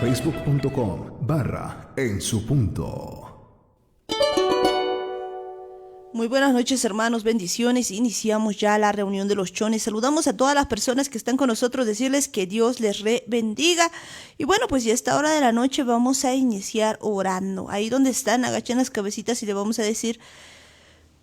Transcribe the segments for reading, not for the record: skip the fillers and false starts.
facebook.com/en su punto. Muy buenas noches, hermanos, bendiciones. Iniciamos ya la reunión de los chones. Saludamos a todas las personas que están con nosotros, decirles que Dios les bendiga. Y bueno, pues ya a esta hora de la noche vamos a iniciar orando. Ahí donde están, agachen las cabecitas y le vamos a decir: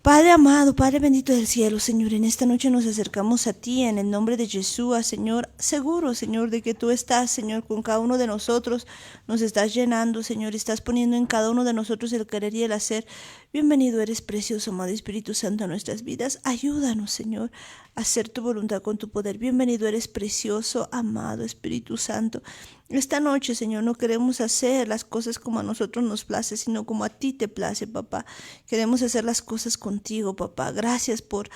Padre amado, Padre bendito del cielo, Señor, en esta noche nos acercamos a ti en el nombre de Jesús, Señor, seguro, Señor, de que tú estás, Señor, con cada uno de nosotros, nos estás llenando, Señor, estás poniendo en cada uno de nosotros el querer y el hacer. Bienvenido eres, precioso, amado Espíritu Santo, a nuestras vidas. Ayúdanos, Señor, a hacer tu voluntad con tu poder. Bienvenido eres, precioso, amado Espíritu Santo. Esta noche, Señor, no queremos hacer las cosas como a nosotros nos place, sino como a ti te place, papá. Queremos hacer las cosas contigo, papá. Gracias por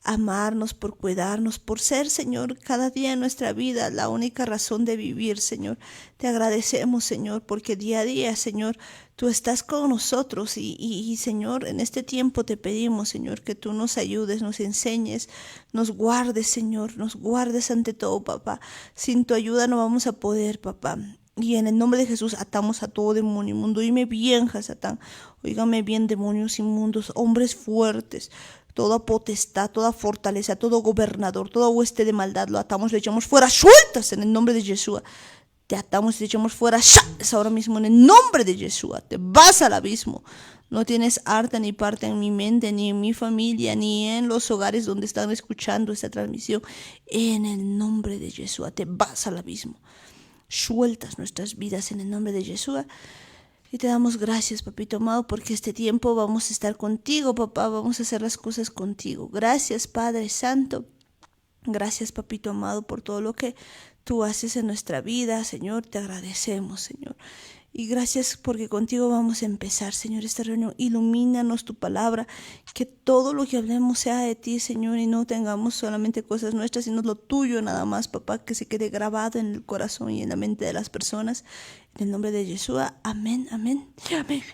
amarnos, por cuidarnos, por ser, Señor, cada día en nuestra vida la única razón de vivir, Señor. Te agradecemos, Señor, porque día a día, Señor, tú estás con nosotros y Señor, en este tiempo te pedimos, Señor, que tú nos ayudes, nos enseñes, nos guardes, Señor, nos guardes ante todo, papá. Sin tu ayuda no vamos a poder, papá. Y en el nombre de Jesús atamos a todo demonio inmundo. Oíme bien, Satán. Óigame bien, demonios inmundos, hombres fuertes. Toda potestad, toda fortaleza, todo gobernador, todo hueste de maldad, lo atamos, le echamos fuera, sueltas en el nombre de Jesús. Te atamos y te echamos fuera, es ahora mismo en el nombre de Jesús. Te vas al abismo. No tienes arte ni parte en mi mente, ni en mi familia, ni en los hogares donde están escuchando esta transmisión. En el nombre de Jesús, te vas al abismo. Sueltas nuestras vidas en el nombre de Jesús. Y te damos gracias, papito amado, porque este tiempo vamos a estar contigo, papá, vamos a hacer las cosas contigo. Gracias, Padre Santo. Gracias, papito amado, por todo lo que tú haces en nuestra vida, Señor. Te agradecemos, Señor. Y gracias porque contigo vamos a empezar, Señor, esta reunión. Ilumínanos tu palabra, que todo lo que hablemos sea de ti, Señor, y no tengamos solamente cosas nuestras, sino lo tuyo nada más, papá, que se quede grabado en el corazón y en la mente de las personas. En el nombre de Jesús, amén, amén, amén.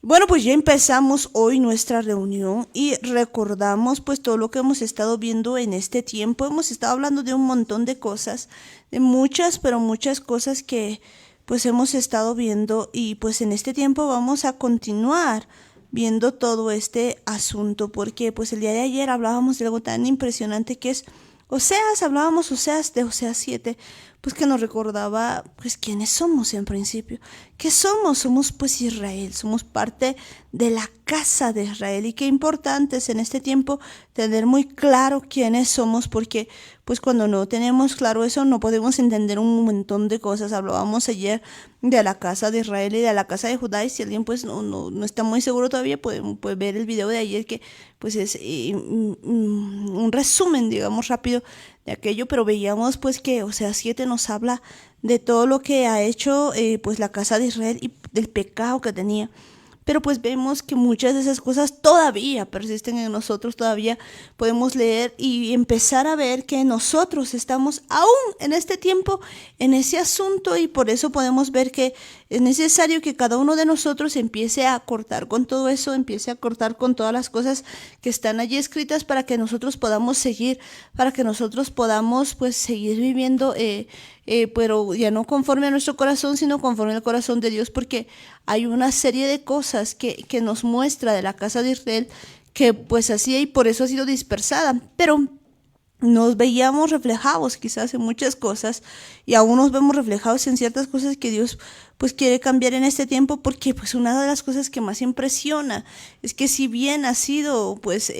Bueno, pues ya empezamos hoy nuestra reunión y recordamos pues todo lo que hemos estado viendo en este tiempo. Hemos estado hablando de un montón de cosas, de muchas, pero muchas cosas que pues hemos estado viendo, y pues en este tiempo vamos a continuar viendo todo este asunto, porque pues el día de ayer hablábamos de algo tan impresionante que es Oseas. Hablábamos de Oseas 7, pues que nos recordaba pues quiénes somos en principio. ¿Qué somos? Somos pues Israel, somos parte de la casa de Israel, y qué importante es en este tiempo tener muy claro quiénes somos, porque pues cuando no tenemos claro eso no podemos entender un montón de cosas. Hablábamos ayer de la casa de Israel y de la casa de Judá, y si alguien pues no está muy seguro todavía puede ver el video de ayer, que pues es un resumen, digamos, rápido de aquello, pero veíamos pues que Oseas 7 nos habla de todo lo que ha hecho pues la casa de Israel y del pecado que tenía. Pero pues vemos que muchas de esas cosas todavía persisten en nosotros, todavía podemos leer y empezar a ver que nosotros estamos aún en este tiempo en ese asunto, y por eso podemos ver que es necesario que cada uno de nosotros empiece a cortar con todo eso, empiece a cortar con todas las cosas que están allí escritas, para que nosotros podamos seguir, para que nosotros podamos pues seguir viviendo pero ya no conforme a nuestro corazón, sino conforme al corazón de Dios, porque hay una serie de cosas que nos muestra de la casa de Israel que pues hacía, y por eso ha sido dispersada, pero nos veíamos reflejados quizás en muchas cosas, y aún nos vemos reflejados en ciertas cosas que Dios pues quiere cambiar en este tiempo, porque pues una de las cosas que más impresiona es que si bien ha sido pues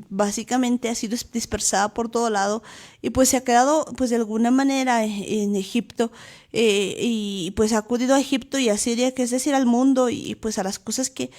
básicamente ha sido dispersada por todo lado, y pues se ha quedado pues de alguna manera en Egipto, y pues ha acudido a Egipto y a Siria, que es decir, al mundo, y pues a las cosas que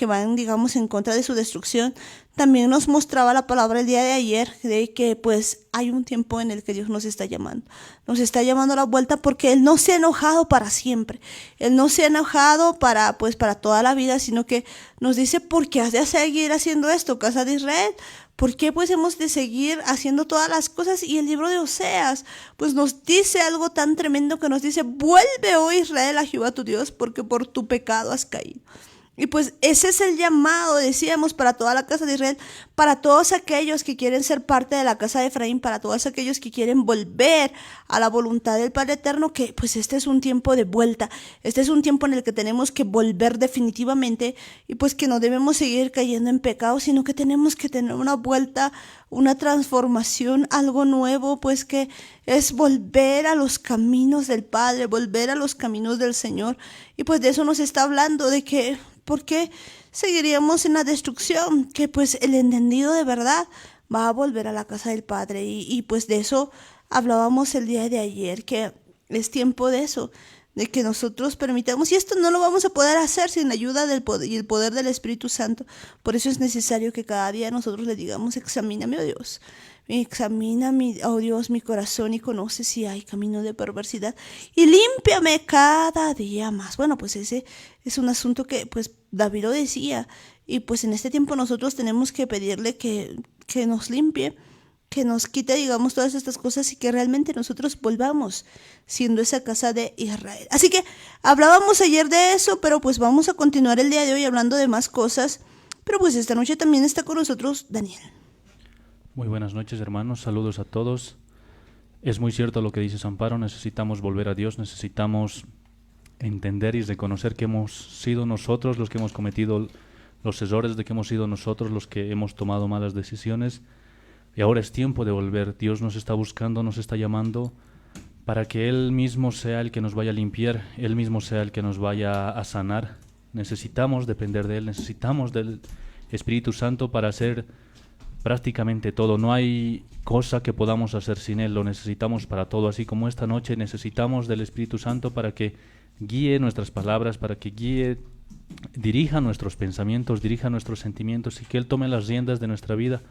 van, digamos, en contra de su destrucción. También nos mostraba la palabra el día de ayer de que pues hay un tiempo en el que Dios nos está llamando a la vuelta, porque Él no se ha enojado para siempre, Él no se ha enojado para toda la vida, sino que nos dice: ¿por qué has de seguir haciendo esto, casa de Israel? ¿Por qué pues hemos de seguir haciendo todas las cosas? Y el libro de Oseas pues nos dice algo tan tremendo, que nos dice: vuelve, oh Israel, a Jehová tu Dios, porque por tu pecado has caído. Y pues ese es el llamado, decíamos, para toda la casa de Israel, para todos aquellos que quieren ser parte de la casa de Efraín, para todos aquellos que quieren volver a la voluntad del Padre Eterno, que pues este es un tiempo de vuelta, este es un tiempo en el que tenemos que volver definitivamente y pues que no debemos seguir cayendo en pecado, sino que tenemos que tener una vuelta, una transformación, algo nuevo, pues que es volver a los caminos del Padre, volver a los caminos del Señor. Y pues de eso nos está hablando, de que ¿por qué seguiríamos en la destrucción? Que pues el entendido de verdad va a volver a la casa del Padre. Y pues de eso hablábamos el día de ayer, que es tiempo de eso, de que nosotros permitamos, y esto no lo vamos a poder hacer sin la ayuda del poder y el poder del Espíritu Santo. Por eso es necesario que cada día nosotros le digamos, examíname, oh Dios. Examina, oh Dios, mi corazón y conoce si hay camino de perversidad y límpiame cada día más. Bueno, pues ese es un asunto que pues David lo decía y pues en este tiempo nosotros tenemos que pedirle que nos limpie, que nos quite, digamos, todas estas cosas y que realmente nosotros volvamos siendo esa casa de Israel. Así que hablábamos ayer de eso, pero pues vamos a continuar el día de hoy hablando de más cosas, pero pues esta noche también está con nosotros Daniel. Muy buenas noches, hermanos, saludos a todos. Es muy cierto lo que dice Amparo, necesitamos volver a Dios, necesitamos entender y reconocer que hemos sido nosotros los que hemos cometido los errores, de que hemos sido nosotros los que hemos tomado malas decisiones. Y ahora es tiempo de volver. Dios nos está buscando, nos está llamando para que Él mismo sea el que nos vaya a limpiar, Él mismo sea el que nos vaya a sanar. Necesitamos depender de Él, necesitamos del Espíritu Santo para hacer prácticamente todo. No hay cosa que podamos hacer sin Él, lo necesitamos para todo. Así como esta noche necesitamos del Espíritu Santo para que guíe nuestras palabras, para que dirija nuestros pensamientos, dirija nuestros sentimientos y que Él tome las riendas de nuestra vida,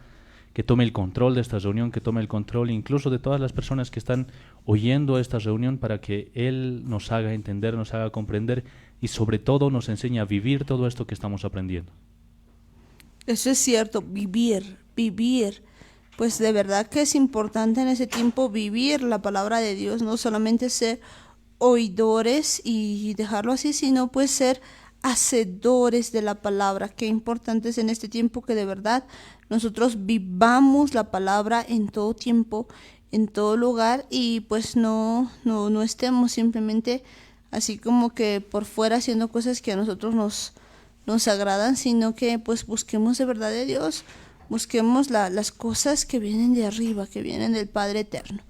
que tome el control de esta reunión, que tome el control incluso de todas las personas que están oyendo esta reunión, para que Él nos haga entender, nos haga comprender y sobre todo nos enseñe a vivir todo esto que estamos aprendiendo. Eso es cierto, vivir. Pues de verdad que es importante en ese tiempo vivir la palabra de Dios, no solamente ser oidores y dejarlo así, sino pues ser hacedores de la palabra. Qué importante es en este tiempo que de verdad nosotros vivamos la palabra en todo tiempo, en todo lugar y pues no estemos simplemente así como que por fuera haciendo cosas que a nosotros nos agradan, sino que pues busquemos de verdad de Dios, busquemos las cosas que vienen de arriba, que vienen del Padre Eterno.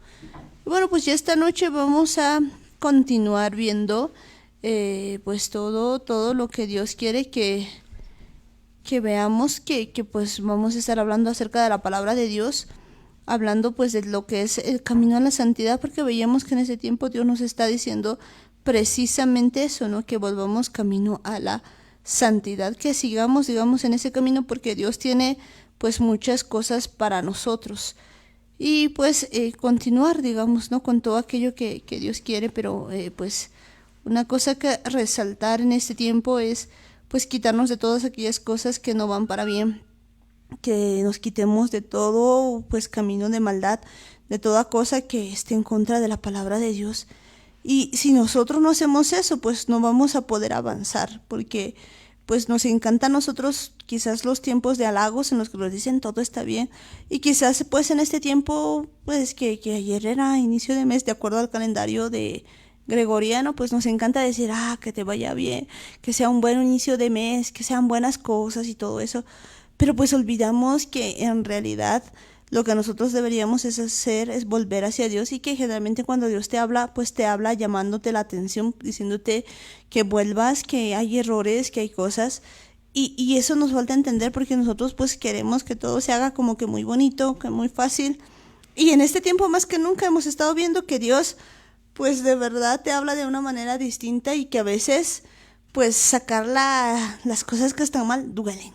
Y bueno, pues ya esta noche vamos a continuar viendo pues todo lo que Dios quiere que veamos, que pues vamos a estar hablando acerca de la palabra de Dios, hablando pues de lo que es el camino a la santidad, porque veíamos que en ese tiempo Dios nos está diciendo precisamente eso, ¿no? Que volvamos camino a la santidad, que sigamos, digamos, en ese camino, porque Dios tiene pues muchas cosas para nosotros y pues continuar, digamos, ¿no? Con todo aquello que Dios quiere, pero pues una cosa que resaltar en este tiempo es pues quitarnos de todas aquellas cosas que no van para bien, que nos quitemos de todo pues camino de maldad, de toda cosa que esté en contra de la palabra de Dios. Y si nosotros no hacemos eso, pues no vamos a poder avanzar, porque pues nos encanta a nosotros quizás los tiempos de halagos en los que nos dicen todo está bien, y quizás pues en este tiempo pues que ayer era inicio de mes de acuerdo al calendario de gregoriano, pues nos encanta decir que te vaya bien, que sea un buen inicio de mes, que sean buenas cosas y todo eso, pero pues olvidamos que en realidad lo que nosotros deberíamos es hacer es volver hacia Dios, y que generalmente cuando Dios te habla, pues te habla llamándote la atención, diciéndote que vuelvas, que hay errores, que hay cosas, y eso nos falta entender, porque nosotros pues queremos que todo se haga como que muy bonito, que muy fácil, y en este tiempo más que nunca hemos estado viendo que Dios pues de verdad te habla de una manera distinta, y que a veces pues sacar las cosas que están mal duelen.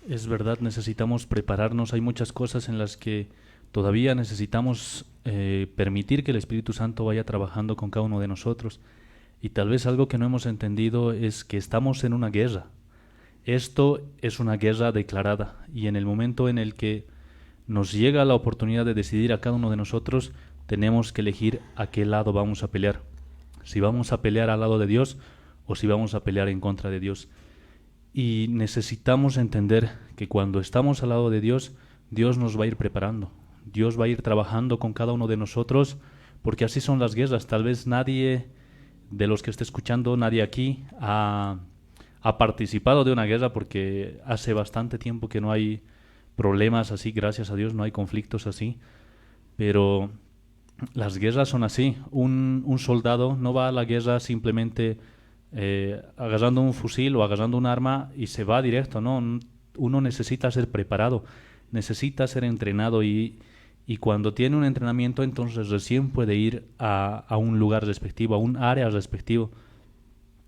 Es verdad, necesitamos prepararnos. Hay muchas cosas en las que todavía necesitamos permitir que el Espíritu Santo vaya trabajando con cada uno de nosotros. Y tal vez algo que no hemos entendido es que estamos en una guerra. Esto es una guerra declarada, y en el momento en el que nos llega la oportunidad de decidir a cada uno de nosotros, tenemos que elegir a qué lado vamos a pelear. Si vamos a pelear al lado de Dios o si vamos a pelear en contra de Dios. Y necesitamos entender que cuando estamos al lado de Dios, Dios nos va a ir preparando. Dios va a ir trabajando con cada uno de nosotros, porque así son las guerras. Tal vez nadie de los que esté escuchando, nadie aquí ha participado de una guerra, porque hace bastante tiempo que no hay problemas así, gracias a Dios, no hay conflictos así. Pero las guerras son así. Un soldado no va a la guerra simplemente agarrando un fusil o agarrando un arma y se va directo, ¿no? Uno necesita ser preparado, necesita ser entrenado y cuando tiene un entrenamiento entonces recién puede ir a un lugar respectivo, a un área respectivo.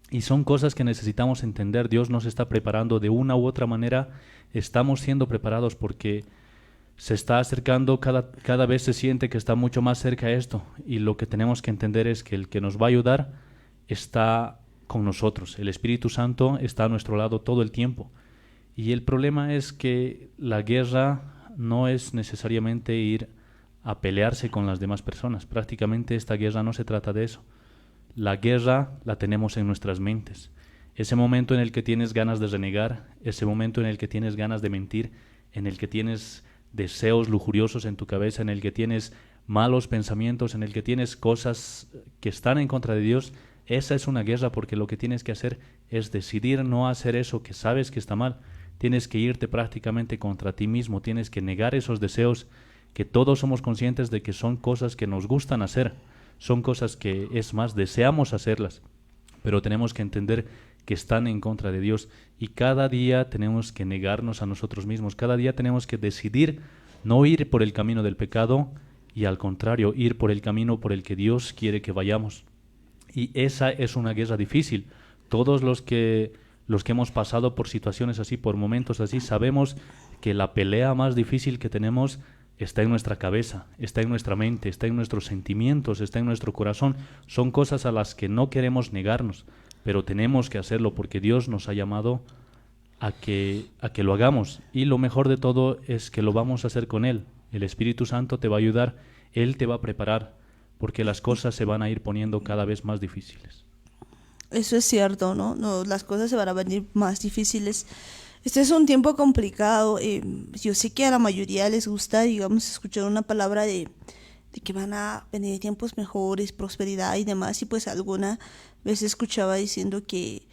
Y son cosas que necesitamos entender. Dios nos está preparando de una u otra manera. Estamos siendo preparados porque se está acercando, cada vez se siente que está mucho más cerca esto. Y lo que tenemos que entender es que el que nos va a ayudar está con nosotros. El Espíritu Santo está a nuestro lado todo el tiempo. Y el problema es que la guerra no es necesariamente ir a pelearse con las demás personas. Prácticamente esta guerra no se trata de eso. La guerra la tenemos en nuestras mentes. Ese momento en el que tienes ganas de renegar, ese momento en el que tienes ganas de mentir, en el que tienes deseos lujuriosos en tu cabeza, en el que tienes malos pensamientos, en el que tienes cosas que están en contra de Dios, esa es una guerra, porque lo que tienes que hacer es decidir no hacer eso que sabes que está mal. Tienes que irte prácticamente contra ti mismo, tienes que negar esos deseos que todos somos conscientes de que son cosas que nos gustan hacer, son cosas que, es más, deseamos hacerlas, pero tenemos que entender que están en contra de Dios y cada día tenemos que negarnos a nosotros mismos, cada día tenemos que decidir no ir por el camino del pecado y al contrario, ir por el camino por el que Dios quiere que vayamos. Y esa es una guerra difícil. Todos los que hemos pasado por situaciones así, por momentos así, sabemos que la pelea más difícil que tenemos está en nuestra cabeza, está en nuestra mente, está en nuestros sentimientos, está en nuestro corazón. Son cosas a las que no queremos negarnos, pero tenemos que hacerlo porque Dios nos ha llamado a que lo hagamos. Y lo mejor de todo es que lo vamos a hacer con Él. El Espíritu Santo te va a ayudar, Él te va a preparar, porque las cosas se van a ir poniendo cada vez más difíciles. Eso es cierto, ¿no? No, las cosas se van a venir más difíciles. Este es un tiempo complicado. Yo sé que a la mayoría les gusta, digamos, escuchar una palabra de que van a venir tiempos mejores, prosperidad y demás. Y pues alguna vez escuchaba diciendo que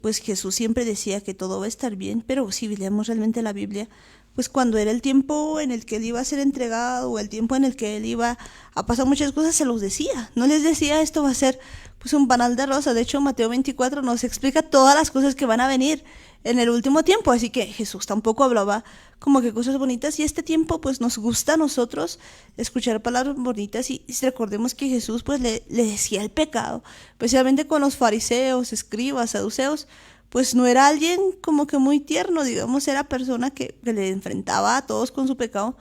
pues Jesús siempre decía que todo va a estar bien. Pero si leemos realmente la Biblia, pues cuando era el tiempo en el que él iba a ser entregado o el tiempo en el que él iba a pasar muchas cosas, se los decía. No les decía esto va a ser pues un panal de rosa. De hecho, Mateo 24 nos explica todas las cosas que van a venir en el último tiempo. Así que Jesús tampoco hablaba como que cosas bonitas. Y este tiempo pues nos gusta a nosotros escuchar palabras bonitas. Y recordemos que Jesús pues le decía el pecado, especialmente con los fariseos, escribas, saduceos. Pues no era alguien como que muy tierno, digamos, era persona que le enfrentaba a todos con su pecado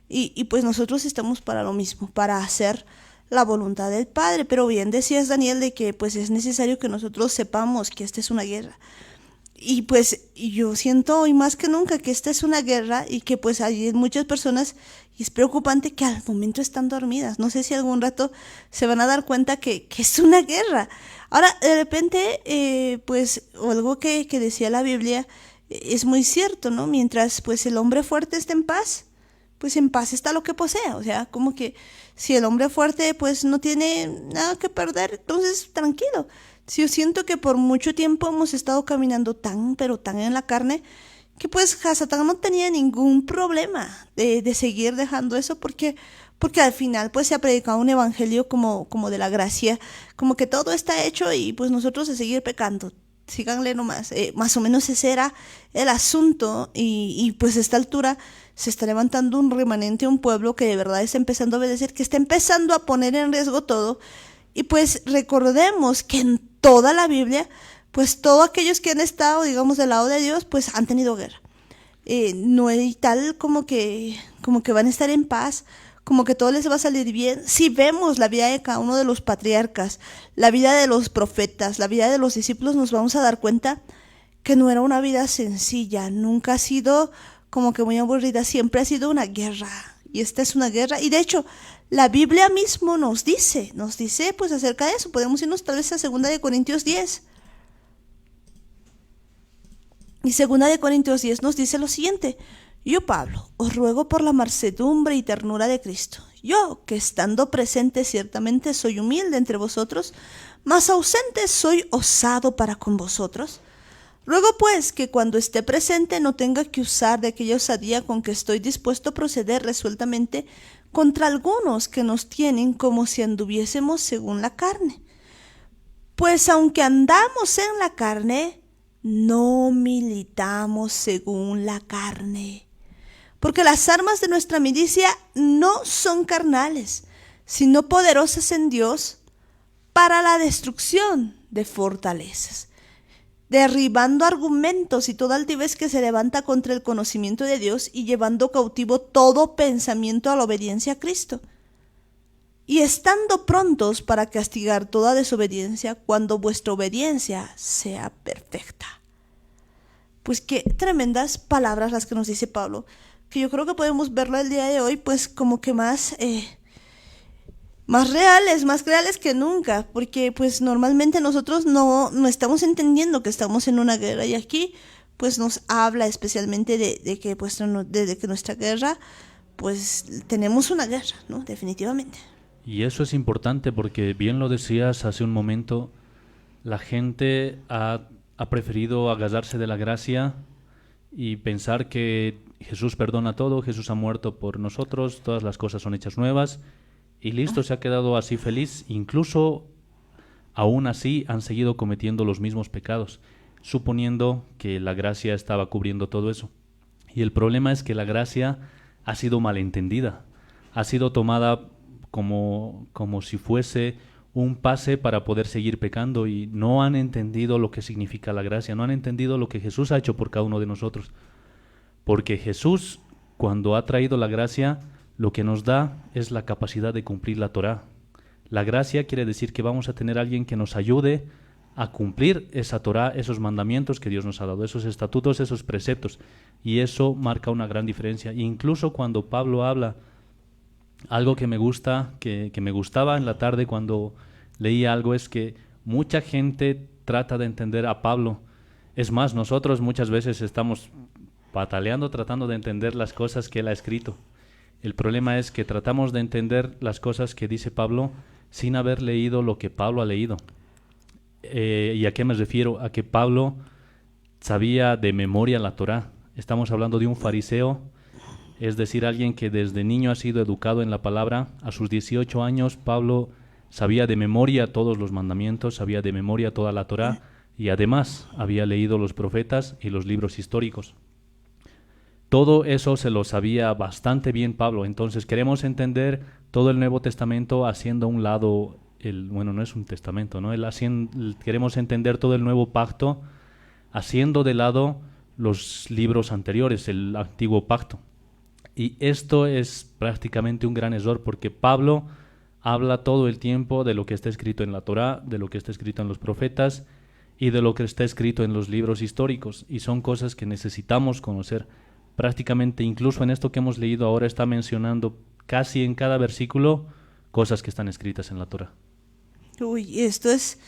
y pues nosotros estamos para lo mismo, para hacer la voluntad del Padre. Pero bien decías, Daniel, de que pues es necesario que nosotros sepamos que esta es una guerra. Y pues yo siento hoy más que nunca que esta es una guerra y que pues hay muchas personas y es preocupante que al momento están dormidas. No sé si algún rato se van a dar cuenta que es una guerra. Ahora, de repente, pues algo que decía la Biblia es muy cierto, ¿no? Mientras pues el hombre fuerte esté en paz, pues en paz está lo que posea. O sea, como que si el hombre fuerte pues no tiene nada que perder, entonces tranquilo. Yo siento que por mucho tiempo hemos estado caminando pero tan en la carne, que pues Satán no tenía ningún problema de seguir dejando eso, porque al final pues se ha predicado un evangelio como de la gracia, como que todo está hecho y pues nosotros a seguir pecando. Síganle nomás. Más o menos ese era el asunto y pues a esta altura se está levantando un remanente, un pueblo que de verdad está empezando a obedecer, que está empezando a poner en riesgo todo. Y pues recordemos que en toda la Biblia, pues todos aquellos que han estado, digamos, del lado de Dios, pues han tenido guerra. No hay tal como que van a estar en paz, como que todo les va a salir bien. Si vemos la vida de cada uno de los patriarcas, la vida de los profetas, la vida de los discípulos, nos vamos a dar cuenta que no era una vida sencilla, nunca ha sido como que muy aburrida, siempre ha sido una guerra. Y esta es una guerra, y de hecho, la Biblia mismo nos dice pues acerca de eso. Podemos irnos tal vez a 2 Corintios 10. Y 2 Corintios 10 nos dice lo siguiente: yo, Pablo, os ruego por la mansedumbre y ternura de Cristo, yo, que estando presente ciertamente soy humilde entre vosotros, mas ausente soy osado para con vosotros. Ruego pues que cuando esté presente no tenga que usar de aquella osadía con que estoy dispuesto a proceder resueltamente contra algunos que nos tienen como si anduviésemos según la carne. Pues aunque andamos en la carne, no militamos según la carne. Porque las armas de nuestra milicia no son carnales, sino poderosas en Dios para la destrucción de fortalezas, derribando argumentos y toda altivez que se levanta contra el conocimiento de Dios y llevando cautivo todo pensamiento a la obediencia a Cristo. Y estando prontos para castigar toda desobediencia cuando vuestra obediencia sea perfecta. Pues qué tremendas palabras las que nos dice Pablo, que yo creo que podemos verlo el día de hoy pues como que más reales que nunca, porque pues normalmente nosotros no estamos entendiendo que estamos en una guerra, y aquí pues nos habla especialmente de que pues desde que nuestra guerra pues tenemos una guerra, ¿no? Definitivamente. Y eso es importante porque, bien lo decías hace un momento, la gente ha preferido agarrarse de la gracia y pensar que Jesús perdona todo, Jesús ha muerto por nosotros, todas las cosas son hechas nuevas y listo, se ha quedado así feliz. Incluso aún así han seguido cometiendo los mismos pecados, suponiendo que la gracia estaba cubriendo todo eso. Y el problema es que la gracia ha sido malentendida, ha sido tomada como si fuese un pase para poder seguir pecando, y no han entendido lo que significa la gracia, no han entendido lo que Jesús ha hecho por cada uno de nosotros. Porque Jesús, cuando ha traído la gracia, lo que nos da es la capacidad de cumplir la Torá. La gracia quiere decir que vamos a tener a alguien que nos ayude a cumplir esa Torá, esos mandamientos que Dios nos ha dado, esos estatutos, esos preceptos, y eso marca una gran diferencia. E incluso cuando Pablo habla, algo que me gusta, que me gustaba en la tarde cuando leía algo, es que mucha gente trata de entender a Pablo. Es más, nosotros muchas veces estamos pataleando tratando de entender las cosas que él ha escrito. El problema es que tratamos de entender las cosas que dice Pablo sin haber leído lo que Pablo ha leído. ¿Y a qué me refiero? A que Pablo sabía de memoria la Torá. Estamos hablando de un fariseo, es decir, alguien que desde niño ha sido educado en la palabra. A sus 18 años, Pablo sabía de memoria todos los mandamientos, sabía de memoria toda la Torá, y además había leído los profetas y los libros históricos. Todo eso se lo sabía bastante bien Pablo. Entonces queremos entender todo el Nuevo Testamento haciendo a un lado, no es un testamento, ¿no? Queremos entender todo el Nuevo Pacto haciendo de lado los libros anteriores, el Antiguo Pacto. Y esto es prácticamente un gran error, porque Pablo habla todo el tiempo de lo que está escrito en la Torá, de lo que está escrito en los profetas y de lo que está escrito en los libros históricos, y son cosas que necesitamos conocer. Prácticamente, incluso en esto que hemos leído ahora, está mencionando casi en cada versículo cosas que están escritas en la Torá. Uy, esto es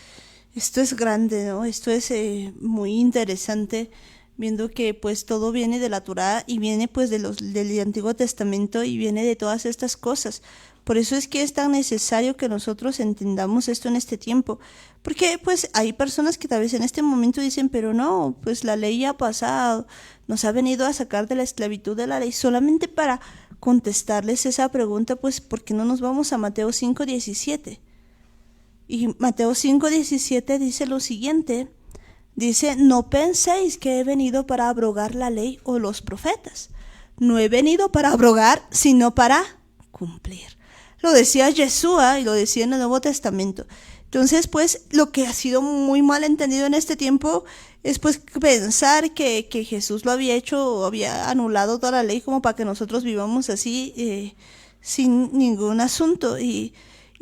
grande, ¿no? Esto es muy interesante, viendo que pues todo viene de la Torá y viene pues del Antiguo Testamento y viene de todas estas cosas. Por eso es que es tan necesario que nosotros entendamos esto en este tiempo, porque pues hay personas que tal vez en este momento dicen, pero no, pues la ley ya ha pasado, nos ha venido a sacar de la esclavitud de la ley. Solamente para contestarles esa pregunta, pues ¿por qué no nos vamos a Mateo 5:17? Y Mateo 5:17 dice lo siguiente. Dice: no penséis que he venido para abrogar la ley o los profetas. No he venido para abrogar, sino para cumplir. Lo decía Yeshua y lo decía en el Nuevo Testamento. Entonces, pues, lo que ha sido muy mal entendido en este tiempo es pues pensar que Jesús lo había hecho o había anulado toda la ley como para que nosotros vivamos así sin ningún asunto. Y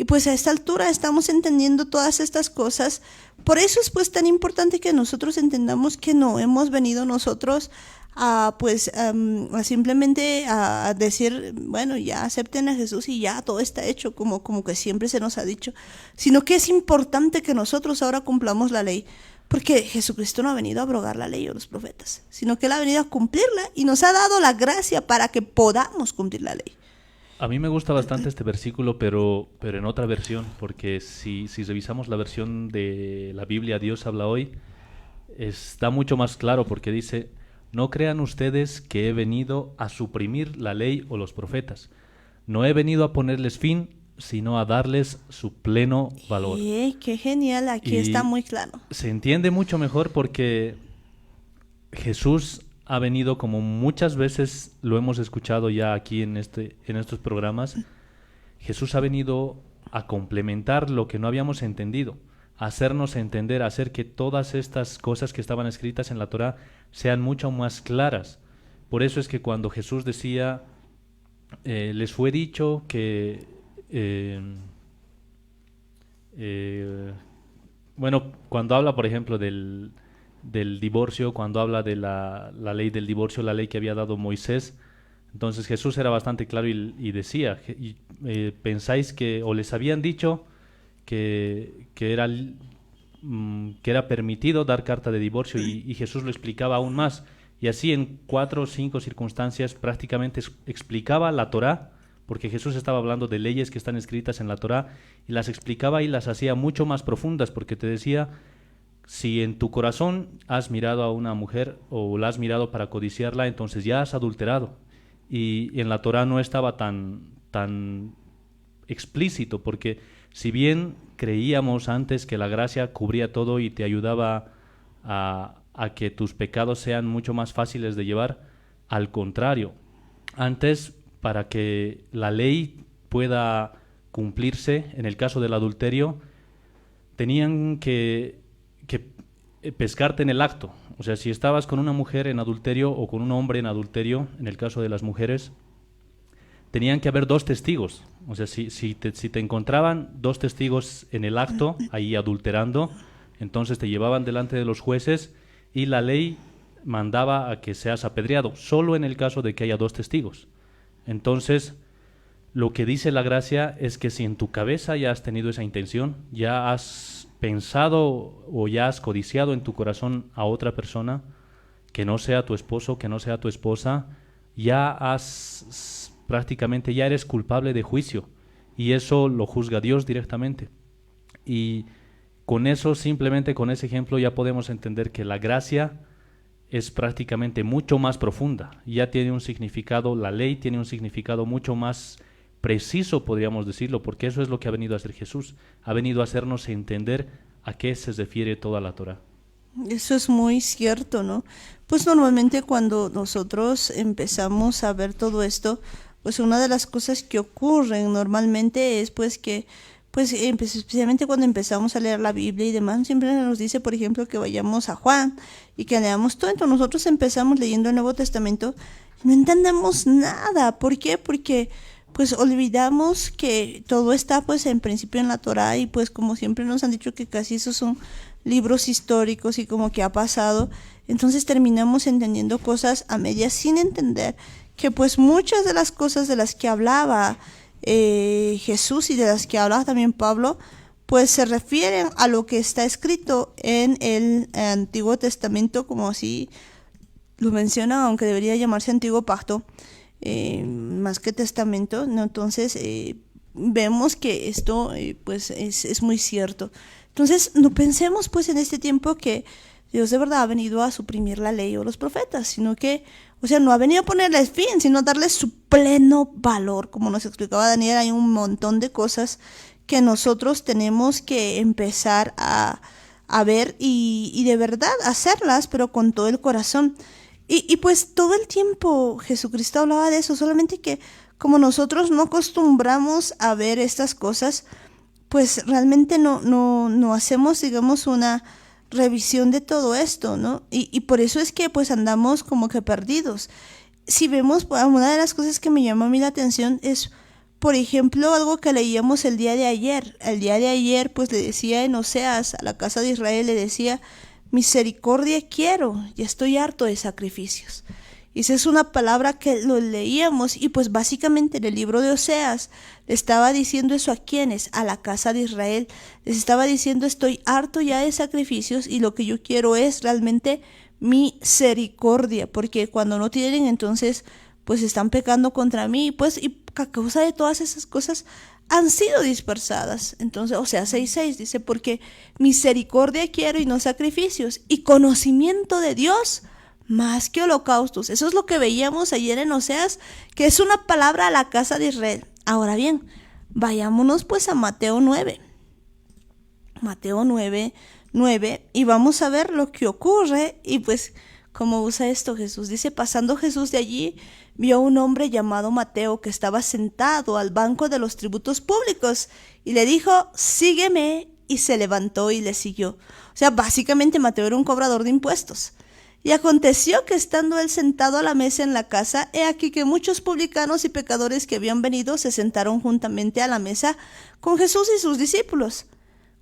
pues a esta altura estamos entendiendo todas estas cosas. Por eso es pues tan importante que nosotros entendamos que no hemos venido nosotros a simplemente a decir, bueno, ya acepten a Jesús y ya todo está hecho, como que siempre se nos ha dicho, sino que es importante que nosotros ahora cumplamos la ley, Porque Jesucristo no ha venido a abrogar la ley o los profetas, sino que Él ha venido a cumplirla y nos ha dado la gracia para que podamos cumplir la ley. A mí me gusta bastante este versículo, pero en otra versión, porque si revisamos la versión de la Biblia Dios habla hoy, está mucho más claro porque dice, no crean ustedes que he venido a suprimir la ley o los profetas. No he venido a ponerles fin, sino a darles su pleno valor. ¡Qué genial! Aquí está muy claro. Se entiende mucho mejor porque Jesús ha venido, como muchas veces lo hemos escuchado ya aquí en estos programas, Jesús ha venido a complementar lo que no habíamos entendido, a hacernos entender, a hacer que todas estas cosas que estaban escritas en la Torá sean mucho más claras. Por eso es que cuando Jesús decía, les fue dicho que, bueno, cuando habla, por ejemplo, del divorcio, cuando habla de la ley del divorcio, la ley que había dado Moisés, entonces Jesús era bastante claro y decía, pensáis que, o les habían dicho que era permitido dar carta de divorcio, y Jesús lo explicaba aún más, y así en 4 o 5 circunstancias prácticamente explicaba la Torá, porque Jesús estaba hablando de leyes que están escritas en la Torá, y las explicaba y las hacía mucho más profundas, porque te decía, si en tu corazón has mirado a una mujer o la has mirado para codiciarla, entonces ya has adulterado. Y en la Torá no estaba tan explícito, porque si bien creíamos antes que la gracia cubría todo y te ayudaba a que tus pecados sean mucho más fáciles de llevar, al contrario, antes, para que la ley pueda cumplirse, en el caso del adulterio, tenían que pescarte en el acto. O sea, si estabas con una mujer en adulterio o con un hombre en adulterio, en el caso de las mujeres, tenían que haber 2 testigos. O sea, si te encontraban 2 testigos en el acto, ahí adulterando, entonces te llevaban delante de los jueces y la ley mandaba a que seas apedreado, solo en el caso de que haya 2 testigos. Entonces, lo que dice la gracia es que si en tu cabeza ya has tenido esa intención, ya has pensado o ya has codiciado en tu corazón a otra persona, que no sea tu esposo, que no sea tu esposa, prácticamente ya eres culpable de juicio, y eso lo juzga Dios directamente. Y con eso, simplemente con ese ejemplo, ya podemos entender que la gracia es prácticamente mucho más profunda, ya tiene un significado, la ley tiene un significado mucho más preciso, podríamos decirlo, porque eso es lo que ha venido a hacer Jesús, ha venido a hacernos entender a qué se refiere toda la Torá. Eso es muy cierto, ¿no? Pues normalmente cuando nosotros empezamos a ver todo esto, pues una de las cosas que ocurren normalmente es pues que, pues especialmente cuando empezamos a leer la Biblia y demás, siempre nos dice, por ejemplo, que vayamos a Juan y que leamos todo. Entonces nosotros empezamos leyendo el Nuevo Testamento y no entendemos nada. ¿Por qué? Porque pues olvidamos que todo está pues en principio en la Torá, y pues como siempre nos han dicho que casi esos son libros históricos y como que ha pasado, entonces terminamos entendiendo cosas a medias sin entender que pues muchas de las cosas de las que hablaba Jesús y de las que hablaba también Pablo, pues se refieren a lo que está escrito en el Antiguo Testamento, como así lo menciona, aunque debería llamarse Antiguo Pacto, más que Testamento, ¿no? Entonces vemos que esto pues es muy cierto. Entonces no pensemos pues en este tiempo que Dios de verdad ha venido a suprimir la ley o los profetas, sino que, o sea, no ha venido a ponerles fin, sino a darles su pleno valor. Como nos explicaba Daniel, hay un montón de cosas que nosotros tenemos que empezar a ver y de verdad hacerlas, pero con todo el corazón. Y pues todo el tiempo Jesucristo hablaba de eso, solamente que como nosotros no acostumbramos a ver estas cosas, pues realmente no hacemos, digamos, una revisión de todo esto, ¿no? Y por eso es que pues andamos como que perdidos. Si vemos, una de las cosas que me llamó a mí la atención es, por ejemplo, algo que leíamos el día de ayer. El día de ayer pues le decía en Oseas a la casa de Israel, le decía: misericordia quiero y estoy harto de sacrificios. Y esa es una palabra que lo leíamos y pues básicamente en el libro de Oseas le estaba diciendo eso a quienes, a la casa de Israel. Les estaba diciendo: estoy harto ya de sacrificios y lo que yo quiero es realmente misericordia, porque cuando no tienen, entonces pues están pecando contra mí, pues, y a causa de todas esas cosas han sido dispersadas. Entonces, Oseas 6:6 dice: porque misericordia quiero y no sacrificios, y conocimiento de Dios más que holocaustos. Eso es lo que veíamos ayer en Oseas, que es una palabra a la casa de Israel. Ahora bien, vayámonos pues a Mateo 9. Mateo 9, y vamos a ver lo que ocurre. Y pues, ¿cómo usa esto Jesús? Dice: pasando Jesús de allí, vio a un hombre llamado Mateo que estaba sentado al banco de los tributos públicos, y le dijo: sígueme. Y se levantó y le siguió. O sea, básicamente Mateo era un cobrador de impuestos. Y aconteció que estando él sentado a la mesa en la casa, he aquí que muchos publicanos y pecadores que habían venido se sentaron juntamente a la mesa con Jesús y sus discípulos.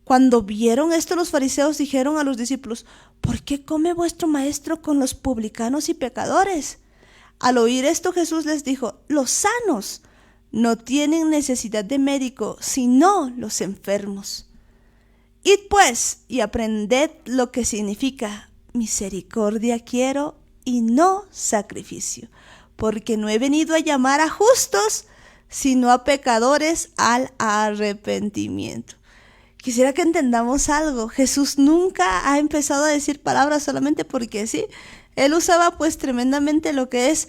Cuando vieron esto, los fariseos dijeron a los discípulos: ¿por qué come vuestro maestro con los publicanos y pecadores? Al oír esto, Jesús les dijo: los sanos no tienen necesidad de médico, sino los enfermos. Id pues y aprended lo que significa: misericordia quiero y no sacrificio, porque no he venido a llamar a justos, sino a pecadores al arrepentimiento. Quisiera que entendamos algo. Jesús nunca ha empezado a decir palabras solamente porque sí. Él usaba pues tremendamente lo que es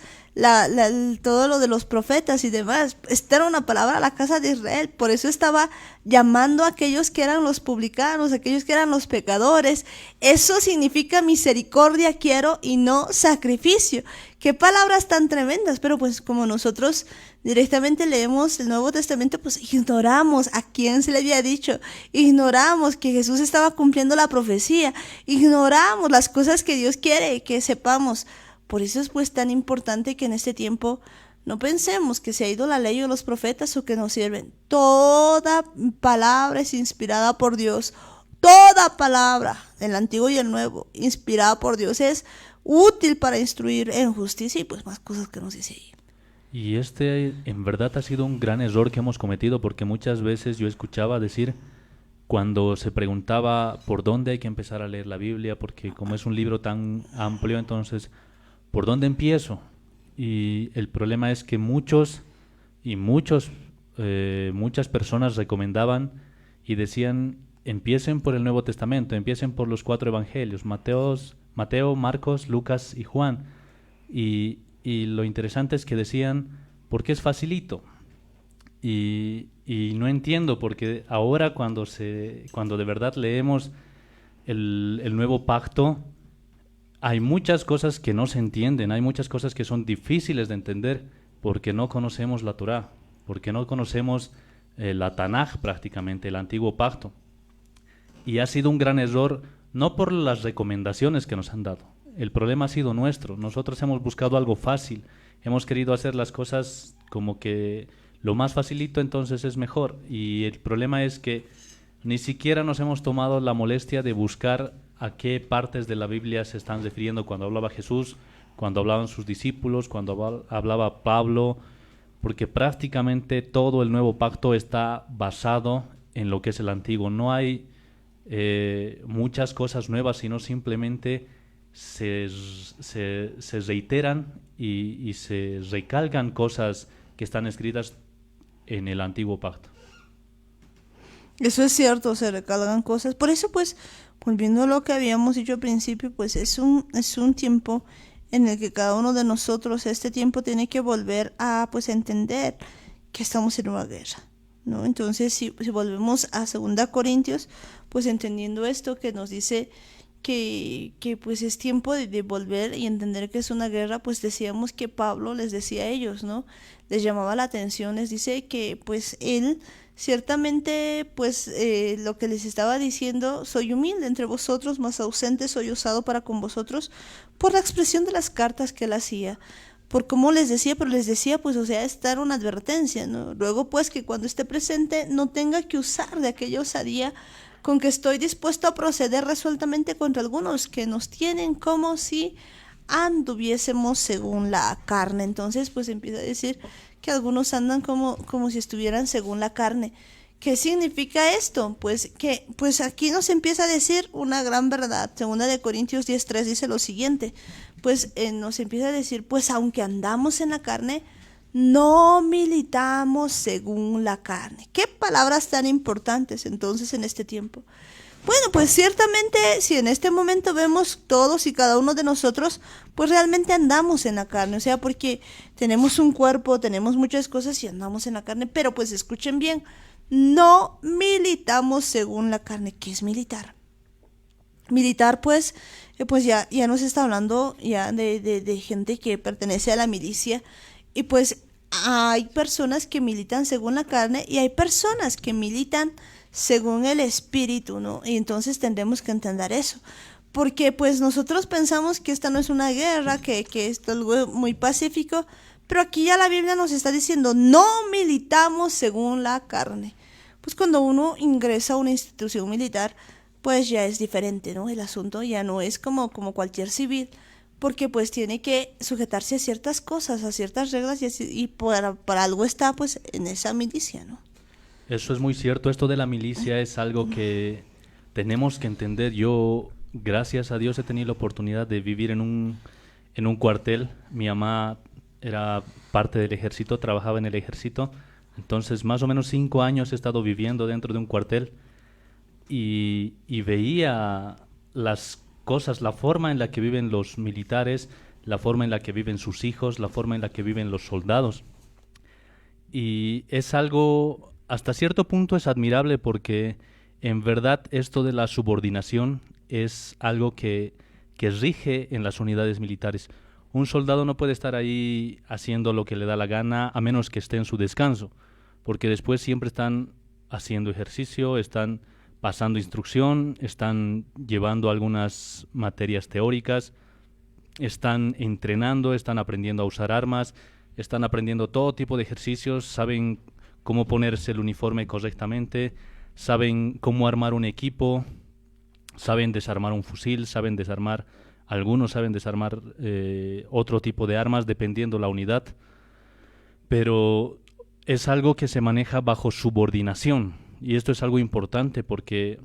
todo lo de los profetas y demás. Esta era una palabra a la casa de Israel. Por eso estaba llamando a aquellos que eran los publicanos, aquellos que eran los pecadores. Eso significa misericordia quiero y no sacrificio. Qué palabras tan tremendas. Pero pues como nosotros directamente leemos el Nuevo Testamento, pues ignoramos a quién se le había dicho, ignoramos que Jesús estaba cumpliendo la profecía, ignoramos las cosas que Dios quiere que sepamos. Por eso es pues tan importante que en este tiempo no pensemos que se ha ido la ley o los profetas o que no sirven. Toda palabra es inspirada por Dios. Toda palabra del Antiguo y el Nuevo, inspirada por Dios, es útil para instruir en justicia y pues más cosas que nos dice ahí. Y este en verdad ha sido un gran error que hemos cometido, porque muchas veces yo escuchaba decir, cuando se preguntaba por dónde hay que empezar a leer la Biblia, porque como es un libro tan amplio, entonces, ¿por dónde empiezo? Y el problema es que muchas personas recomendaban y decían: empiecen por el Nuevo Testamento, empiecen por los 4 evangelios, Mateo, Marcos, Lucas y Juan. Y lo interesante es que decían, porque es facilito. Y no entiendo, porque ahora cuando de verdad leemos el nuevo pacto, hay muchas cosas que no se entienden, hay muchas cosas que son difíciles de entender, porque no conocemos la Torá, porque no conocemos la Tanaj prácticamente, el antiguo pacto. Y ha sido un gran error, no por las recomendaciones que nos han dado. El problema ha sido nuestro. Nosotros hemos buscado algo fácil. Hemos querido hacer las cosas como que lo más facilito entonces es mejor. Y el problema es que ni siquiera nos hemos tomado la molestia de buscar a qué partes de la Biblia se están refiriendo cuando hablaba Jesús, cuando hablaban sus discípulos, cuando hablaba Pablo, porque prácticamente todo el nuevo pacto está basado en lo que es el antiguo. No hay muchas cosas nuevas, sino simplemente se reiteran y se recalcan cosas que están escritas en el antiguo pacto. Eso es cierto, se recalcan cosas. Por eso pues, volviendo a lo que habíamos dicho al principio, pues es un tiempo en el que cada uno de nosotros, este tiempo, tiene que volver a pues entender que estamos en una guerra, ¿no? Entonces si volvemos a 2 Corintios, pues entendiendo esto que nos dice que pues es tiempo de volver y entender que es una guerra, pues decíamos que Pablo les decía a ellos, ¿no? Les llamaba la atención, les dice que pues él ciertamente pues lo que les estaba diciendo: soy humilde entre vosotros, mas ausente soy usado para con vosotros, por la expresión de las cartas que él hacía, por cómo les decía, pero les decía pues, o sea, esta era una advertencia, ¿no? Luego pues que cuando esté presente no tenga que usar de aquella osadía con que estoy dispuesto a proceder resueltamente contra algunos que nos tienen como si anduviésemos según la carne. Entonces pues empieza a decir que algunos andan como si estuvieran según la carne. ¿Qué significa esto? Pues aquí nos empieza a decir una gran verdad. Segunda de Corintios 10:3 dice lo siguiente. Nos empieza a decir, pues aunque andamos en la carne, no militamos según la carne. ¿Qué palabras tan importantes entonces en este tiempo? Bueno, pues ciertamente si en este momento vemos todos y cada uno de nosotros, pues realmente andamos en la carne, o sea, porque tenemos un cuerpo, tenemos muchas cosas y andamos en la carne, pero pues escuchen bien, no militamos según la carne. ¿Qué es militar? Militar, pues ya nos está hablando ya de gente que pertenece a la milicia y pues hay personas que militan según la carne y hay personas que militan según el espíritu, ¿no? Y entonces tendremos que entender eso. Porque pues nosotros pensamos que esta no es una guerra, que esto es algo muy pacífico, pero aquí ya la Biblia nos está diciendo, no militamos según la carne. Pues cuando uno ingresa a una institución militar, pues ya es diferente, ¿no? El asunto ya no es como cualquier civil, porque pues tiene que sujetarse a ciertas cosas, a ciertas reglas y para algo está pues en esa milicia, ¿no? Eso es muy cierto. Esto de la milicia es algo que tenemos que entender. Yo, gracias a Dios, he tenido la oportunidad de vivir en un cuartel. Mi mamá era parte del ejército, trabajaba en el ejército. Entonces, más o menos 5 años he estado viviendo dentro de un cuartel y veía las cosas, la forma en la que viven los militares, la forma en la que viven sus hijos, la forma en la que viven los soldados. Y es algo, hasta cierto punto es admirable porque en verdad esto de la subordinación es algo que rige en las unidades militares. Un soldado no puede estar ahí haciendo lo que le da la gana a menos que esté en su descanso, porque después siempre están haciendo ejercicio, están pasando instrucción, están llevando algunas materias teóricas, están entrenando, están aprendiendo a usar armas, están aprendiendo todo tipo de ejercicios, saben cómo ponerse el uniforme correctamente, saben cómo armar un equipo, saben desarmar un fusil, algunos saben desarmar otro tipo de armas dependiendo la unidad, pero es algo que se maneja bajo subordinación y esto es algo importante porque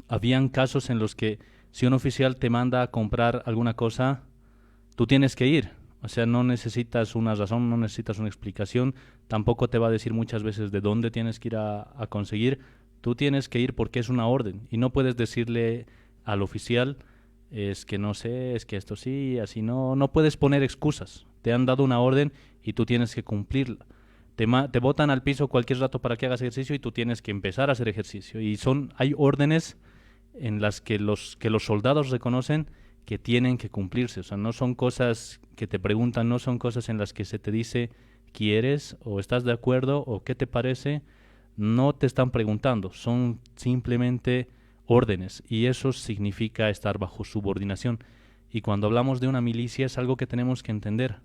habían casos en los que si un oficial te manda a comprar alguna cosa, tú tienes que ir. O sea, no necesitas una razón, no necesitas una explicación, tampoco te va a decir muchas veces de dónde tienes que ir a conseguir. Tú tienes que ir porque es una orden y no puedes decirle al oficial, es que no sé, es que esto sí, así no. No puedes poner excusas. Te han dado una orden y tú tienes que cumplirla. Te botan al piso cualquier rato para que hagas ejercicio y tú tienes que empezar a hacer ejercicio. Y hay órdenes en las que los soldados reconocen que tienen que cumplirse. O sea, no son cosas que te preguntan, no son cosas en las que se te dice ¿quieres? O ¿estás de acuerdo? O ¿qué te parece? No te están preguntando, son simplemente órdenes y eso significa estar bajo subordinación. Y cuando hablamos de una milicia es algo que tenemos que entender.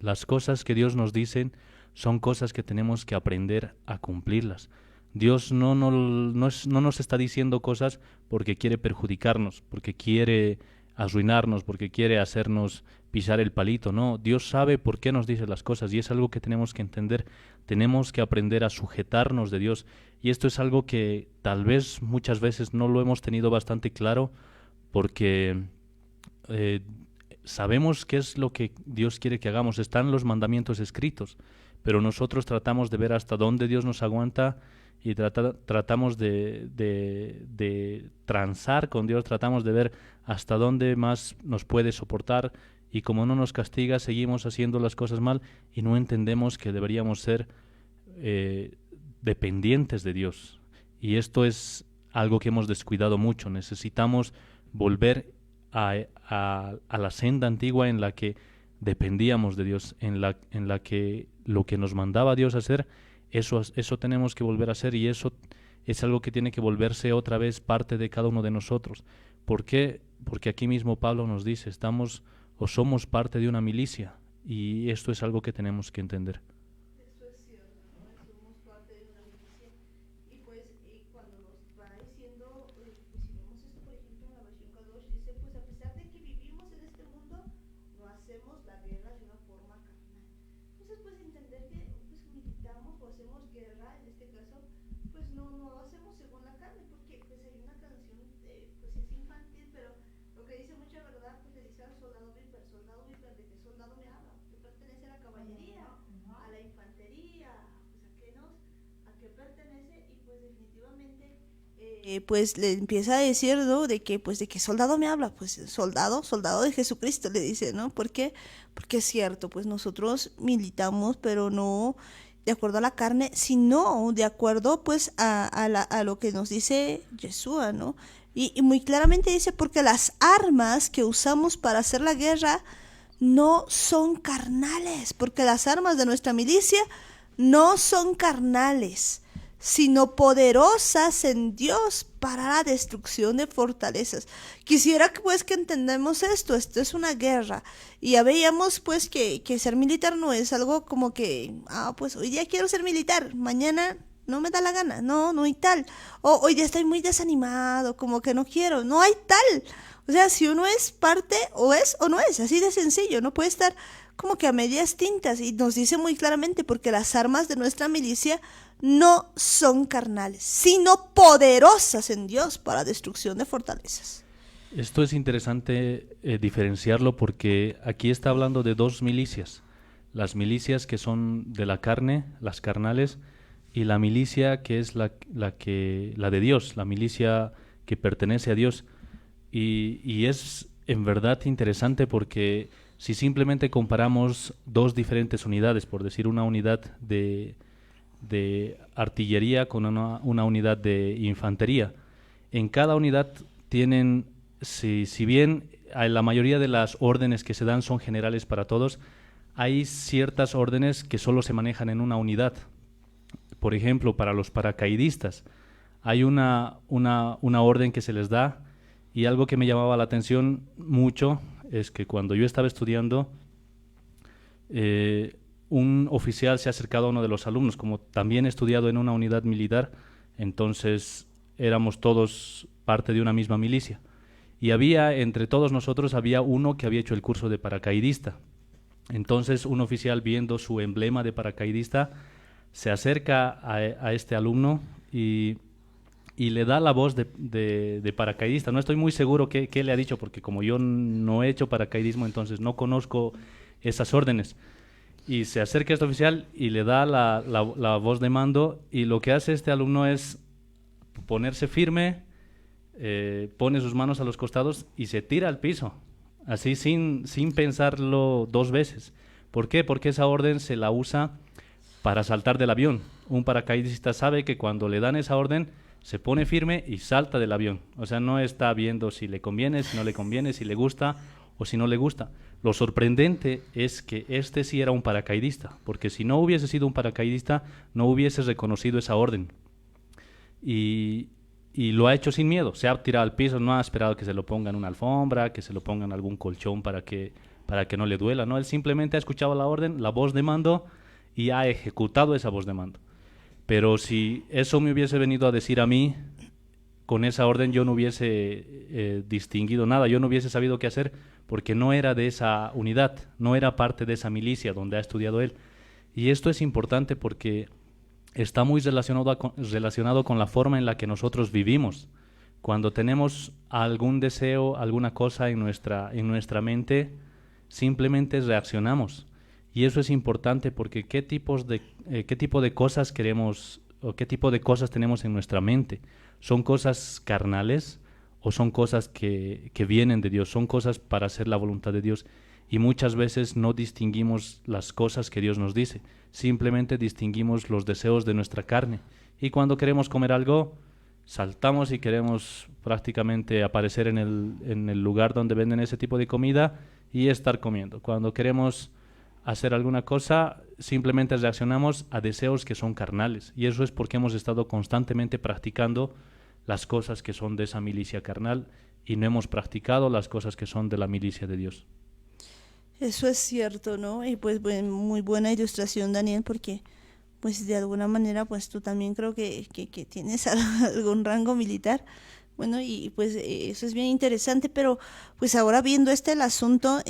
Las cosas que Dios nos dice son cosas que tenemos que aprender a cumplirlas. Dios no nos está diciendo cosas porque quiere perjudicarnos, porque quiere arruinarnos, porque quiere hacernos pisar el palito. No, Dios sabe por qué nos dice las cosas y es algo que tenemos que entender. Tenemos que aprender a sujetarnos de Dios y esto es algo que tal vez muchas veces no lo hemos tenido bastante claro porque eh, sabemos qué es lo que Dios quiere que hagamos. Están los mandamientos escritos, pero nosotros tratamos de ver hasta dónde Dios nos aguanta y tratamos de transar con Dios, tratamos de ver hasta dónde más nos puede soportar y como no nos castiga, seguimos haciendo las cosas mal y no entendemos que deberíamos ser dependientes de Dios. Y esto es algo que hemos descuidado mucho. Necesitamos volver a la senda antigua en la que dependíamos de Dios, en la que lo que nos mandaba Dios a hacer, eso tenemos que volver a hacer y eso es algo que tiene que volverse otra vez parte de cada uno de nosotros. ¿Por qué? Porque aquí mismo Pablo nos dice, estamos o somos parte de una milicia y esto es algo que tenemos que entender. Eso es cierto, ¿no? Somos parte de una milicia. Y pues cuando nos va diciendo, pues si vemos esto, por ejemplo, en la versión 14, dice, pues a pesar de que vivimos en este mundo, hacemos la guerra de una forma carnal. Entonces, pues entender que pues, militamos o hacemos guerra, en este caso, pues no hacemos según la carne, porque pues hay una canción, pues es infantil, pero lo que dice mucha verdad, pues le dice al soldado Viper, ¿de qué soldado me habla? Que pertenece a la caballería, a la infantería, pues a qué pertenece, y pues definitivamente pues le empieza a decir, ¿no? De que, pues, de qué soldado me habla, pues, soldado de Jesucristo, le dice, ¿no? ¿Por qué? Porque es cierto, pues, nosotros militamos, pero no de acuerdo a la carne, sino de acuerdo, pues, a lo que nos dice Yeshua, ¿no? Y muy claramente dice, porque las armas que usamos para hacer la guerra no son carnales, porque las armas de nuestra milicia no son carnales, sino poderosas en Dios para la destrucción de fortalezas. Quisiera pues que entendamos esto es una guerra, y ya veíamos pues que ser militar no es algo como que, pues hoy día quiero ser militar, mañana no me da la gana, no hay tal, o hoy día estoy muy desanimado, como que no quiero, no hay tal. O sea, si uno es parte, o es o no es, así de sencillo, no puede estar como que a medias tintas, y nos dice muy claramente, porque las armas de nuestra milicia no son carnales, sino poderosas en Dios para destrucción de fortalezas. Esto es interesante diferenciarlo porque aquí está hablando de dos milicias. Las milicias que son de la carne, las carnales, y la milicia que es la de Dios, la milicia que pertenece a Dios. Y es en verdad interesante porque si simplemente comparamos dos diferentes unidades, por decir una unidad de artillería con una unidad de infantería, en cada unidad tienen, si bien la mayoría de las órdenes que se dan son generales para todos, hay ciertas órdenes que solo se manejan en una unidad. Por ejemplo, para los paracaidistas hay una orden que se les da, y algo que me llamaba la atención mucho es que cuando yo estaba estudiando, un oficial se ha acercado a uno de los alumnos, como también he estudiado en una unidad militar, entonces éramos todos parte de una misma milicia. Y entre todos nosotros había uno que había hecho el curso de paracaidista. Entonces un oficial, viendo su emblema de paracaidista, se acerca a este alumno y le da la voz de paracaidista. No estoy muy seguro qué le ha dicho, porque como yo no he hecho paracaidismo, entonces no conozco esas órdenes. Y se acerca a este oficial y le da la voz de mando, y lo que hace este alumno es ponerse firme, pone sus manos a los costados y se tira al piso, así sin pensarlo dos veces. ¿Por qué? Porque esa orden se la usa para saltar del avión. Un paracaidista sabe que cuando le dan esa orden se pone firme y salta del avión. O sea, no está viendo si le conviene, si no le conviene, si le gusta o si no le gusta. Lo sorprendente es que este sí era un paracaidista, porque si no hubiese sido un paracaidista, no hubiese reconocido esa orden. Y lo ha hecho sin miedo. Se ha tirado al piso, no ha esperado que se lo pongan una alfombra, que se lo pongan algún colchón para que no le duela, ¿no? Él simplemente ha escuchado la orden, la voz de mando, y ha ejecutado esa voz de mando. Pero si eso me hubiese venido a decir a mí, con esa orden yo no hubiese distinguido nada, yo no hubiese sabido qué hacer, porque no era de esa unidad, no era parte de esa milicia donde ha estudiado él. Y esto es importante porque está muy relacionado con la forma en la que nosotros vivimos. Cuando tenemos algún deseo, alguna cosa en nuestra mente, simplemente reaccionamos. Y eso es importante porque qué tipo de cosas queremos o qué tipo de cosas tenemos en nuestra mente. ¿Son cosas carnales o son cosas que vienen de Dios? Son cosas para hacer la voluntad de Dios. Y muchas veces no distinguimos las cosas que Dios nos dice. Simplemente distinguimos los deseos de nuestra carne. Y cuando queremos comer algo, saltamos y queremos prácticamente aparecer en el lugar donde venden ese tipo de comida y estar comiendo. Cuando queremos hacer alguna cosa, simplemente reaccionamos a deseos que son carnales. Y eso es porque hemos estado constantemente practicando las cosas que son de esa milicia carnal y no hemos practicado las cosas que son de la milicia de Dios. Eso es cierto, ¿no? Y pues muy buena ilustración, Daniel, porque pues de alguna manera pues tú también creo que tienes algún rango militar. Bueno, y pues eso es bien interesante, pero pues ahora viendo el asunto,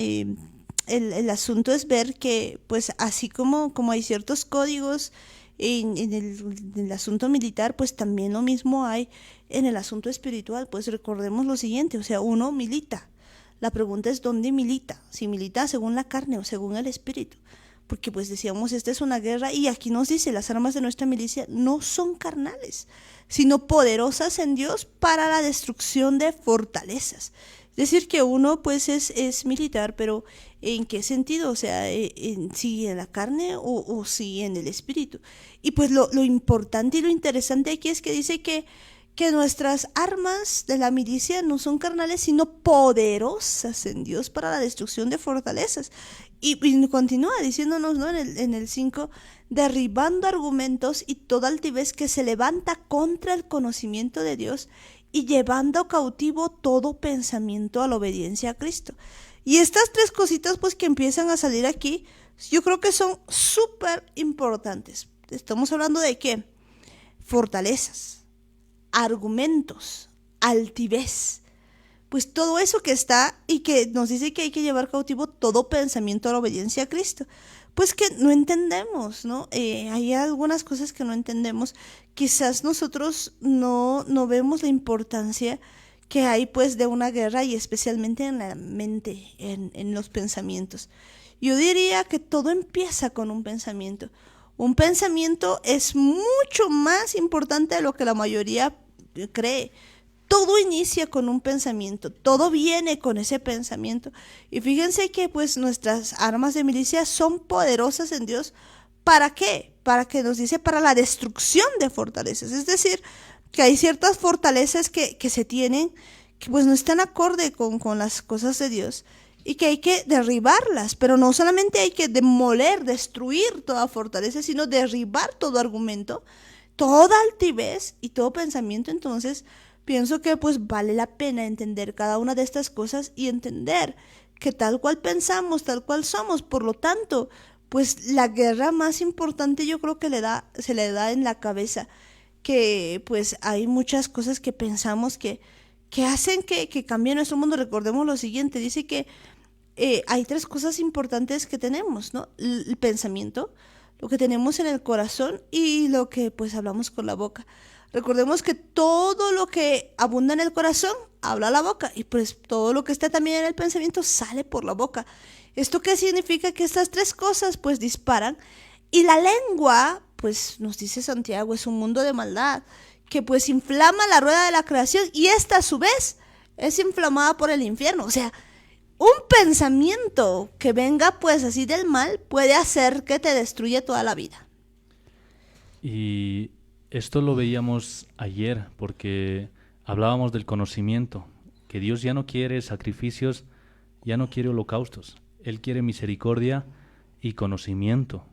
el asunto es ver que, pues así como hay ciertos códigos en el asunto militar, pues también lo mismo hay en el asunto espiritual. Pues recordemos lo siguiente, o sea, uno milita. La pregunta es ¿dónde milita? Si milita según la carne o según el espíritu. Porque pues decíamos, esta es una guerra y aquí nos dice, las armas de nuestra milicia no son carnales, sino poderosas en Dios para la destrucción de fortalezas. Es decir, que uno pues es militar, pero ¿en qué sentido? O sea, si en la carne o si en el espíritu. Y pues lo importante y lo interesante aquí es que dice que nuestras armas de la milicia no son carnales, sino poderosas en Dios para la destrucción de fortalezas. Y continúa diciéndonos, ¿no? En el 5, derribando argumentos y toda altivez que se levanta contra el conocimiento de Dios y llevando cautivo todo pensamiento a la obediencia a Cristo. Y estas tres cositas pues que empiezan a salir aquí, yo creo que son súper importantes. Estamos hablando de ¿qué? Fortalezas, argumentos, altivez. Pues todo eso que está y que nos dice que hay que llevar cautivo todo pensamiento a la obediencia a Cristo. Pues que no entendemos, ¿no? Hay algunas cosas que no entendemos. Quizás nosotros no vemos la importancia que hay pues de una guerra y especialmente en la mente, en los pensamientos. Yo diría que todo empieza con un pensamiento. Un pensamiento es mucho más importante de lo que la mayoría cree. Todo inicia con un pensamiento, todo viene con ese pensamiento. Y fíjense que pues nuestras armas de milicia son poderosas en Dios. ¿Para qué? Para que nos dice, para la destrucción de fortalezas. Es decir, que hay ciertas fortalezas que se tienen, que pues no están acorde con las cosas de Dios. Y que hay que derribarlas, pero no solamente hay que demoler, destruir toda fortaleza, sino derribar todo argumento, toda altivez y todo pensamiento. Entonces, pienso que pues vale la pena entender cada una de estas cosas y entender que tal cual pensamos, tal cual somos. Por lo tanto, pues la guerra más importante yo creo que se le da en la cabeza, que pues hay muchas cosas que pensamos que hacen que cambie nuestro mundo. Recordemos lo siguiente, dice que hay tres cosas importantes que tenemos, ¿no? El pensamiento, lo que tenemos en el corazón y lo que pues hablamos con la boca. Recordemos que todo lo que abunda en el corazón habla la boca y pues todo lo que está también en el pensamiento sale por la boca. ¿Esto qué significa? Que estas tres cosas pues disparan y la lengua, pues nos dice Santiago, es un mundo de maldad que pues inflama la rueda de la creación y esta a su vez es inflamada por el infierno. O sea, un pensamiento que venga pues así del mal puede hacer que te destruya toda la vida. Y esto lo veíamos ayer porque hablábamos del conocimiento, que Dios ya no quiere sacrificios, ya no quiere holocaustos, Él quiere misericordia y conocimiento.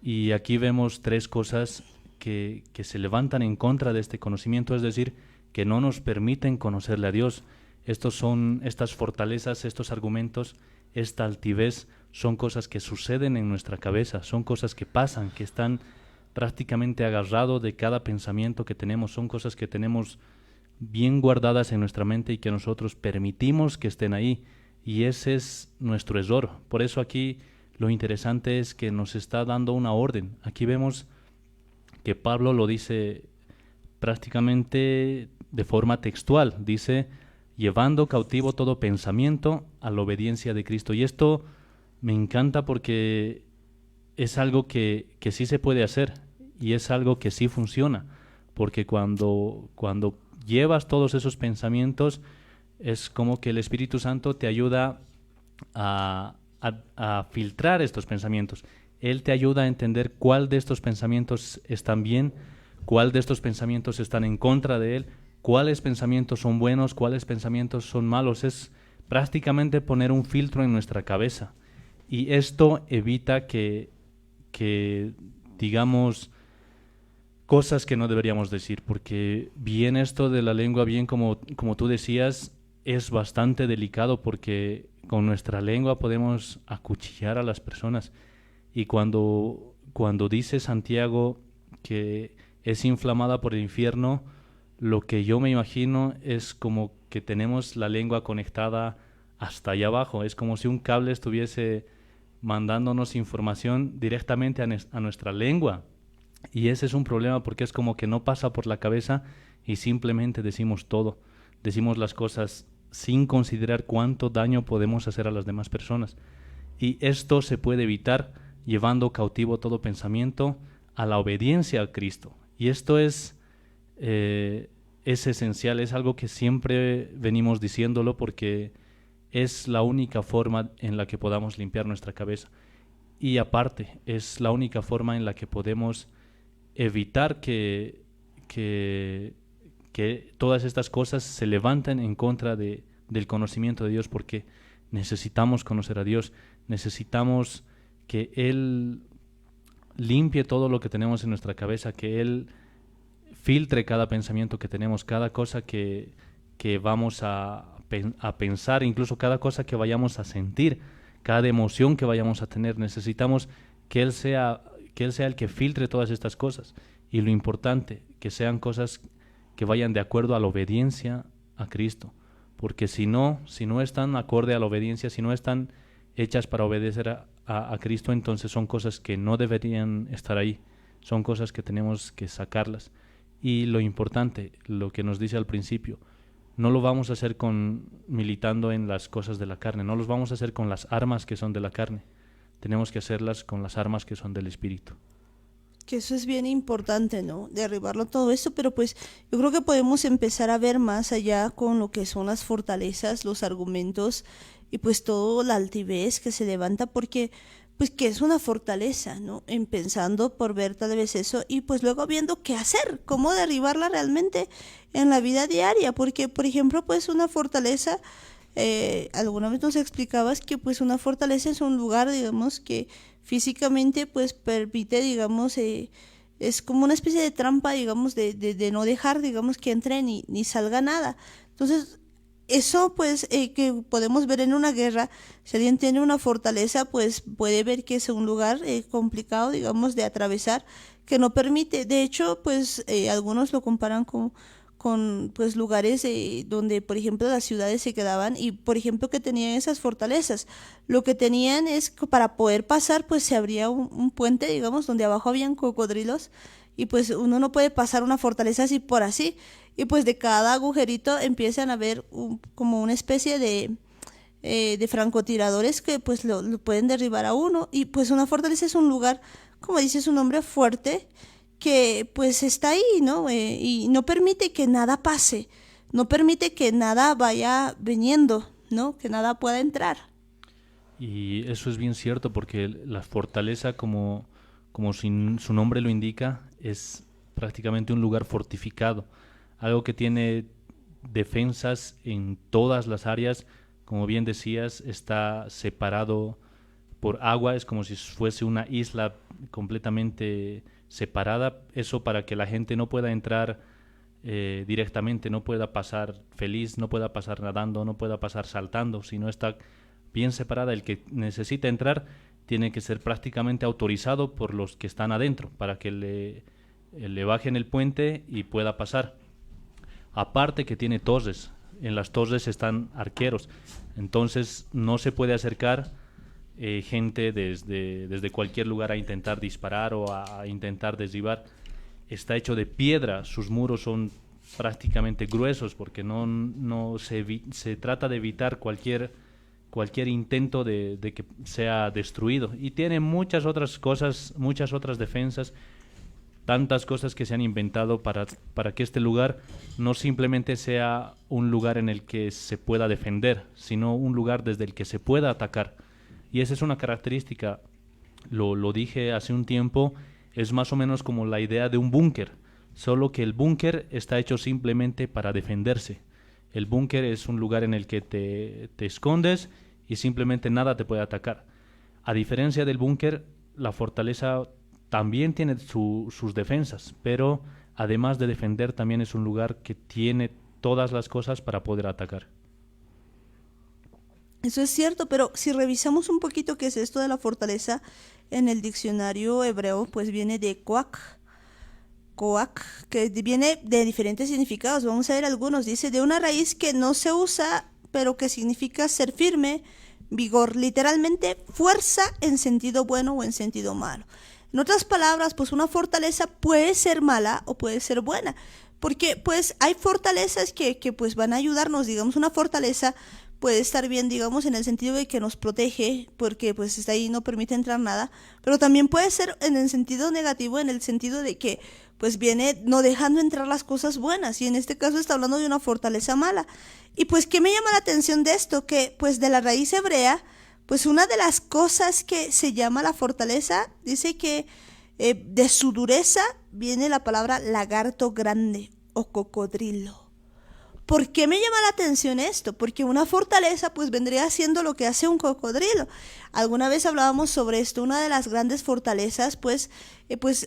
Y aquí vemos tres cosas que se levantan en contra de este conocimiento, es decir, que no nos permiten conocerle a Dios. Estas fortalezas, estos argumentos, esta altivez, son cosas que suceden en nuestra cabeza, son cosas que pasan, que están prácticamente agarrados de cada pensamiento que tenemos, son cosas que tenemos bien guardadas en nuestra mente y que nosotros permitimos que estén ahí. Y ese es nuestro error. Por eso aquí lo interesante es que nos está dando una orden. Aquí vemos que Pablo lo dice prácticamente de forma textual. Dice, llevando cautivo todo pensamiento a la obediencia de Cristo. Y esto me encanta porque es algo que sí se puede hacer y es algo que sí funciona. Porque cuando llevas todos esos pensamientos, es como que el Espíritu Santo te ayuda a filtrar estos pensamientos. Él te ayuda a entender cuál de estos pensamientos están bien, cuál de estos pensamientos están en contra de Él, cuáles pensamientos son buenos, cuáles pensamientos son malos. Es prácticamente poner un filtro en nuestra cabeza. Y esto evita que digamos cosas que no deberíamos decir, porque bien esto de la lengua, bien como tú decías, es bastante delicado porque con nuestra lengua podemos acuchillar a las personas. Y cuando dice Santiago que es inflamada por el infierno, lo que yo me imagino es como que tenemos la lengua conectada hasta allá abajo. Es como si un cable estuviese mandándonos información directamente a nuestra lengua. Y ese es un problema porque es como que no pasa por la cabeza y simplemente decimos todo. Decimos las cosas sin considerar cuánto daño podemos hacer a las demás personas. Y esto se puede evitar llevando cautivo todo pensamiento a la obediencia a Cristo. Y esto es esencial, es algo que siempre venimos diciéndolo porque es la única forma en la que podamos limpiar nuestra cabeza. Y aparte, es la única forma en la que podemos evitar que todas estas cosas se levanten en contra del conocimiento de Dios, porque necesitamos conocer a Dios, necesitamos que Él limpie todo lo que tenemos en nuestra cabeza, que Él filtre cada pensamiento que tenemos, cada cosa que vamos a pensar, incluso cada cosa que vayamos a sentir, cada emoción que vayamos a tener. Necesitamos que Él sea el que filtre todas estas cosas. Y lo importante, que sean cosas que vayan de acuerdo a la obediencia a Cristo. Porque si no están acorde a la obediencia, si no están hechas para obedecer a Cristo, entonces son cosas que no deberían estar ahí. Son cosas que tenemos que sacarlas. Y lo importante, lo que nos dice al principio, no lo vamos a hacer militando en las cosas de la carne, no los vamos a hacer con las armas que son de la carne. Tenemos que hacerlas con las armas que son del Espíritu. Que eso es bien importante, ¿no? Derribarlo todo esto, pero pues yo creo que podemos empezar a ver más allá con lo que son las fortalezas, los argumentos y pues todo la altivez que se levanta, porque pues que es una fortaleza, ¿no? En pensando por ver tal vez eso y pues luego viendo qué hacer, cómo derribarla realmente en la vida diaria, porque por ejemplo pues una fortaleza, alguna vez nos explicabas que pues una fortaleza es un lugar, digamos, que físicamente pues permite, digamos, es como una especie de trampa, digamos, de no dejar, digamos, que entre ni salga nada. Entonces, eso pues que podemos ver en una guerra, si alguien tiene una fortaleza, pues puede ver que es un lugar complicado, digamos, de atravesar, que no permite. De hecho, pues algunos lo comparan con pues lugares donde por ejemplo las ciudades se quedaban y por ejemplo que tenían esas fortalezas, lo que tenían es que para poder pasar pues se abría un puente, digamos, donde abajo habían cocodrilos y pues uno no puede pasar una fortaleza así por así y pues de cada agujerito empiezan a ver como una especie de francotiradores que pues lo pueden derribar a uno y pues una fortaleza es un lugar, como dice su nombre, fuerte, que pues está ahí, ¿no? Y no permite que nada pase, no permite que nada vaya viniendo, ¿no? Que nada pueda entrar. Y eso es bien cierto porque la fortaleza, como su nombre lo indica, es prácticamente un lugar fortificado, algo que tiene defensas en todas las áreas, como bien decías, está separado por agua, es como si fuese una isla completamente separada, eso para que la gente no pueda entrar directamente, no pueda pasar feliz, no pueda pasar nadando, no pueda pasar saltando, sino está bien separada. El que necesita entrar tiene que ser prácticamente autorizado por los que están adentro para que le bajen el puente y pueda pasar. Aparte que tiene torres, en las torres están arqueros, entonces no se puede acercar gente desde cualquier lugar a intentar disparar o a intentar derribar. Está hecho de piedra, sus muros son prácticamente gruesos porque no se trata de evitar cualquier intento de que sea destruido. Y tiene muchas otras cosas, muchas otras defensas, tantas cosas que se han inventado para que este lugar no simplemente sea un lugar en el que se pueda defender, sino un lugar desde el que se pueda atacar. Y esa es una característica, lo dije hace un tiempo, es más o menos como la idea de un búnker, solo que el búnker está hecho simplemente para defenderse. El búnker es un lugar en el que te escondes y simplemente nada te puede atacar. A diferencia del búnker, la fortaleza también tiene sus defensas, pero además de defender también es un lugar que tiene todas las cosas para poder atacar. Eso es cierto, pero si revisamos un poquito qué es esto de la fortaleza, en el diccionario hebreo, pues viene de koak, que viene de diferentes significados. Vamos a ver algunos. Dice, de una raíz que no se usa pero que significa ser firme, vigor, literalmente fuerza en sentido bueno o en sentido malo. En otras palabras, pues una fortaleza puede ser mala o puede ser buena, porque pues hay fortalezas que pues van a ayudarnos. Digamos, una fortaleza puede estar bien, digamos, en el sentido de que nos protege, porque pues está ahí, no permite entrar nada, pero también puede ser en el sentido negativo, en el sentido de que pues viene no dejando entrar las cosas buenas, y en este caso está hablando de una fortaleza mala. Y pues, ¿qué me llama la atención de esto? Que pues de la raíz hebrea, pues una de las cosas que se llama la fortaleza, dice que de su dureza viene la palabra lagarto grande o cocodrilo. ¿Por qué me llama la atención esto? Porque una fortaleza pues vendría siendo lo que hace un cocodrilo. Alguna vez hablábamos sobre esto. Una de las grandes fortalezas pues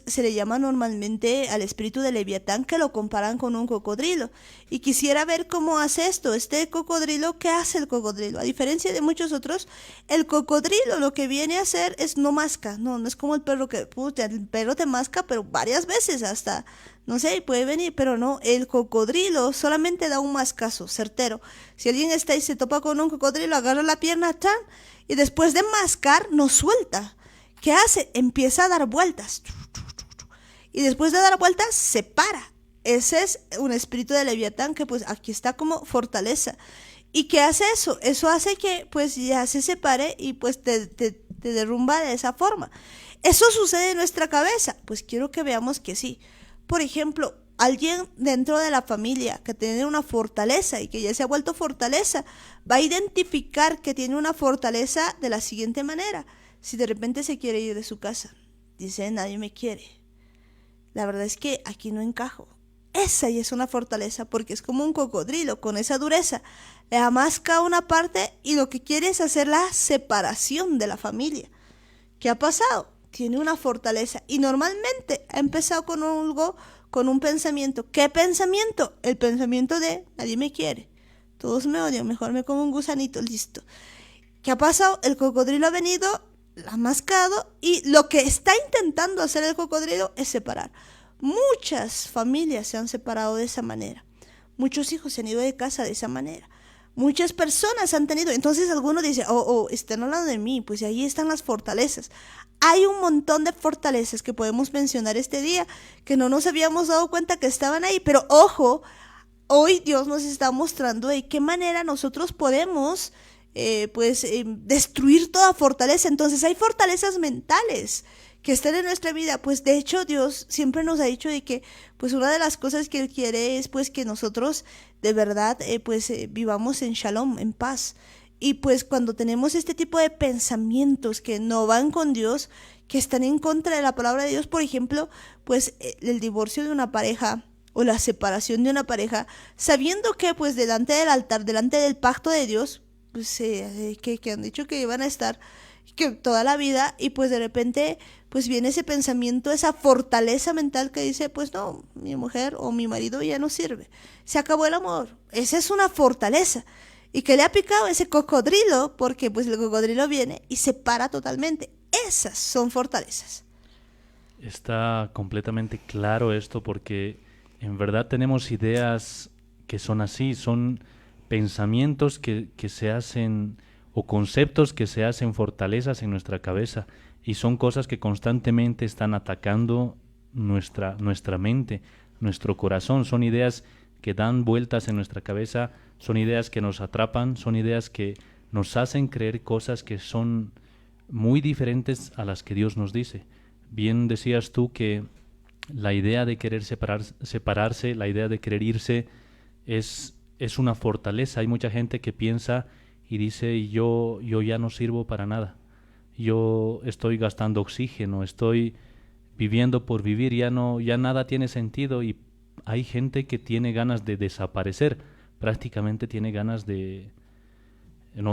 se le llama normalmente al espíritu de Leviatán, que lo comparan con un cocodrilo. Y quisiera ver cómo hace esto. Este cocodrilo, ¿qué hace el cocodrilo? A diferencia de muchos otros, el cocodrilo lo que viene a hacer es no masca. No es como el perro que, el perro te masca, pero varias veces hasta, no sé, puede venir, pero no, el cocodrilo solamente da un mascazo certero. Si alguien está y se topa con un cocodrilo, agarra la pierna, ¡tan! Y después de mascar, no suelta. ¿Qué hace? Empieza a dar vueltas. Y después de dar vueltas, se para. Ese es un espíritu de Leviatán que pues aquí está como fortaleza. ¿Y qué hace eso? Eso hace que pues ya se separe y pues te derrumba de esa forma. ¿Eso sucede en nuestra cabeza? Pues quiero que veamos que sí. Por ejemplo, alguien dentro de la familia que tiene una fortaleza y que ya se ha vuelto fortaleza, va a identificar que tiene una fortaleza de la siguiente manera. Si de repente se quiere ir de su casa, dice, nadie me quiere. La verdad es que aquí no encajo. Esa ya es una fortaleza, porque es como un cocodrilo con esa dureza. Le amasca una parte y lo que quiere es hacer la separación de la familia. ¿Qué ha pasado? Tiene una fortaleza y normalmente ha empezado con algo, con un pensamiento. ¿Qué pensamiento? El pensamiento de nadie me quiere, todos me odian, mejor me como un gusanito, listo. ¿Qué ha pasado? El cocodrilo ha venido, la ha mascado y lo que está intentando hacer el cocodrilo es separar. Muchas familias se han separado de esa manera. Muchos hijos se han ido de casa de esa manera. Muchas personas han tenido, entonces alguno dice, están hablando de mí, pues ahí están las fortalezas. Hay un montón de fortalezas que podemos mencionar este día, que no nos habíamos dado cuenta que estaban ahí, pero ojo, hoy Dios nos está mostrando de qué manera nosotros podemos destruir toda fortaleza. Entonces hay fortalezas mentales que estén en nuestra vida. Pues de hecho Dios siempre nos ha dicho de que pues una de las cosas que Él quiere es pues que nosotros de verdad vivamos en shalom, en paz. Y pues cuando tenemos este tipo de pensamientos que no van con Dios, que están en contra de la palabra de Dios, por ejemplo, pues el divorcio de una pareja o la separación de una pareja, sabiendo que pues delante del altar, delante del pacto de Dios, pues que han dicho que iban a estar que toda la vida, y pues de repente pues viene ese pensamiento, esa fortaleza mental que dice, pues no, mi mujer o mi marido ya no sirve, se acabó el amor. Esa es una fortaleza. ¿Y que le ha picado? Ese cocodrilo, porque pues el cocodrilo viene y se para totalmente. Esas son fortalezas. Está completamente claro esto, porque en verdad tenemos ideas que son así, son pensamientos que se hacen, o conceptos que se hacen fortalezas en nuestra cabeza, y son cosas que constantemente están atacando nuestra mente, nuestro corazón. Son ideas que dan vueltas en nuestra cabeza, son ideas que nos atrapan, son ideas que nos hacen creer cosas que son muy diferentes a las que Dios nos dice. Bien decías tú que la idea de querer separarse, la idea de querer irse, es una fortaleza. Hay mucha gente que piensa y dice, yo ya no sirvo para nada, yo estoy gastando oxígeno, estoy viviendo por vivir, ya nada tiene sentido. Y hay gente que tiene ganas de desaparecer, prácticamente no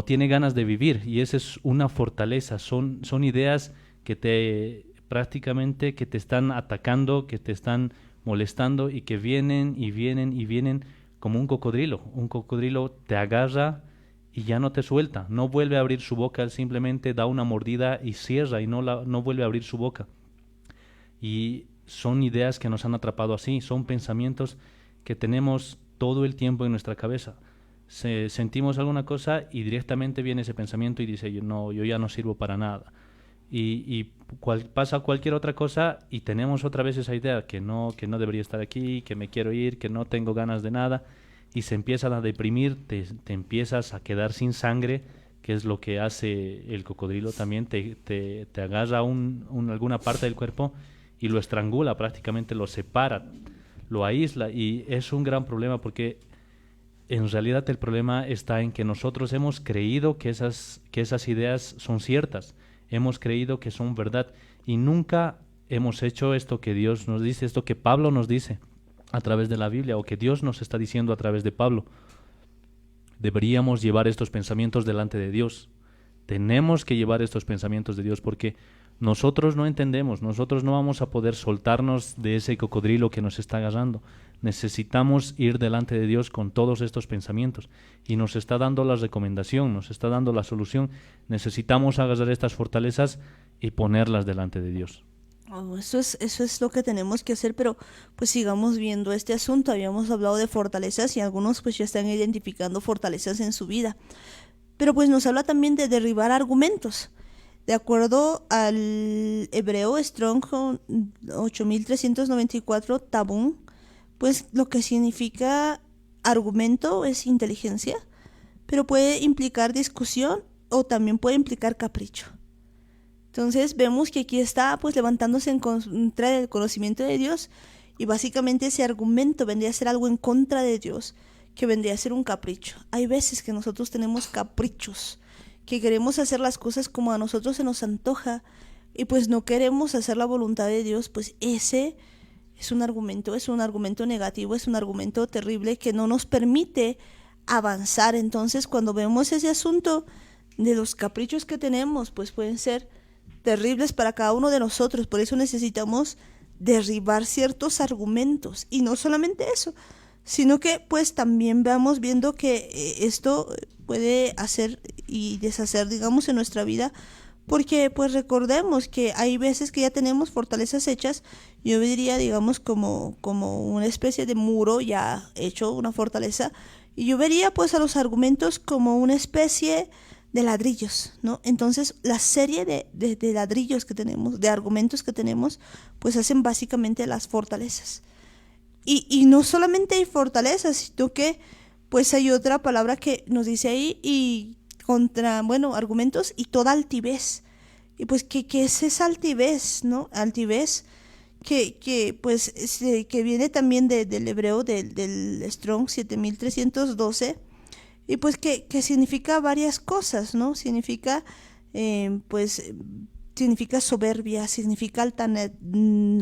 tiene ganas de vivir, y esa es una fortaleza. Son ideas que prácticamente que te están atacando, que te están molestando, y que vienen y vienen y vienen como un cocodrilo. Un cocodrilo te agarra y ya no te suelta, no vuelve a abrir su boca, él simplemente da una mordida y cierra y no vuelve a abrir su boca. Y son ideas que nos han atrapado así, son pensamientos que tenemos todo el tiempo en nuestra cabeza. sentimos alguna cosa y directamente viene ese pensamiento y dice, yo ya no sirvo para nada. Pasa cualquier otra cosa y tenemos otra vez esa idea que no debería estar aquí, que me quiero ir, que no tengo ganas de nada, y se empiezan a deprimir, te empiezas a quedar sin sangre, que es lo que hace el cocodrilo también, te agarra alguna parte del cuerpo y lo estrangula, prácticamente lo separa, lo aísla, y es un gran problema porque en realidad el problema está en que nosotros hemos creído que esas ideas son ciertas, hemos creído que son verdad y nunca hemos hecho esto que Dios nos dice, esto que Pablo nos dice a través de la Biblia, o que Dios nos está diciendo a través de Pablo. Deberíamos llevar estos pensamientos delante de Dios. Tenemos que llevar estos pensamientos de Dios porque nosotros no entendemos, nosotros no vamos a poder soltarnos de ese cocodrilo que nos está agarrando. Necesitamos ir delante de Dios con todos estos pensamientos y nos está dando la recomendación, nos está dando la solución. Necesitamos agarrar estas fortalezas y ponerlas delante de Dios. Eso es lo que tenemos que hacer, pero pues sigamos viendo este asunto. Habíamos hablado de fortalezas y algunos pues ya están identificando fortalezas en su vida. Pero pues nos habla también de derribar argumentos. De acuerdo al hebreo Strong 8394 Tabún, pues lo que significa argumento es inteligencia, pero puede implicar discusión o también puede implicar capricho. Entonces vemos que aquí está pues levantándose en contra del conocimiento de Dios, y básicamente ese argumento vendría a ser algo en contra de Dios, que vendría a ser un capricho. Hay veces que nosotros tenemos caprichos, que queremos hacer las cosas como a nosotros se nos antoja y pues no queremos hacer la voluntad de Dios. Pues ese es un argumento negativo, es un argumento terrible que no nos permite avanzar. Entonces cuando vemos ese asunto de los caprichos que tenemos, pues pueden ser terribles para cada uno de nosotros. Por eso necesitamos derribar ciertos argumentos, y no solamente eso, sino que pues también vamos viendo que esto puede hacer y deshacer, digamos, en nuestra vida, porque pues recordemos que hay veces que ya tenemos fortalezas hechas. Yo diría, digamos, como una especie de muro ya hecho, una fortaleza, y yo vería pues a los argumentos como una especie de ladrillos, ¿no? Entonces la serie de ladrillos que tenemos, de argumentos que tenemos, pues hacen básicamente las fortalezas. Y no solamente hay fortalezas, sino que pues hay otra palabra que nos dice ahí, y argumentos y toda altivez. Y pues ¿qué es esa altivez, no? Altivez que viene también del hebreo del Strong 7312, y pues que significa varias cosas, ¿no? Significa significa soberbia, significa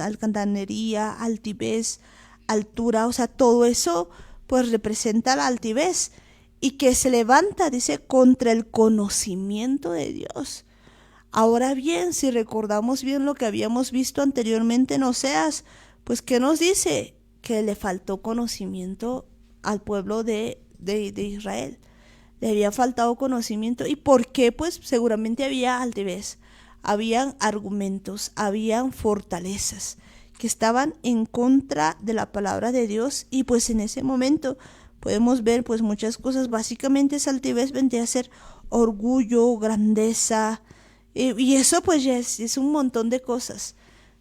altanería, altivez, altura. O sea, todo eso pues representa la altivez, y que se levanta, dice, contra el conocimiento de Dios. Ahora bien, si recordamos bien lo que habíamos visto anteriormente en Oseas, pues ¿qué nos dice? Que le faltó conocimiento al pueblo de Israel. Le había faltado conocimiento. ¿Y por qué? Pues seguramente había altivez, habían argumentos, habían fortalezas que estaban en contra de la palabra de Dios. Y pues en ese momento podemos ver pues muchas cosas. Básicamente esa altivez vendría a ser orgullo, grandeza, y eso pues ya es un montón de cosas.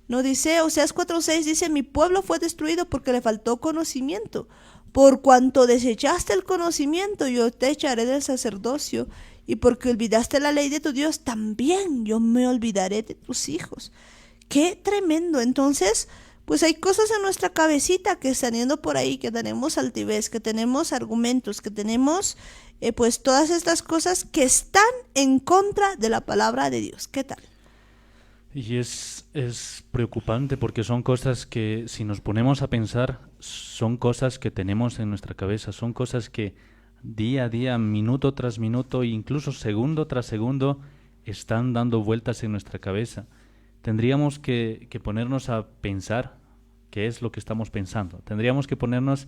No dice, Oseas 4:6 dice, mi pueblo fue destruido porque le faltó conocimiento. Por cuanto desechaste el conocimiento, yo te echaré del sacerdocio, y porque olvidaste la ley de tu Dios, también yo me olvidaré de tus hijos. ¡Qué tremendo! Entonces, pues hay cosas en nuestra cabecita que están yendo por ahí, que tenemos altivez, que tenemos argumentos, que tenemos pues todas estas cosas que están en contra de la palabra de Dios. ¿Qué tal? Y es preocupante porque son cosas que, si nos ponemos a pensar, son cosas que tenemos en nuestra cabeza, son cosas que día a día, minuto tras minuto e incluso segundo tras segundo están dando vueltas en nuestra cabeza. Tendríamos que ponernos a pensar qué es lo que estamos pensando. Tendríamos que ponernos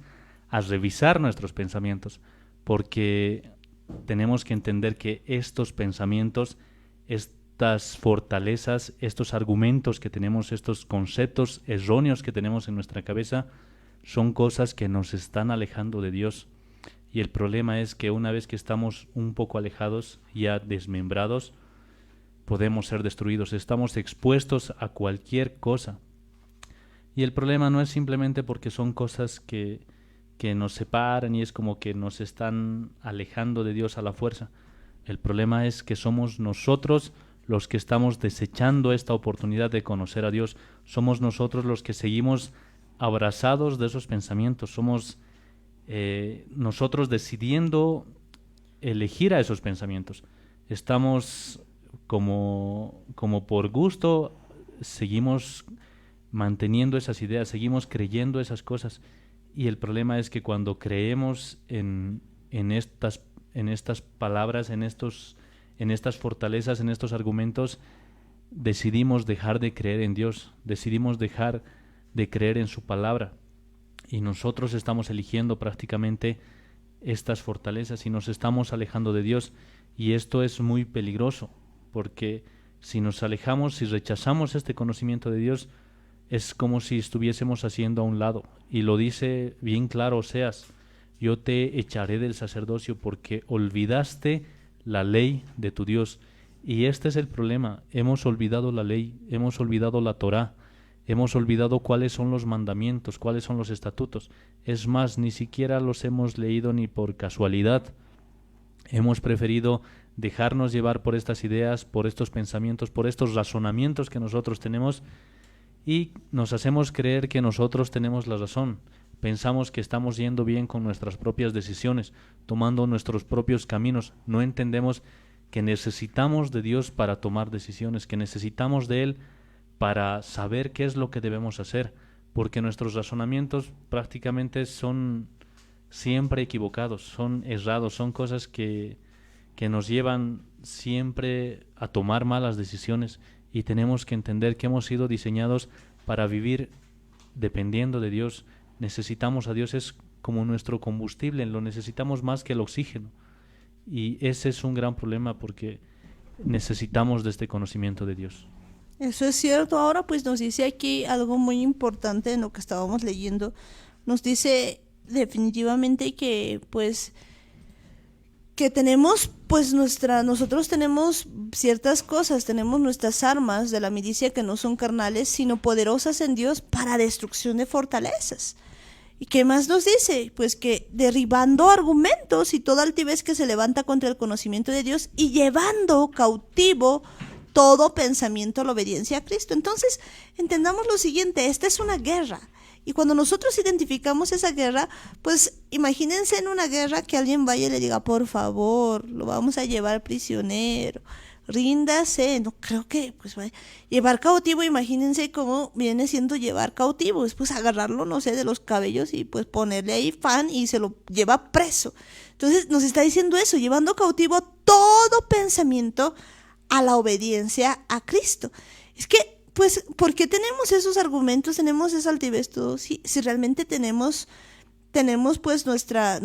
a revisar nuestros pensamientos, porque tenemos que entender que estos pensamientos, estas fortalezas, estos argumentos que tenemos, estos conceptos erróneos que tenemos en nuestra cabeza, son cosas que nos están alejando de Dios. Y el problema es que una vez que estamos un poco alejados, ya desmembrados, podemos ser destruidos. Estamos expuestos a cualquier cosa. Y el problema no es simplemente porque son cosas que nos separan y es como que nos están alejando de Dios a la fuerza. El problema es que somos nosotros los que estamos desechando esta oportunidad de conocer a Dios. Somos nosotros los que seguimos abrazados de esos pensamientos. Somos nosotros decidiendo elegir a esos pensamientos. Estamos como por gusto, seguimos manteniendo esas ideas, seguimos creyendo esas cosas. Y el problema es que cuando creemos en estas palabras, en estas fortalezas, en estos argumentos, decidimos dejar de creer en Dios, decidimos dejar de creer en su palabra. Y nosotros estamos eligiendo prácticamente estas fortalezas y nos estamos alejando de Dios. Y esto es muy peligroso, porque si nos alejamos, si rechazamos este conocimiento de Dios, es como si estuviésemos haciendo a un lado. Y lo dice bien claro Oseas: yo te echaré del sacerdocio porque olvidaste la ley de tu Dios. Y este es el problema: hemos olvidado la ley, hemos olvidado la Torá, hemos olvidado cuáles son los mandamientos, cuáles son los estatutos. Es más, ni siquiera los hemos leído ni por casualidad. Hemos preferido dejarnos llevar por estas ideas, por estos pensamientos, por estos razonamientos que nosotros tenemos, y nos hacemos creer que nosotros tenemos la razón. Pensamos que estamos yendo bien con nuestras propias decisiones, tomando nuestros propios caminos. No entendemos que necesitamos de Dios para tomar decisiones, que necesitamos de Él para saber qué es lo que debemos hacer, porque nuestros razonamientos prácticamente son siempre equivocados, son errados, son cosas que nos llevan siempre a tomar malas decisiones, y tenemos que entender que hemos sido diseñados para vivir dependiendo de Dios. Necesitamos a Dios, es como nuestro combustible, lo necesitamos más que el oxígeno. Y ese es un gran problema, porque necesitamos de este conocimiento de Dios. Eso es cierto. Ahora pues nos dice aquí algo muy importante en lo que estábamos leyendo. Nos dice definitivamente que pues que tenemos pues nosotros tenemos ciertas cosas, tenemos nuestras armas de la milicia que no son carnales, sino poderosas en Dios para destrucción de fortalezas. ¿Y qué más nos dice? Pues que derribando argumentos y toda altivez que se levanta contra el conocimiento de Dios y llevando cautivo todo pensamiento a la obediencia a Cristo. Entonces, entendamos lo siguiente: esta es una guerra. Y cuando nosotros identificamos esa guerra, pues imagínense en una guerra que alguien vaya y le diga: por favor, lo vamos a llevar prisionero, ríndase. No creo que, pues, llevar cautivo, imagínense cómo viene siendo llevar cautivo. Es pues agarrarlo, no sé, de los cabellos y pues ponerle ahí fan y se lo lleva preso. Entonces nos está diciendo eso, llevando cautivo todo pensamiento a la obediencia a Cristo. Es que, pues, ¿por qué tenemos esos argumentos, tenemos esa altivez todo? Si realmente tenemos pues nuestras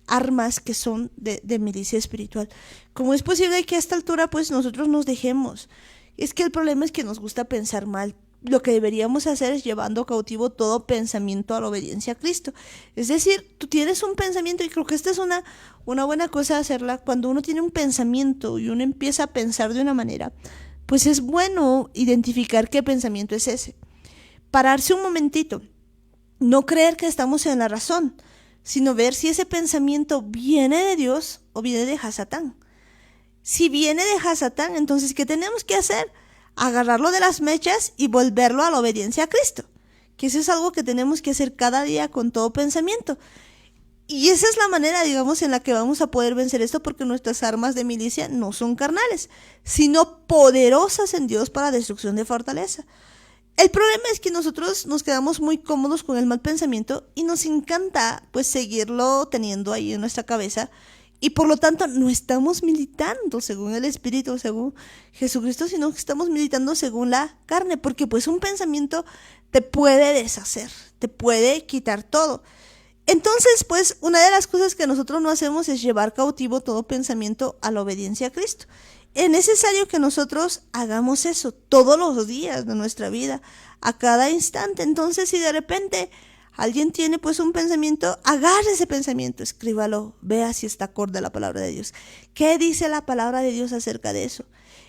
armas que son de milicia espiritual. ¿Cómo es posible que a esta altura pues nosotros nos dejemos? Es que el problema es que nos gusta pensar mal. Lo que deberíamos hacer es llevando cautivo todo pensamiento a la obediencia a Cristo. Es decir, tú tienes un pensamiento, y creo que esta es una buena cosa hacerla. Cuando uno tiene un pensamiento y uno empieza a pensar de una manera, pues es bueno identificar qué pensamiento es ese. Pararse un momentito, no creer que estamos en la razón, sino ver si ese pensamiento viene de Dios o viene de Hasatán. Si viene de Hasatán, entonces ¿qué tenemos que hacer? Agarrarlo de las mechas y volverlo a la obediencia a Cristo. Que eso es algo que tenemos que hacer cada día con todo pensamiento. Y esa es la manera, digamos, en la que vamos a poder vencer esto, porque nuestras armas de milicia no son carnales, sino poderosas en Dios para destrucción de fortaleza. El problema es que nosotros nos quedamos muy cómodos con el mal pensamiento y nos encanta pues seguirlo teniendo ahí en nuestra cabeza, y por lo tanto no estamos militando según el Espíritu, según Jesucristo, sino que estamos militando según la carne, porque pues un pensamiento te puede deshacer, te puede quitar todo. Entonces, pues, una de las cosas que nosotros no hacemos es llevar cautivo todo pensamiento a la obediencia a Cristo. Es necesario que nosotros hagamos eso todos los días de nuestra vida, a cada instante. Entonces, si de repente Alguien tiene pues un pensamiento, agarre ese pensamiento, escríbalo, vea si está acorde a la palabra de Dios. ¿Qué dice la palabra de Dios acerca de eso?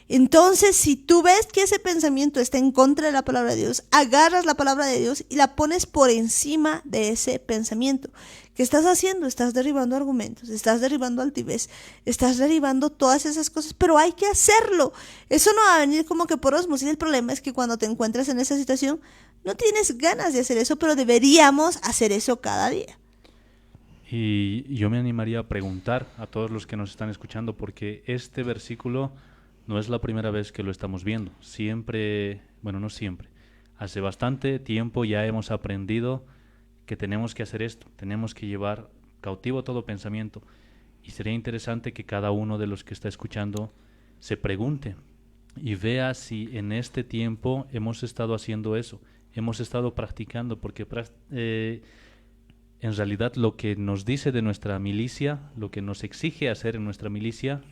Entonces, si tú ves que ese pensamiento está en contra de la palabra de Dios, agarras la palabra de Dios y la pones por encima de ese pensamiento. ¿Qué estás haciendo? Estás derribando argumentos, estás derribando altivez, estás derribando todas esas cosas, pero hay que hacerlo. Eso no va a venir como que por osmosis. El problema es que cuando te encuentras en esa situación, no tienes ganas de hacer eso, pero deberíamos hacer eso cada día. Y yo me animaría a preguntar a todos los que nos están escuchando, porque este versículo no es la primera vez que lo estamos viendo. Siempre, bueno, no siempre, hace bastante tiempo ya hemos aprendido que tenemos que hacer esto, tenemos que llevar cautivo todo pensamiento. Y sería interesante que cada uno de los que está escuchando se pregunte y vea si en este tiempo hemos estado haciendo eso, hemos estado practicando, porque en realidad lo que nos dice de nuestra milicia, lo que nos exige hacer en nuestra milicia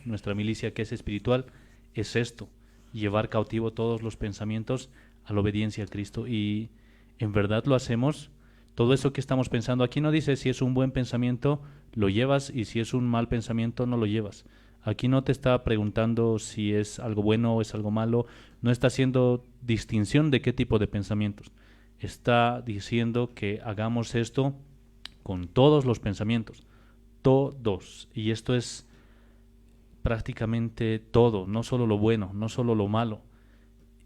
que es espiritual, es esto, llevar cautivo todos los pensamientos a la obediencia a Cristo. Y en verdad lo hacemos. Todo eso que estamos pensando, aquí no dice si es un buen pensamiento, lo llevas, y si es un mal pensamiento, no lo llevas. Aquí no te está preguntando si es algo bueno o es algo malo, no está haciendo distinción de qué tipo de pensamientos. Está diciendo que hagamos esto con todos los pensamientos, todos. Y esto es prácticamente todo, no solo lo bueno, no solo lo malo.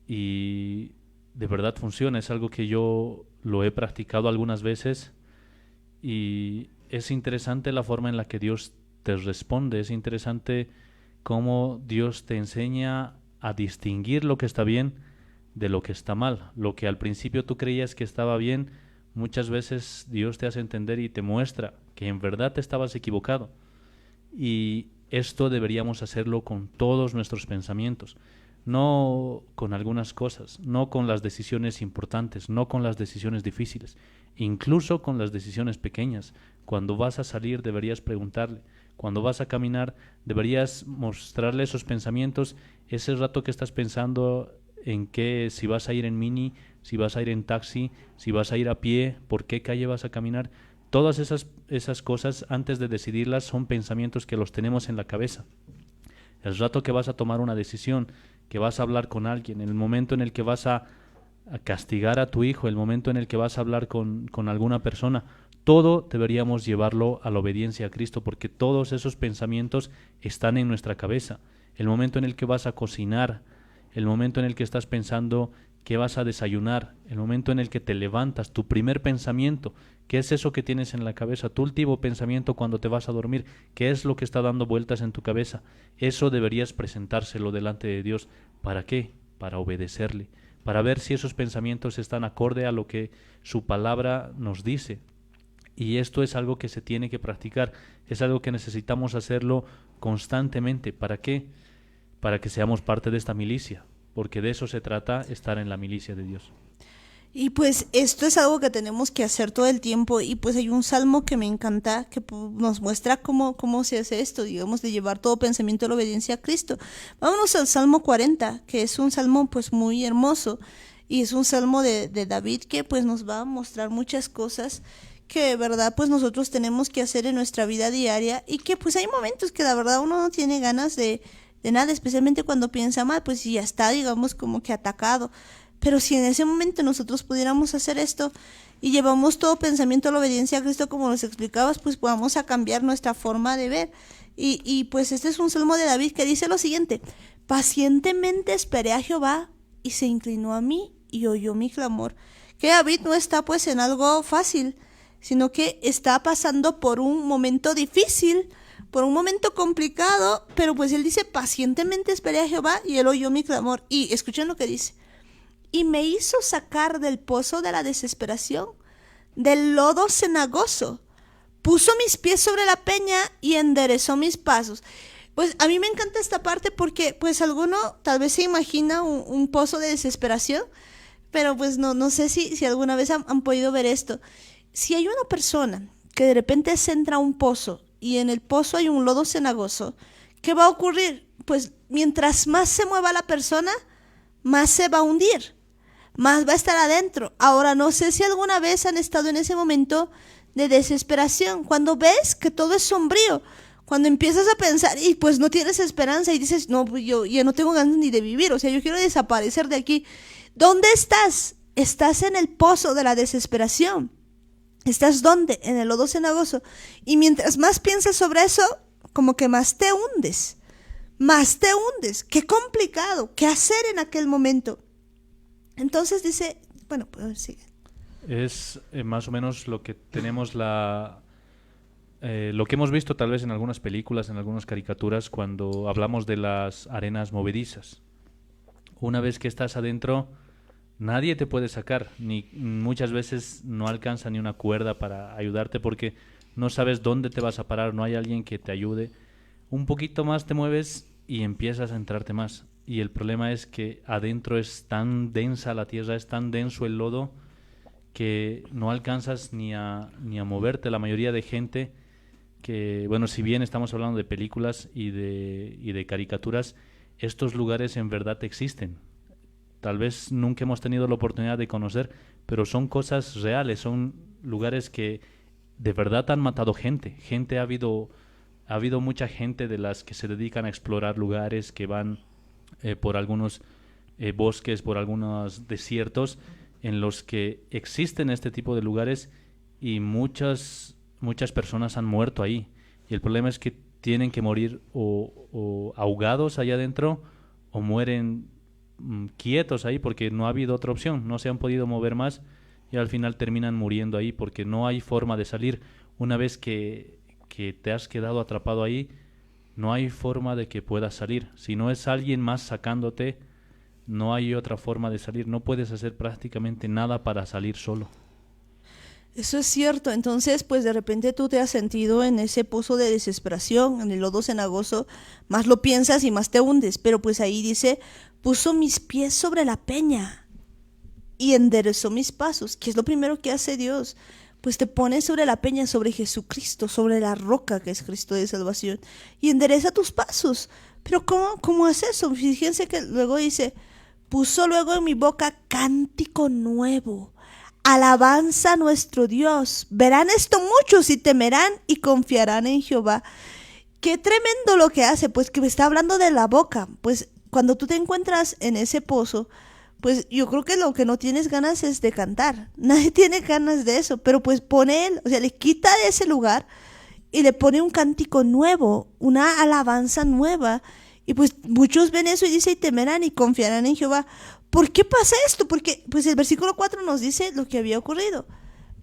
Y de verdad funciona, es algo que yo lo he practicado algunas veces y es interesante la forma en la que Dios te responde, es interesante cómo Dios te enseña a distinguir lo que está bien de lo que está mal. Lo que al principio tú creías que estaba bien, muchas veces Dios te hace entender y te muestra que en verdad te estabas equivocado. Y esto deberíamos hacerlo con todos nuestros pensamientos, no con algunas cosas, no con las decisiones importantes, no con las decisiones difíciles, incluso con las decisiones pequeñas. Cuando vas a salir deberías preguntarle, cuando vas a caminar deberías mostrarle esos pensamientos, ese rato que estás pensando en qué, si vas a ir en mini, si vas a ir en taxi, si vas a ir a pie, por qué calle vas a caminar. Todas esas cosas, antes de decidirlas, son pensamientos que los tenemos en la cabeza. El rato que vas a tomar una decisión, que vas a hablar con alguien, el momento en el que vas a castigar a tu hijo, el momento en el que vas a hablar con alguna persona, todo deberíamos llevarlo a la obediencia a Cristo, porque todos esos pensamientos están en nuestra cabeza. El momento en el que vas a cocinar, el momento en el que estás pensando qué vas a desayunar, el momento en el que te levantas, tu primer pensamiento, ¿qué es eso que tienes en la cabeza? Tu último pensamiento cuando te vas a dormir, ¿qué es lo que está dando vueltas en tu cabeza? Eso deberías presentárselo delante de Dios. ¿Para qué? Para obedecerle, para ver si esos pensamientos están acorde a lo que su palabra nos dice. Y esto es algo que se tiene que practicar, es algo que necesitamos hacerlo constantemente. ¿Para qué? Para que seamos parte de esta milicia, porque de eso se trata, estar en la milicia de Dios. Y pues esto es algo que tenemos que hacer todo el tiempo, y pues hay un salmo que me encanta que nos muestra cómo se hace esto, digamos, de llevar todo pensamiento a la obediencia a Cristo. Vámonos al Salmo 40, que es un salmo pues muy hermoso, y es un salmo de David que pues nos va a mostrar muchas cosas que de verdad pues nosotros tenemos que hacer en nuestra vida diaria, y que pues hay momentos que la verdad uno no tiene ganas de nada, especialmente cuando piensa mal, pues ya está, digamos, como que atacado. Pero si en ese momento nosotros pudiéramos hacer esto y llevamos todo pensamiento a la obediencia a Cristo, como nos explicabas, pues vamos a cambiar nuestra forma de ver. Y pues este es un salmo de David que dice lo siguiente: pacientemente esperé a Jehová y se inclinó a mí y oyó mi clamor. Que David no está pues en algo fácil, sino que está pasando por un momento difícil, por un momento complicado, pero pues él dice: pacientemente esperé a Jehová y él oyó mi clamor. Y escuchen lo que dice: y me hizo sacar del pozo de la desesperación, del lodo cenagoso, puso mis pies sobre la peña y enderezó mis pasos. Pues a mí me encanta esta parte porque pues alguno tal vez se imagina un pozo de desesperación, pero pues no sé si alguna vez han podido ver esto. Si hay una persona que de repente se entra a un pozo y en el pozo hay un lodo cenagoso, ¿qué va a ocurrir? Pues mientras más se mueva la persona, más se va a hundir. más va a estar adentro. Ahora, no sé si alguna vez han estado en ese momento de desesperación, cuando ves que todo es sombrío, cuando empiezas a pensar y pues no tienes esperanza y dices, no, pues yo ya no tengo ganas ni de vivir, o sea, yo quiero desaparecer de aquí. ¿Dónde estás? Estás en el pozo de la desesperación. ¿Estás dónde? En el lodo cenagoso. Y mientras más piensas sobre eso, como que más te hundes. Más te hundes. Qué complicado. ¿Qué hacer en aquel momento? Entonces dice, bueno, pues sigue. Es más o menos lo que tenemos lo que hemos visto tal vez en algunas películas, en algunas caricaturas, cuando hablamos de las arenas movedizas. Una vez que estás adentro, nadie te puede sacar, ni muchas veces no alcanza ni una cuerda para ayudarte porque no sabes dónde te vas a parar, no hay alguien que te ayude. Un poquito más te mueves y empiezas a entrarte más. Y el problema es que adentro es tan densa la tierra, es tan denso el lodo, que no alcanzas ni a moverte. La mayoría de gente que, bueno, si bien estamos hablando de películas y de caricaturas, estos lugares en verdad existen. Tal vez nunca hemos tenido la oportunidad de conocer, pero son cosas reales, son lugares que de verdad han matado gente. Ha habido mucha gente de las que se dedican a explorar lugares, que van por algunos bosques, por algunos desiertos, en los que existen este tipo de lugares y muchas personas han muerto ahí. Y el problema es que tienen que morir o ahogados allá adentro o mueren quietos ahí porque no ha habido otra opción, no se han podido mover más y al final terminan muriendo ahí porque no hay forma de salir. Una vez que te has quedado atrapado ahí, no hay forma de que puedas salir. Si no es alguien más sacándote, no hay otra forma de salir. No puedes hacer prácticamente nada para salir solo. Eso es cierto. Entonces, pues de repente tú te has sentido en ese pozo de desesperación, en el lodo cenagoso, más lo piensas y más te hundes. Pero pues ahí dice, puso mis pies sobre la peña y enderezó mis pasos. ¿Qué es lo primero que hace Dios? Pues te pone sobre la peña, sobre Jesucristo, sobre la roca que es Cristo de salvación, y endereza tus pasos. Pero ¿cómo hace eso? Fíjense que luego dice, puso luego en mi boca cántico nuevo, alabanza a nuestro Dios. Verán esto muchos y temerán y confiarán en Jehová. Qué tremendo lo que hace, pues que me está hablando de la boca. Pues cuando tú te encuentras en ese pozo, pues yo creo que lo que no tienes ganas es de cantar. Nadie tiene ganas de eso, pero pues pone él, o sea, le quita de ese lugar y le pone un cántico nuevo, una alabanza nueva. Y pues muchos ven eso y dicen, y temerán y confiarán en Jehová. ¿Por qué pasa esto? Porque pues el versículo 4 nos dice lo que había ocurrido.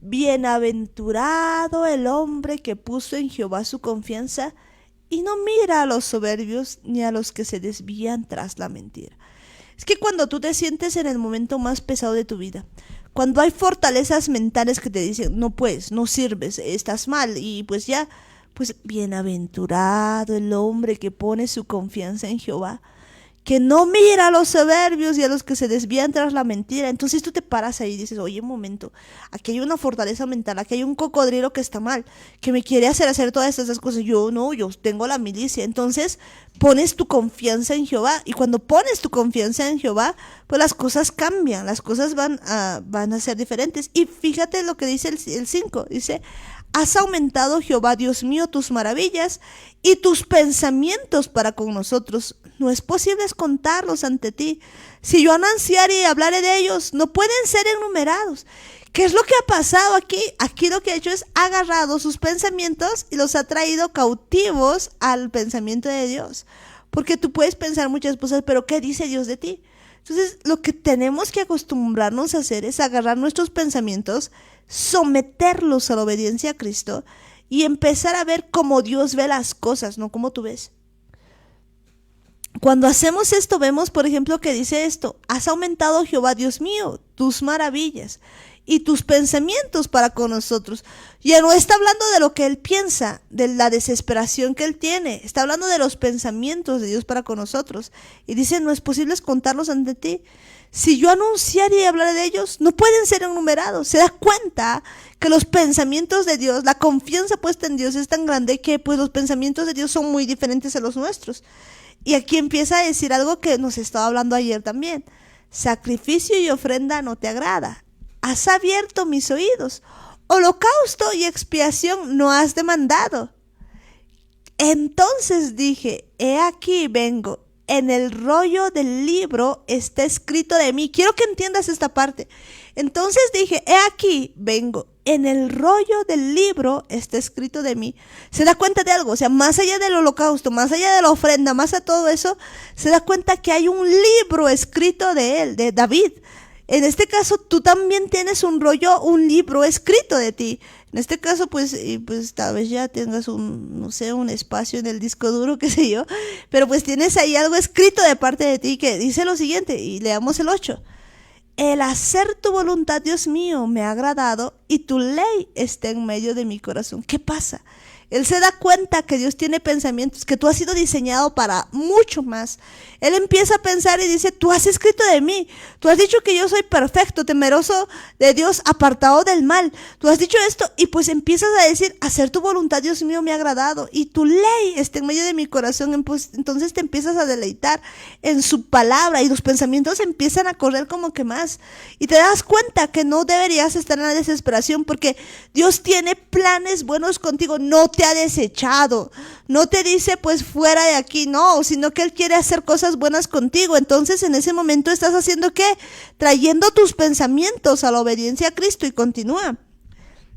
Bienaventurado el hombre que puso en Jehová su confianza y no mira a los soberbios ni a los que se desvían tras la mentira. Es que cuando tú te sientes en el momento más pesado de tu vida, cuando hay fortalezas mentales que te dicen, no puedes, no sirves, estás mal, y pues ya, pues bienaventurado el hombre que pone su confianza en Jehová, que no mira a los soberbios y a los que se desvían tras la mentira. Entonces tú te paras ahí y dices, oye, un momento, aquí hay una fortaleza mental, aquí hay un cocodrilo que está mal, que me quiere hacer todas estas cosas. Yo tengo la milicia. Entonces pones tu confianza en Jehová, y cuando pones tu confianza en Jehová, pues las cosas cambian, las cosas van a ser diferentes. Y fíjate lo que dice el 5, dice, has aumentado, Jehová Dios mío, tus maravillas y tus pensamientos para con nosotros. No es posible contarlos ante ti. Si yo anunciare y hablaré de ellos, no pueden ser enumerados. ¿Qué es lo que ha pasado aquí? Aquí lo que ha hecho es agarrado sus pensamientos y los ha traído cautivos al pensamiento de Dios. Porque tú puedes pensar muchas cosas, pero ¿qué dice Dios de ti? Entonces, lo que tenemos que acostumbrarnos a hacer es agarrar nuestros pensamientos, someterlos a la obediencia a Cristo y empezar a ver cómo Dios ve las cosas, no como tú ves. Cuando hacemos esto, vemos, por ejemplo, que dice esto, has aumentado, Jehová Dios mío, tus maravillas y tus pensamientos para con nosotros. Ya no está hablando de lo que él piensa, de la desesperación que él tiene, está hablando de los pensamientos de Dios para con nosotros. Y dice, no es posible contarlos ante ti. Si yo anunciara y hablara de ellos, no pueden ser enumerados. Se da cuenta que los pensamientos de Dios, la confianza puesta en Dios es tan grande que pues los pensamientos de Dios son muy diferentes a los nuestros. Y aquí empieza a decir algo que nos estaba hablando ayer también. Sacrificio y ofrenda no te agrada. Has abierto mis oídos. Holocausto y expiación no has demandado. Entonces dije, he aquí vengo. En el rollo del libro está escrito de mí. Quiero que entiendas esta parte. Entonces dije, he aquí vengo. En el rollo del libro está escrito de mí. Se da cuenta de algo, o sea, más allá del holocausto, más allá de la ofrenda, más a todo eso, se da cuenta que hay un libro escrito de él, de David. En este caso, tú también tienes un rollo, un libro escrito de ti. En este caso, pues tal vez ya tengas no sé, un espacio en el disco duro, qué sé yo, pero pues tienes ahí algo escrito de parte de ti que dice lo siguiente, y leamos el 8. El hacer tu voluntad, Dios mío, me ha agradado y tu ley está en medio de mi corazón. ¿Qué pasa? Él se da cuenta que Dios tiene pensamientos, que tú has sido diseñado para mucho más. Él empieza a pensar y dice, tú has escrito de mí, tú has dicho que yo soy perfecto, temeroso de Dios, apartado del mal. Tú has dicho esto y pues empiezas a decir, hacer tu voluntad, Dios mío, me ha agradado y tu ley está en medio de mi corazón. Entonces te empiezas a deleitar en su palabra y los pensamientos empiezan a correr como que más. Y te das cuenta que no deberías estar en la desesperación porque Dios tiene planes buenos contigo, no te ha desechado, no te dice pues fuera de aquí, no, sino que Él quiere hacer cosas buenas contigo. Entonces en ese momento estás haciendo ¿qué? Trayendo tus pensamientos a la obediencia a Cristo. Y continúa,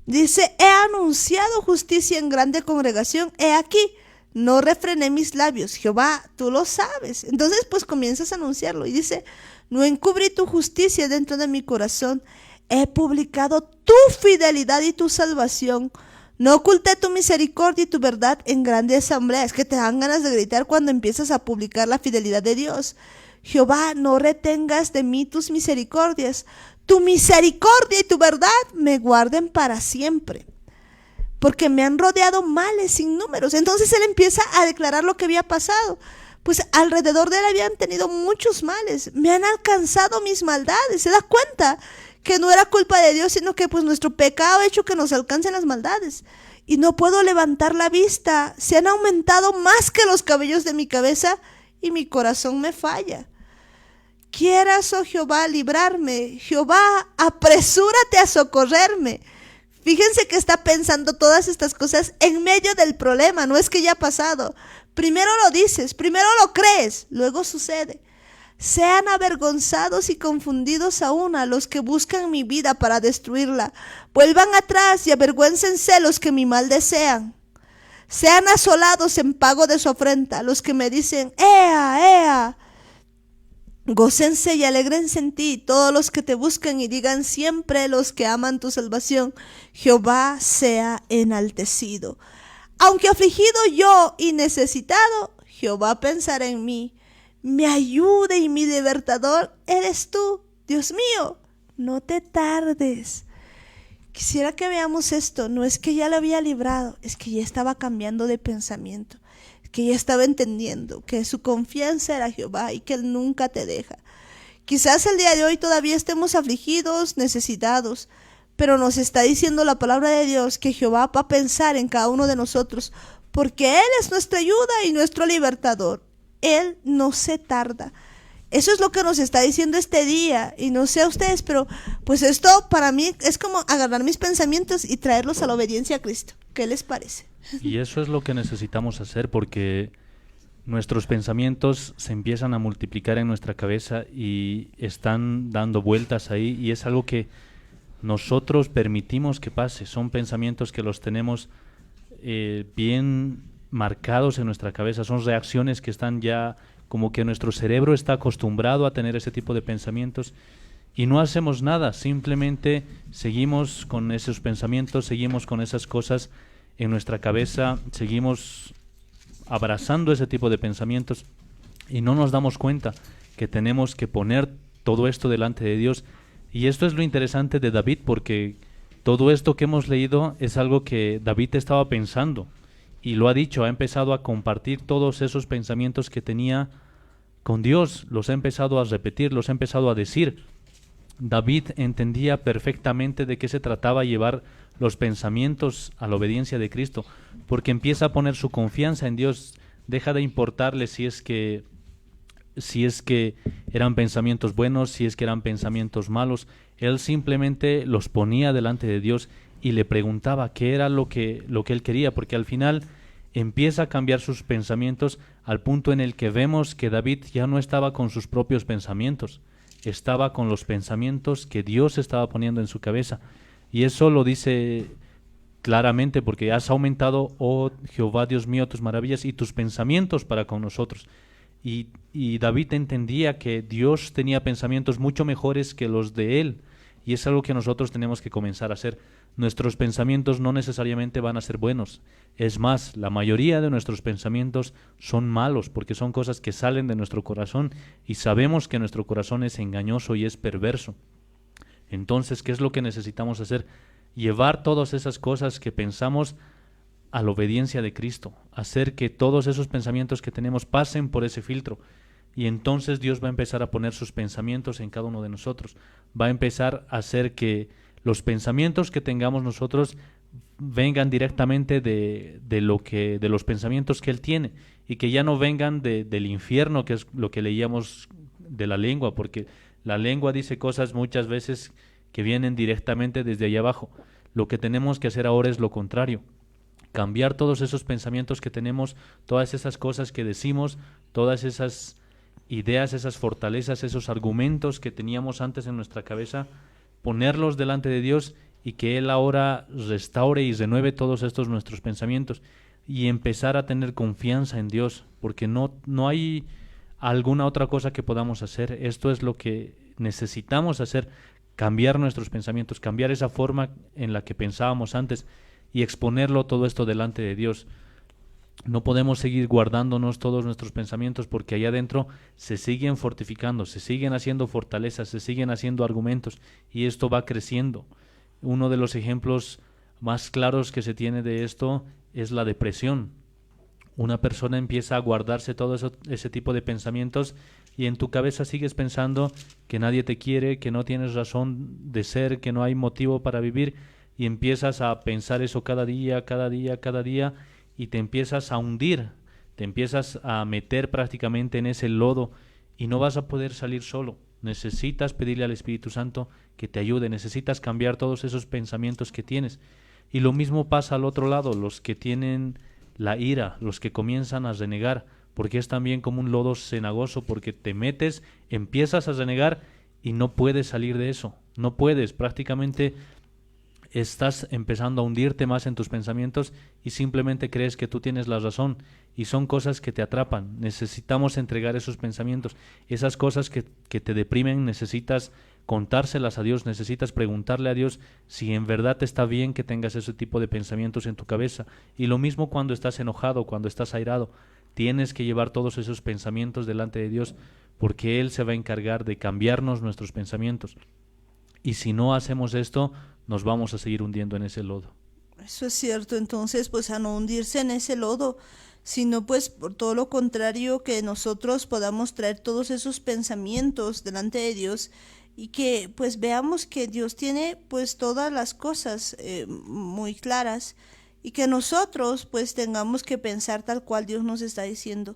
dice, he anunciado justicia en grande congregación, he aquí, no refrené mis labios, Jehová, tú lo sabes. Entonces pues comienzas a anunciarlo y dice, no encubrí tu justicia dentro de mi corazón, he publicado tu fidelidad y tu salvación. No oculté tu misericordia y tu verdad en grande asamblea. Es que te dan ganas de gritar cuando empiezas a publicar la fidelidad de Dios. Jehová, no retengas de mí tus misericordias. Tu misericordia y tu verdad me guarden para siempre. Porque me han rodeado males sin números. Entonces él empieza a declarar lo que había pasado. Pues alrededor de él habían tenido muchos males. Me han alcanzado mis maldades. ¿Se da cuenta? Que no era culpa de Dios, sino que pues nuestro pecado ha hecho que nos alcancen las maldades. Y no puedo levantar la vista. Se han aumentado más que los cabellos de mi cabeza y mi corazón me falla. Quieras, oh Jehová, librarme. Jehová, apresúrate a socorrerme. Fíjense que está pensando todas estas cosas en medio del problema. No es que ya ha pasado. Primero lo dices, primero lo crees, luego sucede. Sean avergonzados y confundidos aún a los que buscan mi vida para destruirla. Vuelvan atrás y avergüéncense los que mi mal desean. Sean asolados en pago de su afrenta los que me dicen, ¡Ea, ea! Gócense y alégrense en ti todos los que te buscan y digan siempre los que aman tu salvación, Jehová sea enaltecido. Aunque afligido yo y necesitado, Jehová pensará en mí. Mi ayuda y mi libertador eres tú, Dios mío, no te tardes. Quisiera que veamos esto, no es que ya lo había librado, es que ya estaba cambiando de pensamiento, que ya estaba entendiendo que su confianza era Jehová y que Él nunca te deja. Quizás el día de hoy todavía estemos afligidos, necesitados, pero nos está diciendo la palabra de Dios que Jehová va a pensar en cada uno de nosotros, porque Él es nuestra ayuda y nuestro libertador. Él no se tarda. Eso es lo que nos está diciendo este día. Y no sé a ustedes, pero pues esto para mí es como agarrar mis pensamientos y traerlos a la obediencia a Cristo. ¿Qué les parece? Y eso es lo que necesitamos hacer porque nuestros pensamientos se empiezan a multiplicar en nuestra cabeza y están dando vueltas ahí y es algo que nosotros permitimos que pase. Son pensamientos que los tenemos bien marcados en nuestra cabeza, son reacciones que están ya como que nuestro cerebro está acostumbrado a tener ese tipo de pensamientos y no hacemos nada, simplemente seguimos con esos pensamientos, seguimos con esas cosas en nuestra cabeza, seguimos abrazando ese tipo de pensamientos y no nos damos cuenta que tenemos que poner todo esto delante de Dios. Y esto es lo interesante de David, porque todo esto que hemos leído es algo que David estaba pensando y lo ha dicho, ha empezado a compartir todos esos pensamientos que tenía con Dios, los ha empezado a repetir, los ha empezado a decir. David entendía perfectamente de qué se trataba llevar los pensamientos a la obediencia de Cristo, porque empieza a poner su confianza en Dios, deja de importarle si es que si es que eran pensamientos buenos, si es que eran pensamientos malos. Él simplemente los ponía delante de Dios y le preguntaba qué era lo que él quería, porque al final empieza a cambiar sus pensamientos al punto en el que vemos que David ya no estaba con sus propios pensamientos, estaba con los pensamientos que Dios estaba poniendo en su cabeza. Y eso lo dice claramente, porque has aumentado, oh Jehová Dios mío, tus maravillas y tus pensamientos para con nosotros. Y David entendía que Dios tenía pensamientos mucho mejores que los de él, y es algo que nosotros tenemos que comenzar a hacer. Nuestros pensamientos no necesariamente van a ser buenos. Es más, la mayoría de nuestros pensamientos son malos, porque son cosas que salen de nuestro corazón, y sabemos que nuestro corazón es engañoso y es perverso. Entonces, ¿qué es lo que necesitamos hacer? Llevar todas esas cosas que pensamos a la obediencia de Cristo, hacer que todos esos pensamientos que tenemos pasen por ese filtro, y entonces Dios va a empezar a poner sus pensamientos en cada uno de nosotros, va a empezar a hacer que los pensamientos que tengamos nosotros vengan directamente de los pensamientos que Él tiene, y que ya no vengan del infierno, que es lo que leíamos de la lengua, porque la lengua dice cosas muchas veces que vienen directamente desde allá abajo. Lo que tenemos que hacer ahora es lo contrario, cambiar todos esos pensamientos que tenemos, todas esas cosas que decimos, todas esas ideas, esas fortalezas, esos argumentos que teníamos antes en nuestra cabeza, ponerlos delante de Dios y que Él ahora restaure y renueve todos estos nuestros pensamientos y empezar a tener confianza en Dios, porque no hay alguna otra cosa que podamos hacer. Esto es lo que necesitamos hacer, cambiar nuestros pensamientos, cambiar esa forma en la que pensábamos antes y exponerlo todo esto delante de Dios. No podemos seguir guardándonos todos nuestros pensamientos, porque allá adentro se siguen fortificando, se siguen haciendo fortalezas, se siguen haciendo argumentos, y esto va creciendo. Uno de los ejemplos más claros que se tiene de esto es la depresión. Una persona empieza a guardarse todo ese tipo de pensamientos, y en tu cabeza sigues pensando que nadie te quiere, que no tienes razón de ser, que no hay motivo para vivir, y empiezas a pensar eso cada día, y te empiezas a hundir, te empiezas a meter prácticamente en ese lodo, y no vas a poder salir solo. Necesitas pedirle al Espíritu Santo que te ayude, necesitas cambiar todos esos pensamientos que tienes. Y lo mismo pasa al otro lado, los que tienen la ira, los que comienzan a renegar, porque es también como un lodo cenagoso, porque te metes, empiezas a renegar y no puedes salir de eso, no puedes, prácticamente estás empezando a hundirte más en tus pensamientos y simplemente crees que tú tienes la razón, y son cosas que te atrapan. Necesitamos entregar esos pensamientos, esas cosas que te deprimen, necesitas contárselas a Dios, necesitas preguntarle a Dios si en verdad está bien que tengas ese tipo de pensamientos en tu cabeza. Y lo mismo cuando estás enojado, cuando estás airado, tienes que llevar todos esos pensamientos delante de Dios, porque Él se va a encargar de cambiarnos nuestros pensamientos. Y si no hacemos esto, nos vamos a seguir hundiendo en ese lodo. Eso es cierto. Entonces, pues a no hundirse en ese lodo, sino pues por todo lo contrario, que nosotros podamos traer todos esos pensamientos delante de Dios, y que pues veamos que Dios tiene pues todas las cosas muy claras, y que nosotros pues tengamos que pensar tal cual Dios nos está diciendo.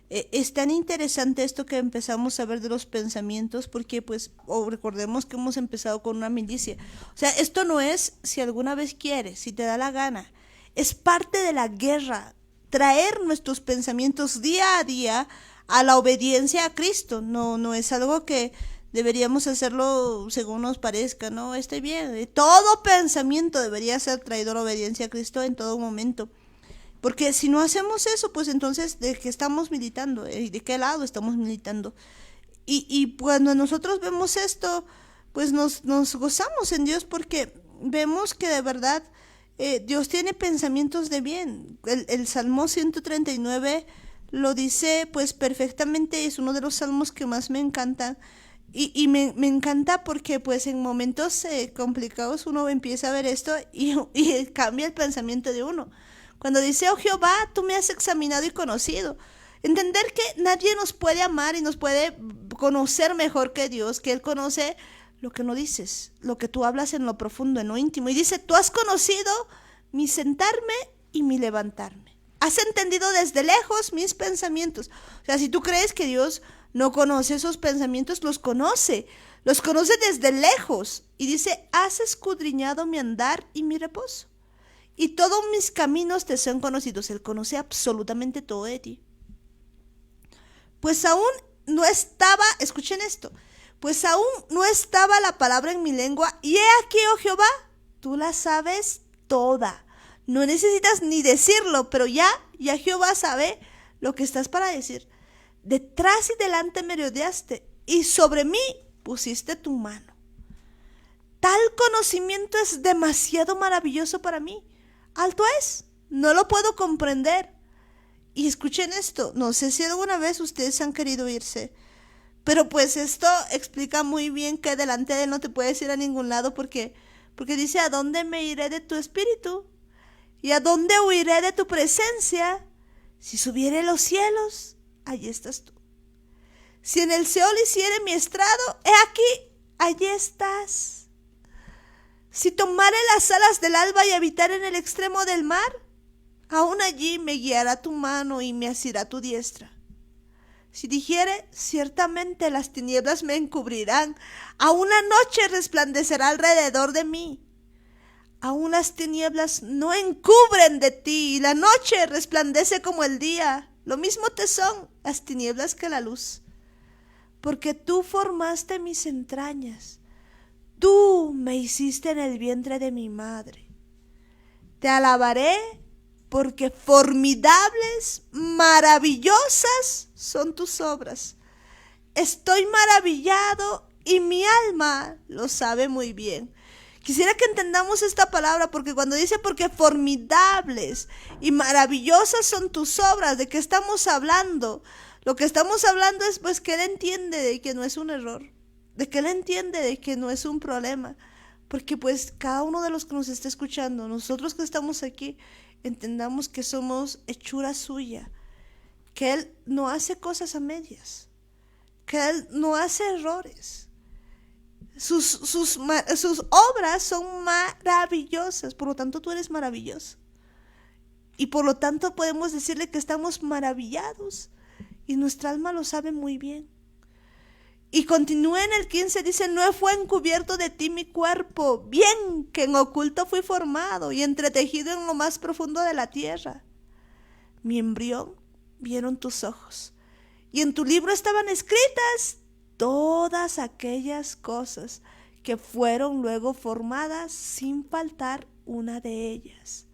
Es tan interesante esto que empezamos a ver de los pensamientos, porque pues recordemos que hemos empezado con una milicia. O sea, esto no es si alguna vez quieres, si te da la gana, es parte de la guerra, traer nuestros pensamientos día a día a la obediencia a Cristo. No es algo que deberíamos hacerlo según nos parezca, no, está bien. Todo pensamiento debería ser traído a la obediencia a Cristo en todo momento. Porque si no hacemos eso, pues entonces, ¿de qué estamos militando? ¿De qué lado estamos militando? Y cuando nosotros vemos esto, pues nos gozamos en Dios, porque vemos que de verdad Dios tiene pensamientos de bien. El Salmo 139 lo dice pues perfectamente, es uno de los salmos que más me encantan. Y me encanta porque pues en momentos complicados uno empieza a ver esto y cambia el pensamiento de uno. Cuando dice, oh Jehová, tú me has examinado y conocido. Entender que nadie nos puede amar y nos puede conocer mejor que Dios, que Él conoce lo que no dices, lo que tú hablas en lo profundo, en lo íntimo. Y dice, tú has conocido mi sentarme y mi levantarme. Has entendido desde lejos mis pensamientos. O sea, si tú crees que Dios no conoce esos pensamientos, los conoce desde lejos. Y dice, has escudriñado mi andar y mi reposo, y todos mis caminos te son conocidos. Él conoce absolutamente todo de ti. Pues aún no estaba, escuchen esto, pues aún no estaba la palabra en mi lengua, y he aquí, oh Jehová, tú la sabes toda. No necesitas ni decirlo, pero ya Jehová sabe lo que estás para decir. Detrás y delante me rodeaste, y sobre mí pusiste tu mano. Tal conocimiento es demasiado maravilloso para mí. Alto es, no lo puedo comprender. Y escuchen esto, no sé si alguna vez ustedes han querido irse, pero pues esto explica muy bien que delante de él no te puedes ir a ningún lado porque dice, ¿a dónde me iré de tu espíritu? ¿Y a dónde huiré de tu presencia? Si subiere los cielos, allí estás tú. Si en el Seol hiciere mi estrado, he aquí, allí estás. Si tomare las alas del alba y habitar en el extremo del mar, aún allí me guiará tu mano y me asirá tu diestra. Si dijere, ciertamente las tinieblas me encubrirán, aún la noche resplandecerá alrededor de mí. Aún las tinieblas no encubren de ti, y la noche resplandece como el día. Lo mismo te son las tinieblas que la luz. Porque tú formaste mis entrañas, tú me hiciste en el vientre de mi madre. Te alabaré porque formidables, maravillosas son tus obras. Estoy maravillado y mi alma lo sabe muy bien. Quisiera que entendamos esta palabra, porque cuando dice porque formidables y maravillosas son tus obras, ¿de qué estamos hablando? Lo que estamos hablando es pues que él entiende de que no es un error, de que él entiende de que no es un problema, porque pues cada uno de los que nos está escuchando, nosotros que estamos aquí, entendamos que somos hechura suya, que él no hace cosas a medias, que él no hace errores. Sus obras son maravillosas, por lo tanto tú eres maravilloso. Y por lo tanto podemos decirle que estamos maravillados y nuestra alma lo sabe muy bien. Y continúa en el 15, dice, no fue encubierto de ti mi cuerpo, bien que en oculto fui formado y entretejido en lo más profundo de la tierra. Mi embrión vieron tus ojos, y en tu libro estaban escritas todas aquellas cosas que fueron luego formadas sin faltar una de ellas.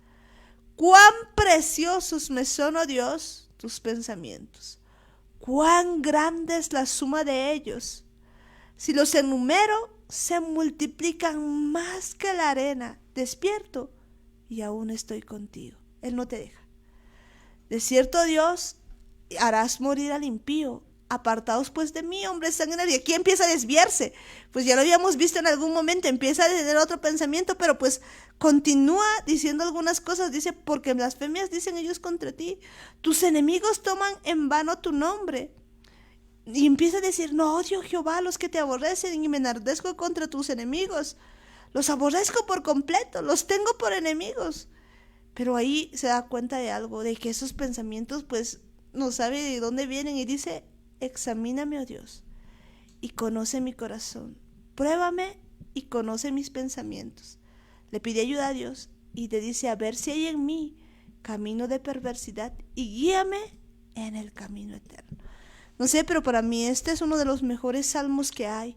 Cuán preciosos me son, oh Dios, tus pensamientos. Cuán grande es la suma de ellos. Si los enumero, se multiplican más que la arena. Despierto y aún estoy contigo. Él no te deja. De cierto, Dios, harás morir al impío. Apartaos pues de mí, hombres sanguinarios. Y aquí empieza a desviarse. Pues ya lo habíamos visto en algún momento. Empieza a tener otro pensamiento, pero pues continúa diciendo algunas cosas. Dice, porque blasfemias dicen ellos contra ti. Tus enemigos toman en vano tu nombre. Y empieza a decir, no odio Jehová a los que te aborrecen y me enardezco contra tus enemigos. Los aborrezco por completo, los tengo por enemigos. Pero ahí se da cuenta de algo, de que esos pensamientos pues no sabe de dónde vienen y dice, examíname, oh Dios, y conoce mi corazón. Pruébame y conoce mis pensamientos. Le pide ayuda a Dios y te dice, a ver si hay en mí camino de perversidad y guíame en el camino eterno. No sé, pero para mí este es uno de los mejores salmos que hay.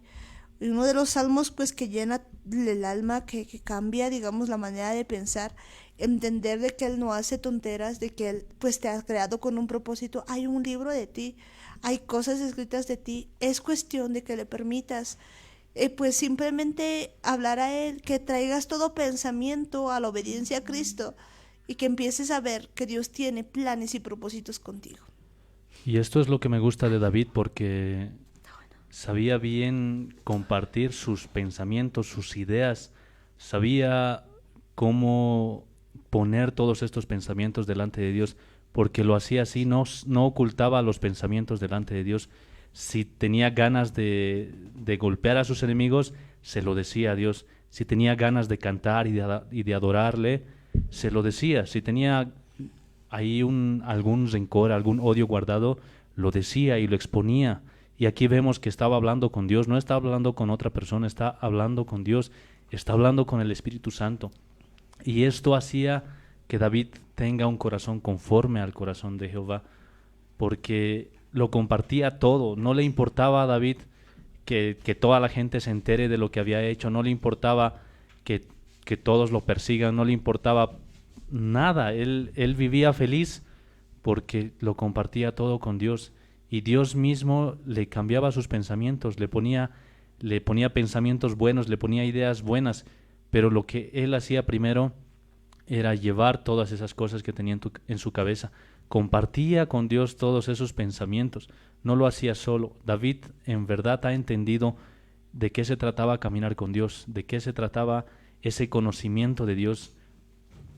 Y uno de los salmos pues que llena el alma, que cambia, digamos, la manera de pensar, entender de que Él no hace tonteras, de que Él pues te ha creado con un propósito. Hay un libro de ti, hay cosas escritas de ti, es cuestión de que le permitas pues simplemente hablar a Él, que traigas todo pensamiento a la obediencia a Cristo y que empieces a ver que Dios tiene planes y propósitos contigo. Y esto es lo que me gusta de David, porque sabía bien compartir sus pensamientos, sus ideas, sabía cómo poner todos estos pensamientos delante de Dios, porque lo hacía así, no ocultaba los pensamientos delante de Dios. Si tenía ganas de golpear a sus enemigos, se lo decía a Dios. Si tenía ganas de cantar y de adorarle, se lo decía. Si tenía ahí algún rencor, algún odio guardado, lo decía y lo exponía. Y aquí vemos que estaba hablando con Dios, no está hablando con otra persona, está hablando con Dios, está hablando con el Espíritu Santo. Y esto hacía que David tenga un corazón conforme al corazón de Jehová, porque lo compartía todo. No le importaba a David que toda la gente se entere de lo que había hecho, no le importaba que todos lo persigan, no le importaba nada. Él vivía feliz porque lo compartía todo con Dios, y Dios mismo le cambiaba sus pensamientos, le ponía pensamientos buenos, le ponía ideas buenas, pero lo que él hacía primero era llevar todas esas cosas que tenía en su cabeza. Compartía con Dios todos esos pensamientos, no lo hacía solo. David en verdad ha entendido de qué se trataba caminar con Dios, de qué se trataba ese conocimiento de Dios,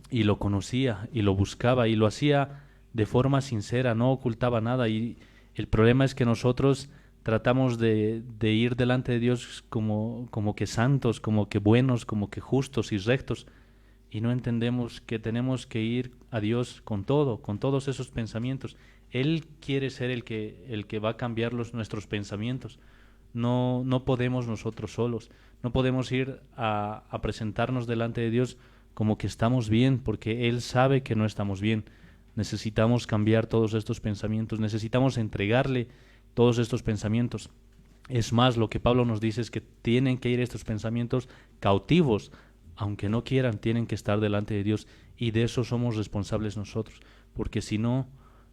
y lo conocía y lo buscaba y lo hacía de forma sincera, no ocultaba nada. Y el problema es que nosotros tratamos de ir delante de Dios como que santos, como que buenos, como que justos y rectos, y no entendemos que tenemos que ir a Dios con todo, con todos esos pensamientos. Él quiere ser el que va a cambiar nuestros pensamientos. No podemos nosotros solos, no podemos ir a presentarnos delante de Dios como que estamos bien, porque Él sabe que no estamos bien. Necesitamos cambiar todos estos pensamientos, necesitamos entregarle todos estos pensamientos. Es más, lo que Pablo nos dice es que tienen que ir estos pensamientos cautivos, aunque no quieran, tienen que estar delante de Dios, y de eso somos responsables nosotros, porque si no,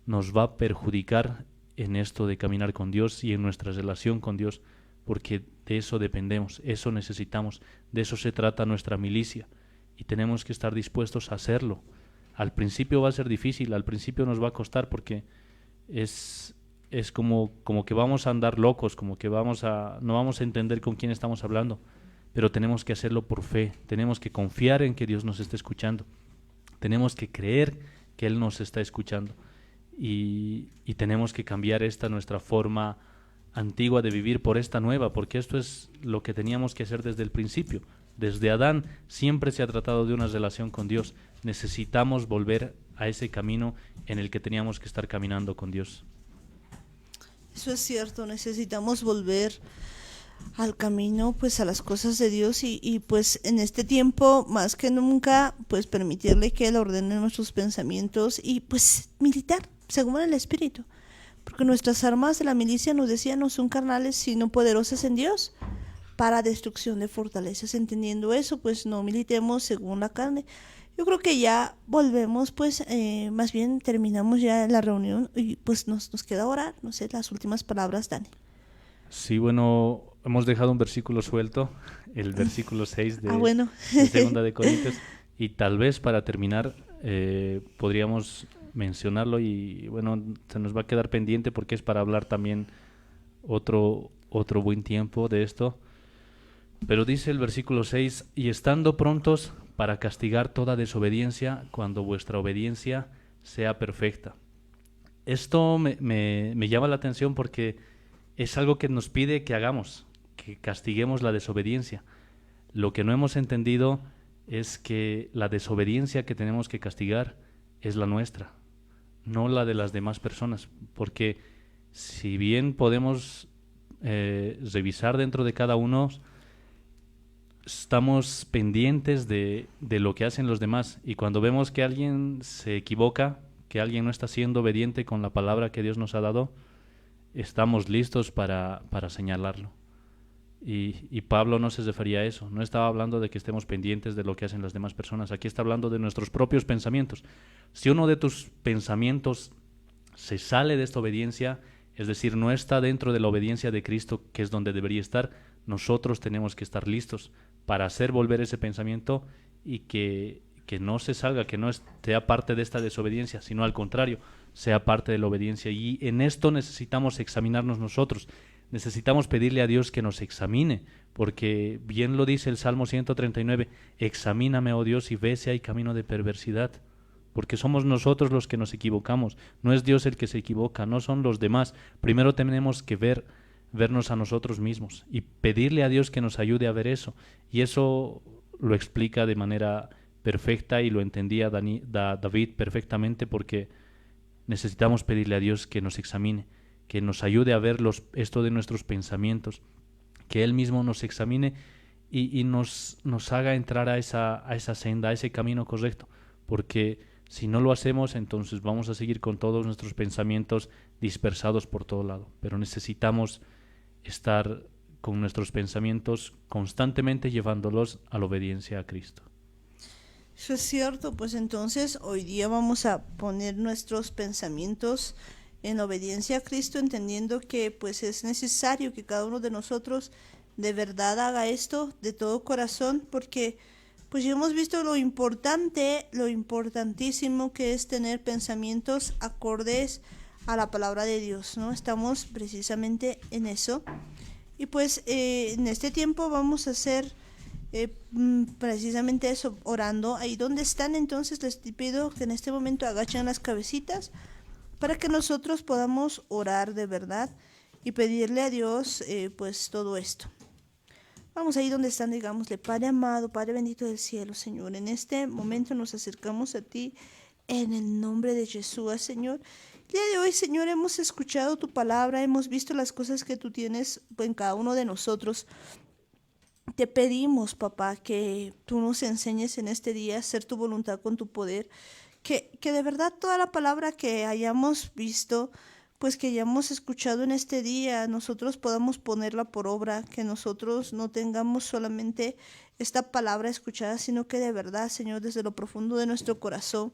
nos va a perjudicar en esto de caminar con Dios y en nuestra relación con Dios, porque de eso dependemos, eso necesitamos, de eso se trata nuestra milicia, y tenemos que estar dispuestos a hacerlo. Al principio va a ser difícil, al principio nos va a costar, porque es como que vamos a andar locos, como que no vamos a entender con quién estamos hablando, pero tenemos que hacerlo por fe, tenemos que confiar en que Dios nos está escuchando, tenemos que creer que Él nos está escuchando, y tenemos que cambiar nuestra forma antigua de vivir por esta nueva, porque esto es lo que teníamos que hacer desde el principio. Desde Adán siempre se ha tratado de una relación con Dios. Necesitamos volver a ese camino en el que teníamos que estar caminando con Dios. Eso es cierto, necesitamos volver al camino, pues a las cosas de Dios, y pues en este tiempo más que nunca, pues permitirle que Él ordene nuestros pensamientos y pues militar según el Espíritu, porque nuestras armas de la milicia, nos decía, no son carnales sino poderosas en Dios para destrucción de fortalezas. Entendiendo eso, pues no militemos según la carne. Yo creo que ya volvemos, pues más bien terminamos ya la reunión, y pues nos queda orar, no sé, las últimas palabras, Dani. Sí, bueno, hemos dejado un versículo suelto, el versículo 6 de, bueno. de Segunda de Corintios, y tal vez para terminar podríamos mencionarlo, y bueno, se nos va a quedar pendiente porque es para hablar también otro buen tiempo de esto. Pero dice el versículo 6, y estando prontos para castigar toda desobediencia cuando vuestra obediencia sea perfecta. Esto me llama la atención porque es algo que nos pide que hagamos, que castiguemos la desobediencia. Lo que no hemos entendido es que la desobediencia que tenemos que castigar es la nuestra, no la de las demás personas, porque si bien podemos revisar dentro de cada uno, estamos pendientes de lo que hacen los demás, y cuando vemos que alguien se equivoca, que alguien no está siendo obediente con la palabra que Dios nos ha dado, estamos listos para señalarlo. Y Pablo no se refería a eso, no estaba hablando de que estemos pendientes de lo que hacen las demás personas, aquí está hablando de nuestros propios pensamientos. Si uno de tus pensamientos se sale de esta obediencia, es decir, no está dentro de la obediencia de Cristo, que es donde debería estar, nosotros tenemos que estar listos para hacer volver ese pensamiento, y que no se salga, que no sea parte de esta desobediencia, sino al contrario, sea parte de la obediencia. Y en esto necesitamos examinarnos nosotros, necesitamos pedirle a Dios que nos examine, porque bien lo dice el Salmo 139, examíname, oh Dios, y ve si hay camino de perversidad, porque somos nosotros los que nos equivocamos, no es Dios el que se equivoca, no son los demás. Primero tenemos que vernos a nosotros mismos y pedirle a Dios que nos ayude a ver eso, y eso lo explica de manera perfecta, y lo entendía David perfectamente, porque necesitamos pedirle a Dios que nos examine, que nos ayude a ver esto de nuestros pensamientos, que Él mismo nos examine y nos haga entrar a esa senda, a ese camino correcto, porque si no lo hacemos, entonces vamos a seguir con todos nuestros pensamientos dispersados por todo lado, pero necesitamos estar con nuestros pensamientos constantemente llevándolos a la obediencia a Cristo. Eso es cierto, pues entonces hoy día vamos a poner nuestros pensamientos en obediencia a Cristo, entendiendo que pues es necesario que cada uno de nosotros de verdad haga esto de todo corazón, porque pues ya hemos visto lo importante, lo importantísimo que es tener pensamientos acordes a la palabra de Dios, ¿no? Estamos precisamente en eso. Y pues en este tiempo vamos a hacer precisamente eso, orando. Ahí donde están, entonces les pido que en este momento agachen las cabecitas para que nosotros podamos orar de verdad y pedirle a Dios pues todo esto. Vamos ahí donde están, digámosle: Padre amado, Padre bendito del cielo, Señor, en este momento nos acercamos a ti en el nombre de Jesús, Señor. El día de hoy, Señor, hemos escuchado tu palabra, hemos visto las cosas que tú tienes en cada uno de nosotros. Te pedimos, papá, que tú nos enseñes en este día a hacer tu voluntad con tu poder, que de verdad toda la palabra que hayamos visto, pues que hayamos escuchado en este día, nosotros podamos ponerla por obra, que nosotros no tengamos solamente esta palabra escuchada, sino que de verdad, Señor, desde lo profundo de nuestro corazón,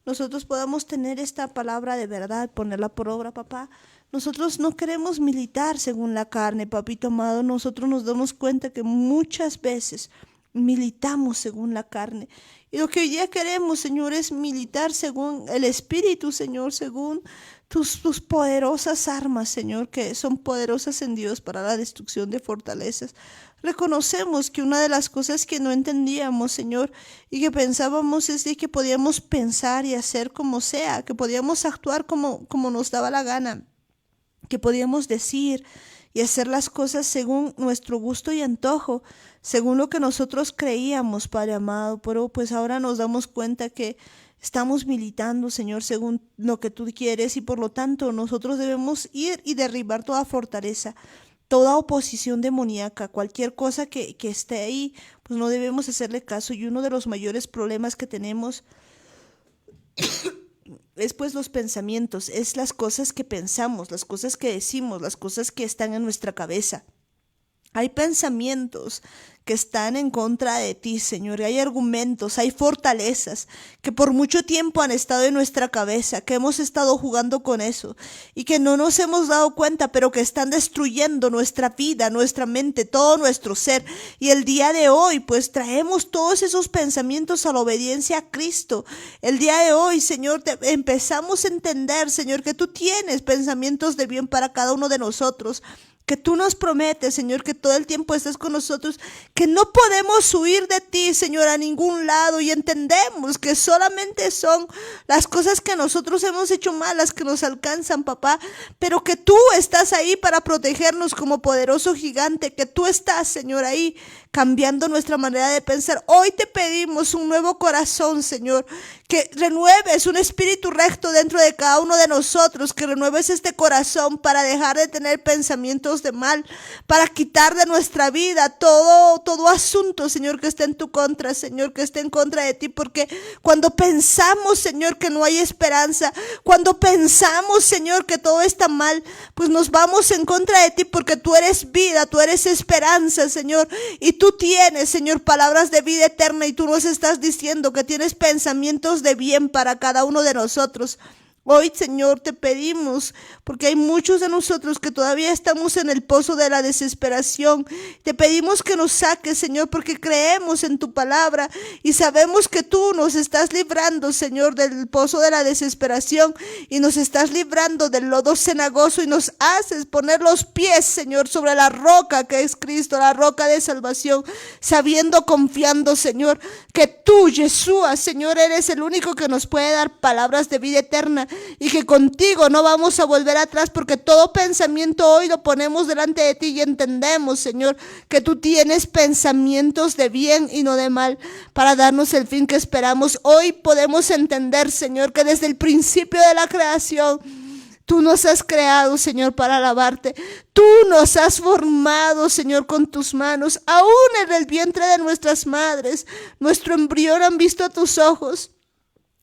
nosotros podamos tener esta palabra de verdad, ponerla por obra, papá. Nosotros no queremos militar según la carne, papito amado. Nosotros nos damos cuenta que muchas veces militamos según la carne. Y lo que hoy día queremos, Señor, es militar según el Espíritu, Señor, según tus poderosas armas, Señor, que son poderosas en Dios para la destrucción de fortalezas. Reconocemos que una de las cosas que no entendíamos, Señor, y que pensábamos es de que podíamos pensar y hacer como sea, que podíamos actuar como nos daba la gana, que podíamos decir y hacer las cosas según nuestro gusto y antojo, según lo que nosotros creíamos, Padre amado. Pero pues ahora nos damos cuenta que estamos militando, Señor, según lo que tú quieres, y por lo tanto nosotros debemos ir y derribar toda fortaleza, toda oposición demoníaca, cualquier cosa que esté ahí, pues no debemos hacerle caso. Y uno de los mayores problemas que tenemos es pues los pensamientos, es las cosas que pensamos, las cosas que decimos, las cosas que están en nuestra cabeza. Hay pensamientos que están en contra de ti, Señor, y hay argumentos, hay fortalezas que por mucho tiempo han estado en nuestra cabeza, que hemos estado jugando con eso y que no nos hemos dado cuenta, pero que están destruyendo nuestra vida, nuestra mente, todo nuestro ser. Y el día de hoy, pues traemos todos esos pensamientos a la obediencia a Cristo. El día de hoy, Señor, empezamos a entender, Señor, que tú tienes pensamientos de bien para cada uno de nosotros, que tú nos prometes, Señor, que todo el tiempo estés con nosotros, que no podemos huir de ti, Señor, a ningún lado, y entendemos que solamente son las cosas que nosotros hemos hecho mal las que nos alcanzan, papá, pero que tú estás ahí para protegernos como poderoso gigante, que tú estás, Señor, ahí cambiando nuestra manera de pensar. Hoy te pedimos un nuevo corazón, Señor, que renueves un espíritu recto dentro de cada uno de nosotros, que renueves este corazón para dejar de tener pensamientos de mal, para quitar de nuestra vida todo asunto, Señor, que esté en tu contra, Señor, que esté en contra de ti, porque cuando pensamos, Señor, que no hay esperanza, cuando pensamos, Señor, que todo está mal, pues nos vamos en contra de ti, porque tú eres vida, tú eres esperanza, Señor, y tú tienes, Señor, palabras de vida eterna, y tú nos estás diciendo que tienes pensamientos de bien para cada uno de nosotros. Hoy, Señor, te pedimos, porque hay muchos de nosotros que todavía estamos en el pozo de la desesperación. Te pedimos que nos saques, Señor, porque creemos en tu palabra y sabemos que tú nos estás librando, Señor, del pozo de la desesperación, y nos estás librando del lodo cenagoso, y nos haces poner los pies, Señor, sobre la roca que es Cristo, la roca de salvación, sabiendo, confiando, Señor, que tú, Yeshua, Señor, eres el único que nos puede dar palabras de vida eterna, y que contigo no vamos a volver atrás, porque todo pensamiento hoy lo ponemos delante de ti y entendemos, Señor, que tú tienes pensamientos de bien y no de mal para darnos el fin que esperamos. Hoy podemos entender, Señor, que desde el principio de la creación Tú nos has creado, Señor, para alabarte. Tú nos has formado, Señor, con tus manos. Aún en el vientre de nuestras madres, nuestro embrión han visto tus ojos.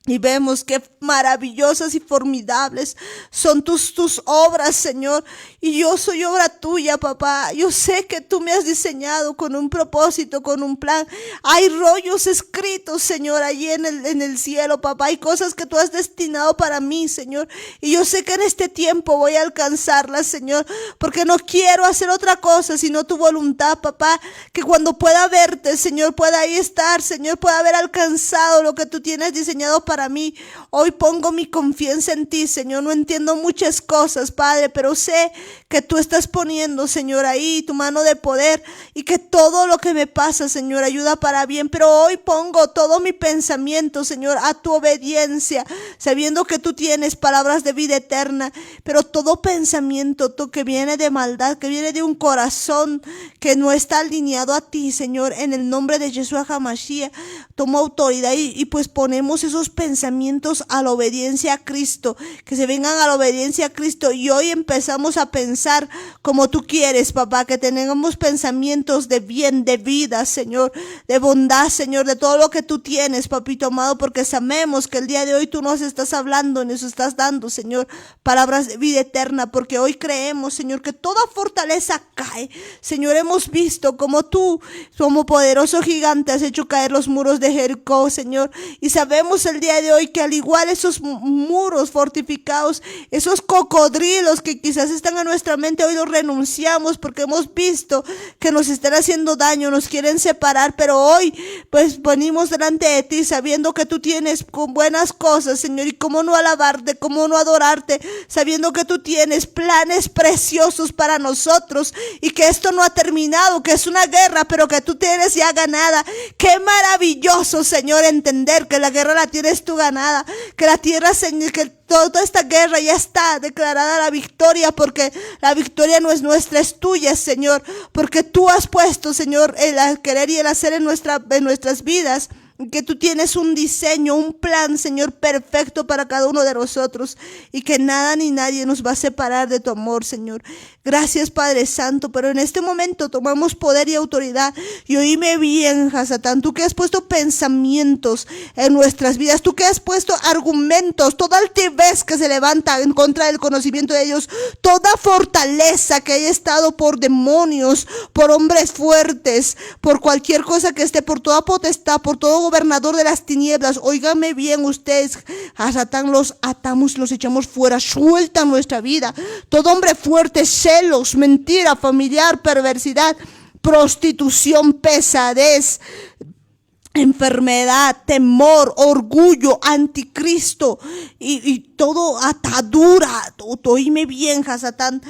Y vemos qué maravillosas y formidables son tus obras, Señor. Y yo soy obra tuya, papá. Yo sé que tú me has diseñado con un propósito, con un plan. Hay rollos escritos, Señor, allí en el cielo, papá. Hay cosas que tú has destinado para mí, Señor. Y yo sé que en este tiempo voy a alcanzarlas, Señor. Porque no quiero hacer otra cosa sino tu voluntad, papá. Que cuando pueda verte, Señor, pueda ahí estar, Señor, pueda haber alcanzado lo que tú tienes diseñado para mí. Hoy pongo mi confianza en ti, Señor. No entiendo muchas cosas, Padre, pero sé que tú estás poniendo, Señor, ahí tu mano de poder y que todo lo que me pasa, Señor, ayuda para bien. Pero hoy pongo todo mi pensamiento, Señor, a tu obediencia, sabiendo que tú tienes palabras de vida eterna. Pero todo pensamiento que viene de maldad, que viene de un corazón que no está alineado a ti, Señor, en el nombre de Yeshua HaMashiach, tomo autoridad y pues ponemos esos pensamientos a la obediencia a Cristo, que se vengan a la obediencia a Cristo. Y hoy empezamos a pensar como tú quieres, papá, que tengamos pensamientos de bien, de vida, Señor, de bondad, Señor, de todo lo que tú tienes, papito amado, porque sabemos que el día de hoy tú nos estás hablando, nos estás dando, Señor, palabras de vida eterna, porque hoy creemos, Señor, que toda fortaleza cae. Señor, hemos visto como tú, como poderoso gigante, has hecho caer los muros de Jericó, Señor, y sabemos el día de hoy que al igual esos muros fortificados, esos cocodrilos que quizás están en nuestra mente, hoy los renunciamos porque hemos visto que nos están haciendo daño, nos quieren separar, pero hoy pues venimos delante de ti sabiendo que tú tienes con buenas cosas, Señor, y cómo no alabarte, cómo no adorarte, sabiendo que tú tienes planes preciosos para nosotros y que esto no ha terminado, que es una guerra, pero que tú tienes ya ganada. Qué maravilloso, Señor, entender que la guerra la tienes tú ganada, que la tierra, Señor, que toda esta guerra ya está declarada la victoria, porque la victoria no es nuestra, es tuya, Señor, porque tú has puesto, Señor, el querer y el hacer en nuestras vidas, que tú tienes un diseño, un plan, Señor, perfecto para cada uno de nosotros, y que nada ni nadie nos va a separar de tu amor, Señor. Gracias, Padre Santo, pero en este momento tomamos poder y autoridad. Y oíme bien, Hasatán, tú que has puesto pensamientos en nuestras vidas, tú que has puesto argumentos, toda altivez que se levanta en contra del conocimiento de Dios, toda fortaleza que haya estado por demonios, por hombres fuertes, por cualquier cosa que esté, por toda potestad, por todo gobernador de las tinieblas, óigame bien ustedes, a Satán los atamos, los echamos fuera, sueltan nuestra vida. Todo hombre fuerte, celos, mentira familiar, perversidad, prostitución, pesadez, enfermedad, temor, orgullo, anticristo y todo atadura. Oíme bien, Hasatán,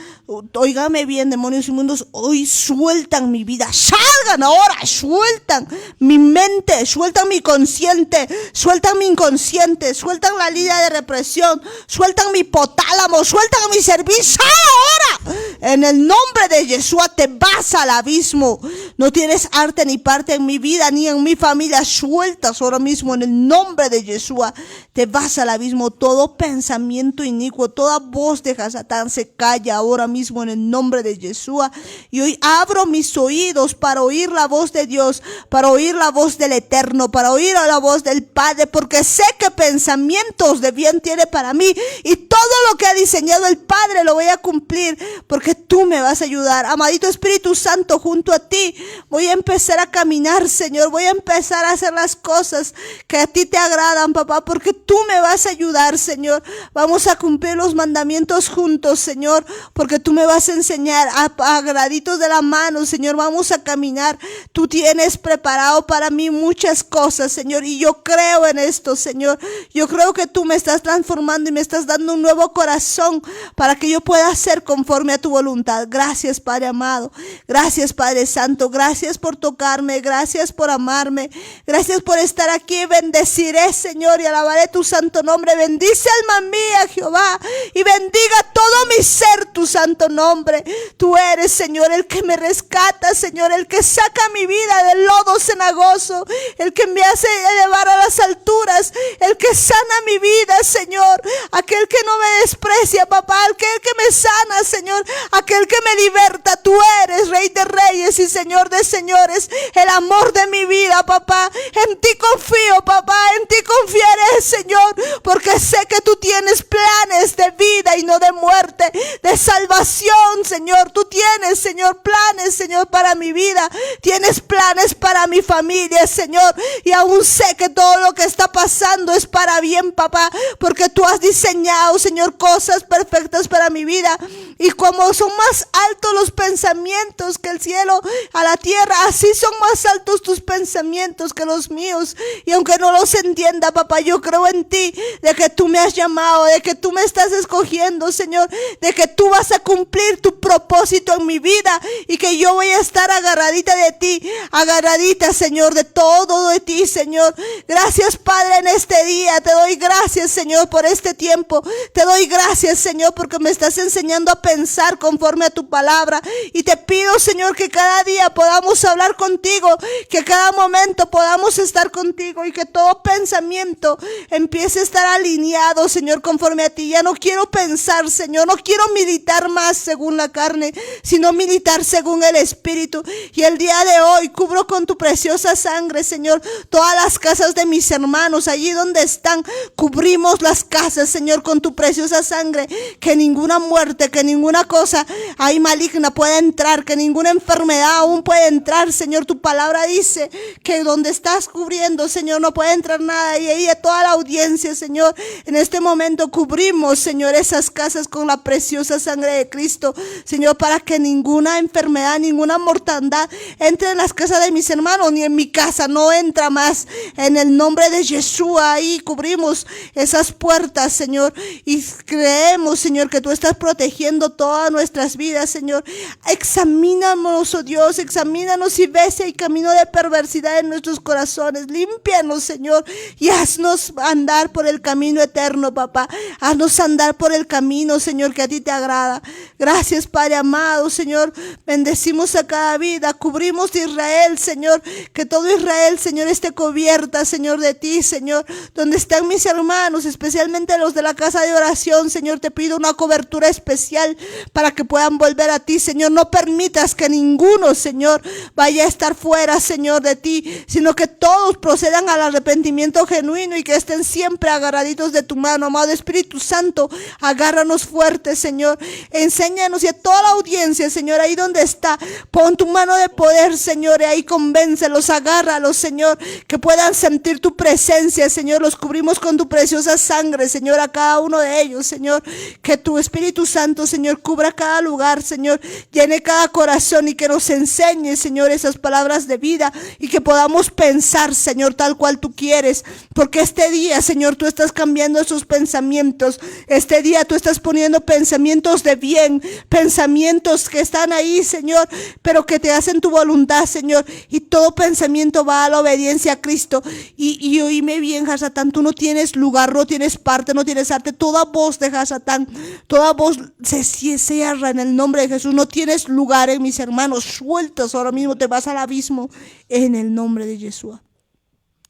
oígame bien, demonios inmundos, hoy sueltan mi vida, salgan ahora, sueltan mi mente, sueltan mi consciente, sueltan mi inconsciente, sueltan la línea de represión, sueltan mi hipotálamo, sueltan mi cerviz, ¡sal ahora! En el nombre de Yeshua te vas al abismo, no tienes arte ni parte en mi vida ni en mi familia. Sueltas ahora mismo en el nombre de Yeshua, te vas al abismo. Todo pensamiento inicuo, toda voz de Hasatán se calla ahora mismo en el nombre de Yeshua. Y hoy abro mis oídos para oír la voz de Dios, para oír la voz del Eterno, para oír la voz del Padre, porque sé que pensamientos de bien tiene para mí y todo lo que ha diseñado el Padre lo voy a cumplir, porque tú me vas a ayudar. Amadito Espíritu Santo, junto a ti voy a empezar a caminar, Señor, voy a empezar a hacer las cosas que a ti te agradan, papá, porque tú me vas a ayudar, Señor. Vamos a cumplir los mandamientos juntos, Señor, porque tú me vas a enseñar a graditos de la mano, Señor. Vamos a caminar. Tú tienes preparado para mí muchas cosas, Señor, y yo creo en esto, Señor. Yo creo que tú me estás transformando y me estás dando un nuevo corazón para que yo pueda hacer conforme a tu voluntad. Gracias, Padre amado. Gracias, Padre Santo. Gracias por tocarme. Gracias por amarme. Gracias por estar aquí. Bendeciré, Señor, y alabaré tu santo nombre. Bendice, alma alma mía, Jehová, y bendiga todo mi ser tu santo nombre. Tú eres, Señor, el que me rescata, Señor, el que saca mi vida del lodo cenagoso, el que me hace elevar a las alturas, el que sana mi vida, Señor, aquel que no me desprecia, papá, aquel que me sana, Señor, aquel que me liberta. Tú eres Rey de Reyes y Señor de Señores, el amor de mi vida, papá. En ti confío, papá, en ti confiaré, Señor, porque sé que tú tienes planes de vida y no de muerte, de salvación, Señor. Tú tienes, Señor, planes, Señor, para mi vida. Tienes planes para mi familia, Señor, y aún sé que todo lo que está pasando es para bien, papá, porque tú has diseñado, Señor, cosas perfectas para mi vida. Y como son más altos los pensamientos que el cielo a la tierra, así son más altos tus pensamientos que los míos. Y aunque no los entienda, papá, yo creo en ti, de que tú me has llamado, de que tú me estás escogiendo, Señor, de que tú vas a cumplir tu propósito en mi vida y que yo voy a estar agarradita de ti, agarradita, Señor, de todo de ti, Señor. Gracias, Padre, en este día. Te doy gracias, Señor, por este tiempo. Te doy gracias, Señor, porque me estás enseñando a pensar conforme a tu palabra. Y te pido, Señor, que cada día podamos hablar contigo, que cada momento podamos estar contigo y que todo pensamiento empiece a estar alineado, Señor, conforme a ti. Ya no quiero pensar, Señor, no quiero militar más según la carne, sino militar según el Espíritu. Y el día de hoy cubro con tu preciosa sangre, Señor, todas las casas de mis hermanos, allí donde están. Cubrimos las casas, Señor, con tu preciosa sangre, que ninguna muerte, que ninguna cosa ahí maligna pueda entrar, que ninguna enfermedad aún puede entrar, Señor. Tu palabra dice que donde estás cubriendo, Señor, no puede entrar nada. Y ahí a toda la audiencia, Señor, en este momento cubrimos, Señor, esas casas con la preciosa sangre de Cristo, Señor, para que ninguna enfermedad, ninguna mortandad entre en las casas de mis hermanos, ni en mi casa, no entra más. En el nombre de Jesús, ahí cubrimos esas puertas, Señor, y creemos, Señor, que tú estás protegiendo todas nuestras vidas, Señor. Examínanos, oh Dios, examínanos y ves si hay camino de perversidad en nuestros corazones. Límpianos, Señor, y haznos andar por el camino eterno, papá. Haznos andar por el camino, Señor, que a ti te agrada. Gracias, Padre amado, Señor. Bendecimos a cada vida, cubrimos de Israel, Señor, que todo Israel, Señor, esté cubierta, Señor, de ti, Señor. Donde están mis hermanos, especialmente los de la casa de oración, Señor, te pido una cobertura especial para que puedan volver a ti, Señor. No permitas que ninguno, Señor, vaya a estar fuera, Señor, de ti, sino que todos procedan al arrepentimiento genuino y que estén siempre agarraditos de tu mano. Amado Espíritu Santo, agárranos fuerte, Señor. Enséñanos, y a toda la audiencia, Señor, ahí donde está, pon tu mano de poder, Señor, y ahí convéncelos, agárralos, Señor, que puedan sentir tu presencia, Señor. Los cubrimos con tu preciosa sangre, Señor, a cada uno de ellos, Señor. Que tu Espíritu Santo, Señor, cubra cada lugar, Señor, llene cada corazón y que nos enseñe, Señor, esas palabras de vida y que podamos pensar, Señor, tal cual tú quieres, porque este día, Señor, tú estás cambiando esos pensamientos. Este día tú estás poniendo pensamientos de bien, pensamientos que están ahí, Señor, pero que te hacen tu voluntad, Señor, y todo pensamiento va a la obediencia a Cristo. Y oíme bien, Hasatán, tú no tienes lugar, no tienes parte, no tienes arte. Toda voz de Hasatán, toda voz se cierra en el nombre de Jesús. No tienes lugar en mis hermanos, sueltos, ahora mismo te vas al abismo en el nombre de Jesús.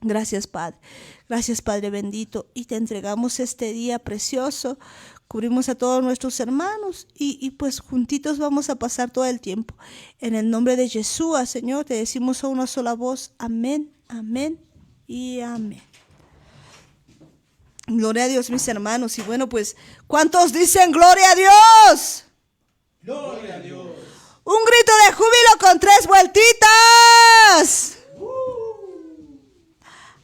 Gracias, Padre. Gracias, Padre bendito. Y te entregamos este día precioso. Cubrimos a todos nuestros hermanos y pues juntitos vamos a pasar todo el tiempo. En el nombre de Jesús, Señor, te decimos a una sola voz. Amén, amén y amén. Gloria a Dios, mis hermanos. Y bueno, pues, ¿cuántos dicen gloria a Dios? Gloria a Dios. Un grito de júbilo con 3 vueltitas.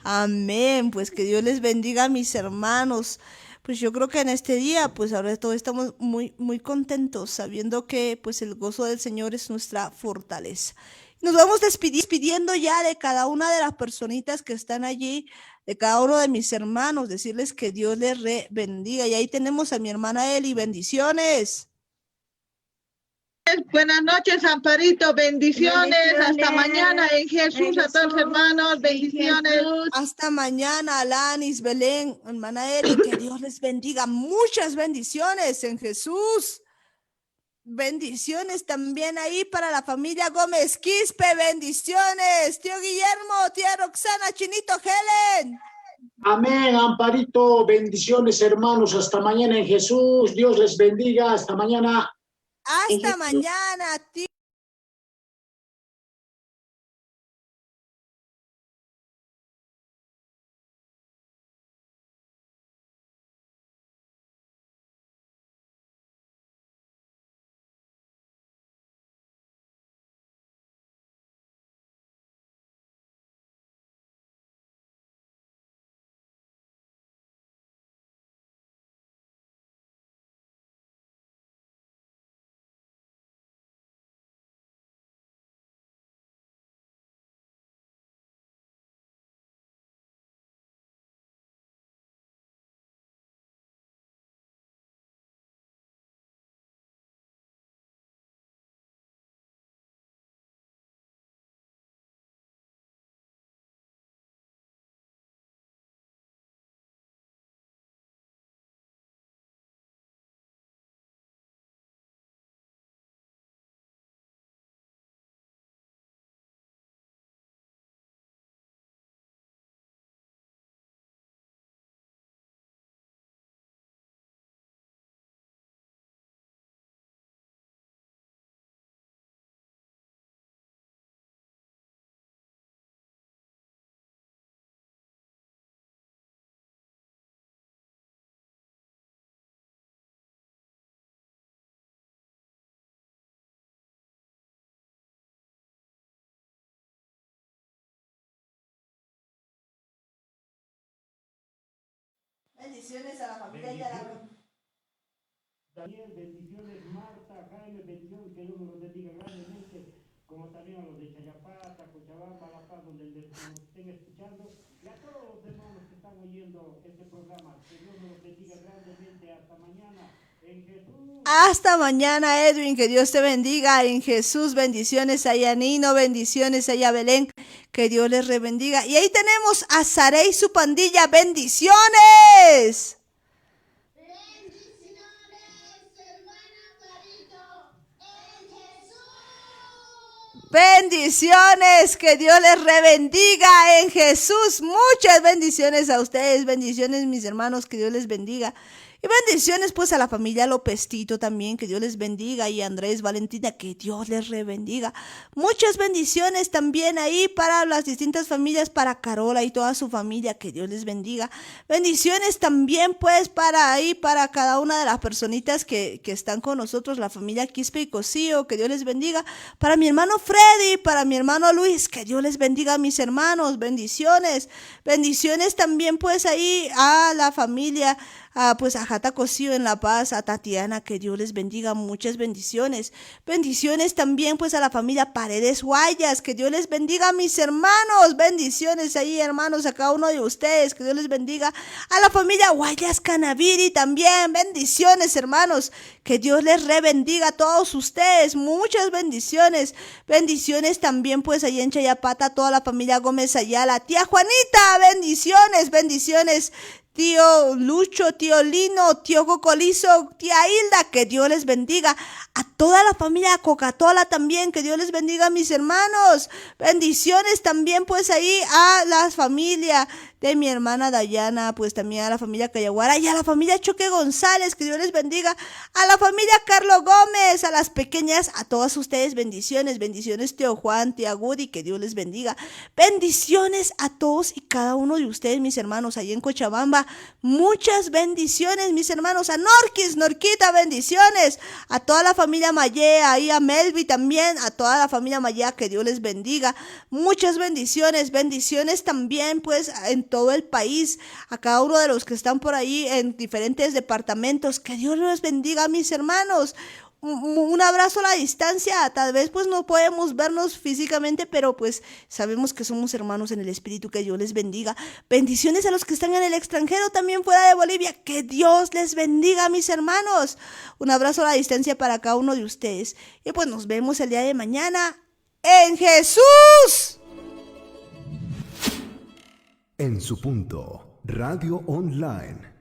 Amén. Pues que Dios les bendiga a mis hermanos. Pues yo creo que en este día, pues ahora todos estamos muy, muy contentos, sabiendo que pues el gozo del Señor es nuestra fortaleza. Nos vamos despidiendo ya de cada una de las personitas que están allí, de cada uno de mis hermanos, decirles que Dios les bendiga. Y ahí tenemos a mi hermana Eli, bendiciones. Buenas noches, Amparito. Bendiciones. Hasta mañana en Jesús. A todos los hermanos. Bendiciones. Hasta mañana, Alanis, Belén, hermana Eri, que Dios les bendiga. Muchas bendiciones en Jesús. Bendiciones también ahí para la familia Gómez Quispe. Bendiciones. Tío Guillermo, tía Roxana, Chinito, Helen. Amén, Amparito. Bendiciones, hermanos. Hasta mañana en Jesús. Dios les bendiga. Hasta mañana. Hasta mañana, tío. Bendiciones a la familia y a la... Daniel, bendiciones, Marta, Jaime, bendiciones, que Dios nos los bendiga grandemente, como también a los de Chayapata, Cochabamba, La Paz, donde nos estén escuchando, y a todos los hermanos que están oyendo este programa, que Dios nos los bendiga grandemente, hasta mañana, en Jesús. Hasta mañana, Edwin, que Dios te bendiga en Jesús. Bendiciones a Nino, bendiciones a Belén, que Dios les rebendiga. Y ahí tenemos a Saré y su pandilla. Bendiciones. Bendiciones, que Dios les rebendiga en Jesús. Muchas bendiciones a ustedes, bendiciones mis hermanos, que Dios les bendiga. Y bendiciones pues a la familia Lopestito también, que Dios les bendiga, y Andrés, Valentina, que Dios les rebendiga. Muchas bendiciones también ahí para las distintas familias, para Carola y toda su familia, que Dios les bendiga. Bendiciones también pues para ahí, para cada una de las personitas que están con nosotros, la familia Quispe y Cosío, que Dios les bendiga. Para mi hermano Freddy, para mi hermano Luis, que Dios les bendiga a mis hermanos, bendiciones. Bendiciones también pues ahí a la familia, pues a Jata Cosío en La Paz, a Tatiana, que Dios les bendiga, muchas bendiciones. Bendiciones también pues a la familia Paredes Guayas, que Dios les bendiga a mis hermanos, bendiciones ahí hermanos a cada uno de ustedes, que Dios les bendiga. A la familia Guayas Canaviri también, bendiciones hermanos, que Dios les rebendiga a todos ustedes, muchas bendiciones. Bendiciones también pues allá en Chayapata, toda la familia Gómez Ayala, tía Juanita, bendiciones, bendiciones. Tío Lucho, tío Lino, tío Cocolizo, tía Hilda, que Dios les bendiga. A toda la familia Coca-Cola también, que Dios les bendiga a mis hermanos. Bendiciones también pues ahí a la familia de mi hermana Dayana, pues también a la familia Cayaguara y a la familia Choque González, que Dios les bendiga. A la familia Carlos Gómez, a las pequeñas, a todas ustedes bendiciones. Bendiciones tío Juan, tía Woody, que Dios les bendiga. Bendiciones a todos y cada uno de ustedes, mis hermanos, ahí en Cochabamba. Muchas bendiciones, mis hermanos. A Norquis, Norquita, bendiciones. A toda la familia Mayé, ahí a Melvi también, a toda la familia Mayé, que Dios les bendiga. Muchas bendiciones, bendiciones también pues en todo el país, a cada uno de los que están por ahí en diferentes departamentos, que Dios les bendiga, mis hermanos. un abrazo a la distancia. Tal vez pues no podemos vernos físicamente, pero pues sabemos que somos hermanos en el espíritu. Que Dios les bendiga. Bendiciones a los que están en el extranjero, también fuera de Bolivia. Que Dios les bendiga, mis hermanos. Un abrazo a la distancia para cada uno de ustedes. Y pues nos vemos el día de mañana en Jesús. En su punto, Radio Online.